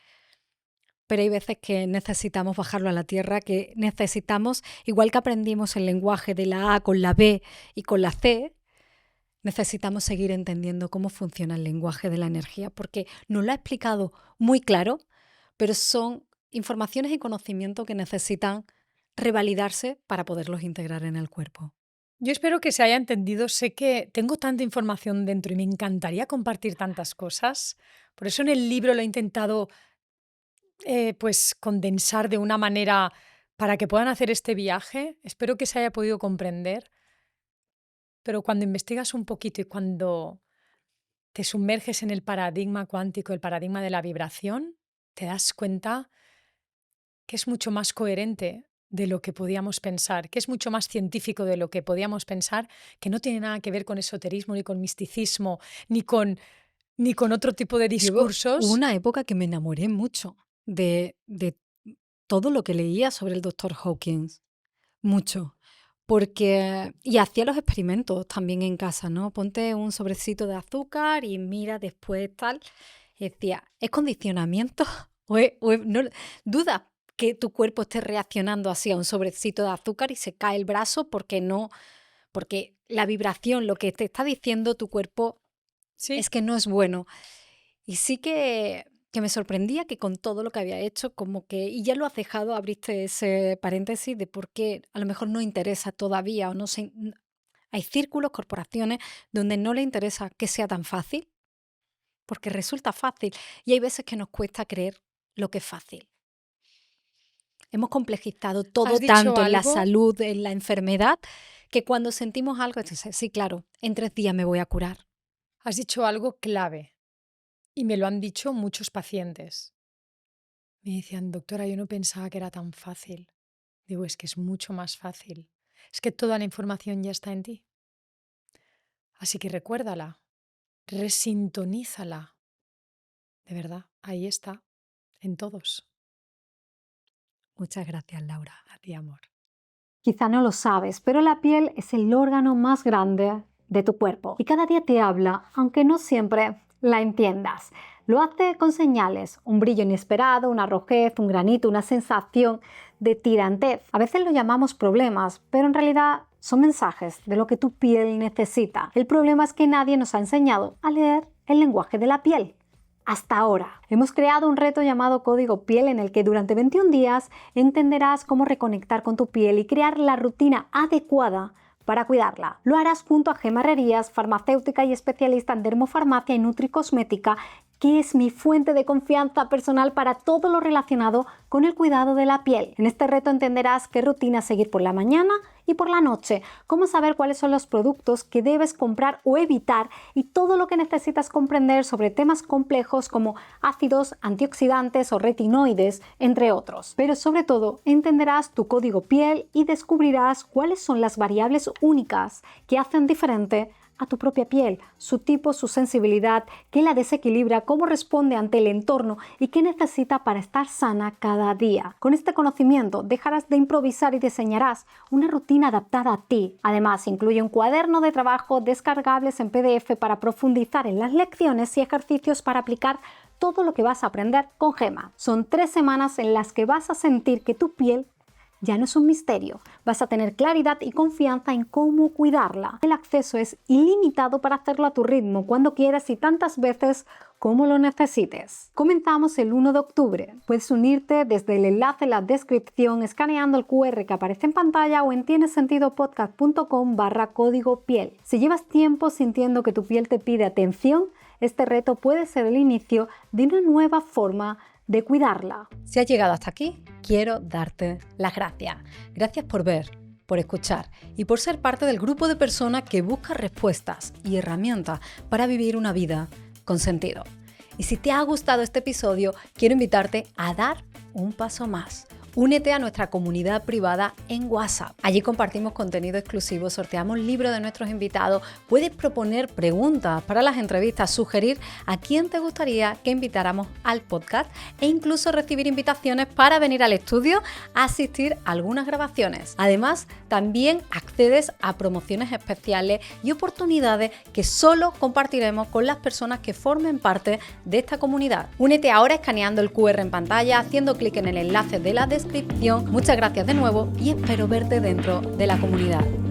Pero hay veces que necesitamos bajarlo a la tierra, que necesitamos, igual que aprendimos el lenguaje de la A con la B y con la C, necesitamos seguir entendiendo cómo funciona el lenguaje de la energía, porque nos lo ha explicado muy claro, pero son informaciones y conocimientos que necesitan revalidarse para poderlos integrar en el cuerpo. Yo espero que se haya entendido. Sé que tengo tanta información dentro y me encantaría compartir tantas cosas. Por eso en el libro lo he intentado pues condensar de una manera para que puedan hacer este viaje. Espero que se haya podido comprender. Pero cuando investigas un poquito y cuando te sumerges en el paradigma cuántico, el paradigma de la vibración, te das cuenta que es mucho más coherente de lo que podíamos pensar, que es mucho más científico de lo que podíamos pensar, que no tiene nada que ver con esoterismo, ni con misticismo, ni con otro tipo de discursos. Hubo una época que me enamoré mucho de todo lo que leía sobre el Dr. Hawkins. Mucho. Y hacía los experimentos también en casa, ¿no? Ponte un sobrecito de azúcar y mira después tal. Y decía, ¿es condicionamiento? No, duda que tu cuerpo esté reaccionando así a un sobrecito de azúcar y se cae el brazo porque la vibración, lo que te está diciendo tu cuerpo Sí. es que no es bueno. Y sí que me sorprendía que con todo lo que había hecho, y ya lo has dejado, abriste ese paréntesis de por qué a lo mejor no interesa todavía o no sé. Hay círculos, corporaciones donde no le interesa que sea tan fácil, porque resulta fácil y hay veces que nos cuesta creer lo que es fácil. Hemos complejizado todo tanto en la salud, en la enfermedad, que cuando sentimos algo, entonces, sí, claro, en 3 días me voy a curar. Has dicho algo clave y me lo han dicho muchos pacientes. Me decían, doctora, yo no pensaba que era tan fácil. Digo, es que es mucho más fácil. Es que toda la información ya está en ti. Así que recuérdala, resintonízala. De verdad, ahí está, en todos. Muchas gracias, Laura. A ti, amor. Quizá no lo sabes, pero la piel es el órgano más grande de tu cuerpo y cada día te habla, aunque no siempre la entiendas. Lo hace con señales, un brillo inesperado, una rojez, un granito, una sensación de tirantez. A veces lo llamamos problemas, pero en realidad son mensajes de lo que tu piel necesita. El problema es que nadie nos ha enseñado a leer el lenguaje de la piel. Hasta ahora, hemos creado un reto llamado Código Piel en el que durante 21 días entenderás cómo reconectar con tu piel y crear la rutina adecuada para cuidarla. Lo harás junto a Gemma Herrerías, farmacéutica y especialista en dermofarmacia y nutricosmética, que es mi fuente de confianza personal para todo lo relacionado con el cuidado de la piel. En este reto entenderás qué rutina seguir por la mañana y por la noche, cómo saber cuáles son los productos que debes comprar o evitar y todo lo que necesitas comprender sobre temas complejos como ácidos, antioxidantes o retinoides, entre otros. Pero sobre todo entenderás tu código piel y descubrirás cuáles son las variables únicas que hacen diferente a tu propia piel, su tipo, su sensibilidad, qué la desequilibra, cómo responde ante el entorno y qué necesita para estar sana cada día. Con este conocimiento dejarás de improvisar y diseñarás una rutina adaptada a ti. Además, incluye un cuaderno de trabajo descargables en PDF para profundizar en las lecciones y ejercicios para aplicar todo lo que vas a aprender con Gemma. Son 3 semanas en las que vas a sentir que tu piel ya no es un misterio. Vas a tener claridad y confianza en cómo cuidarla. El acceso es ilimitado para hacerlo a tu ritmo, cuando quieras y tantas veces como lo necesites. Comenzamos el 1 de octubre. Puedes unirte desde el enlace en la descripción escaneando el QR que aparece en pantalla o en tienesentidopodcast.com/código piel. Si llevas tiempo sintiendo que tu piel te pide atención, este reto puede ser el inicio de una nueva forma de cuidarla. Si has llegado hasta aquí, quiero darte las gracias. Gracias por ver, por escuchar y por ser parte del grupo de personas que busca respuestas y herramientas para vivir una vida con sentido. Y si te ha gustado este episodio, quiero invitarte a dar un paso más. Únete a nuestra comunidad privada en WhatsApp. Allí compartimos contenido exclusivo, sorteamos libros de nuestros invitados, puedes proponer preguntas para las entrevistas, sugerir a quién te gustaría que invitáramos al podcast e incluso recibir invitaciones para venir al estudio a asistir a algunas grabaciones. Además, también accedes a promociones especiales y oportunidades que solo compartiremos con las personas que formen parte de esta comunidad. Únete ahora escaneando el QR en pantalla, haciendo clic en el enlace de la descripción. Muchas gracias de nuevo y espero verte dentro de la comunidad.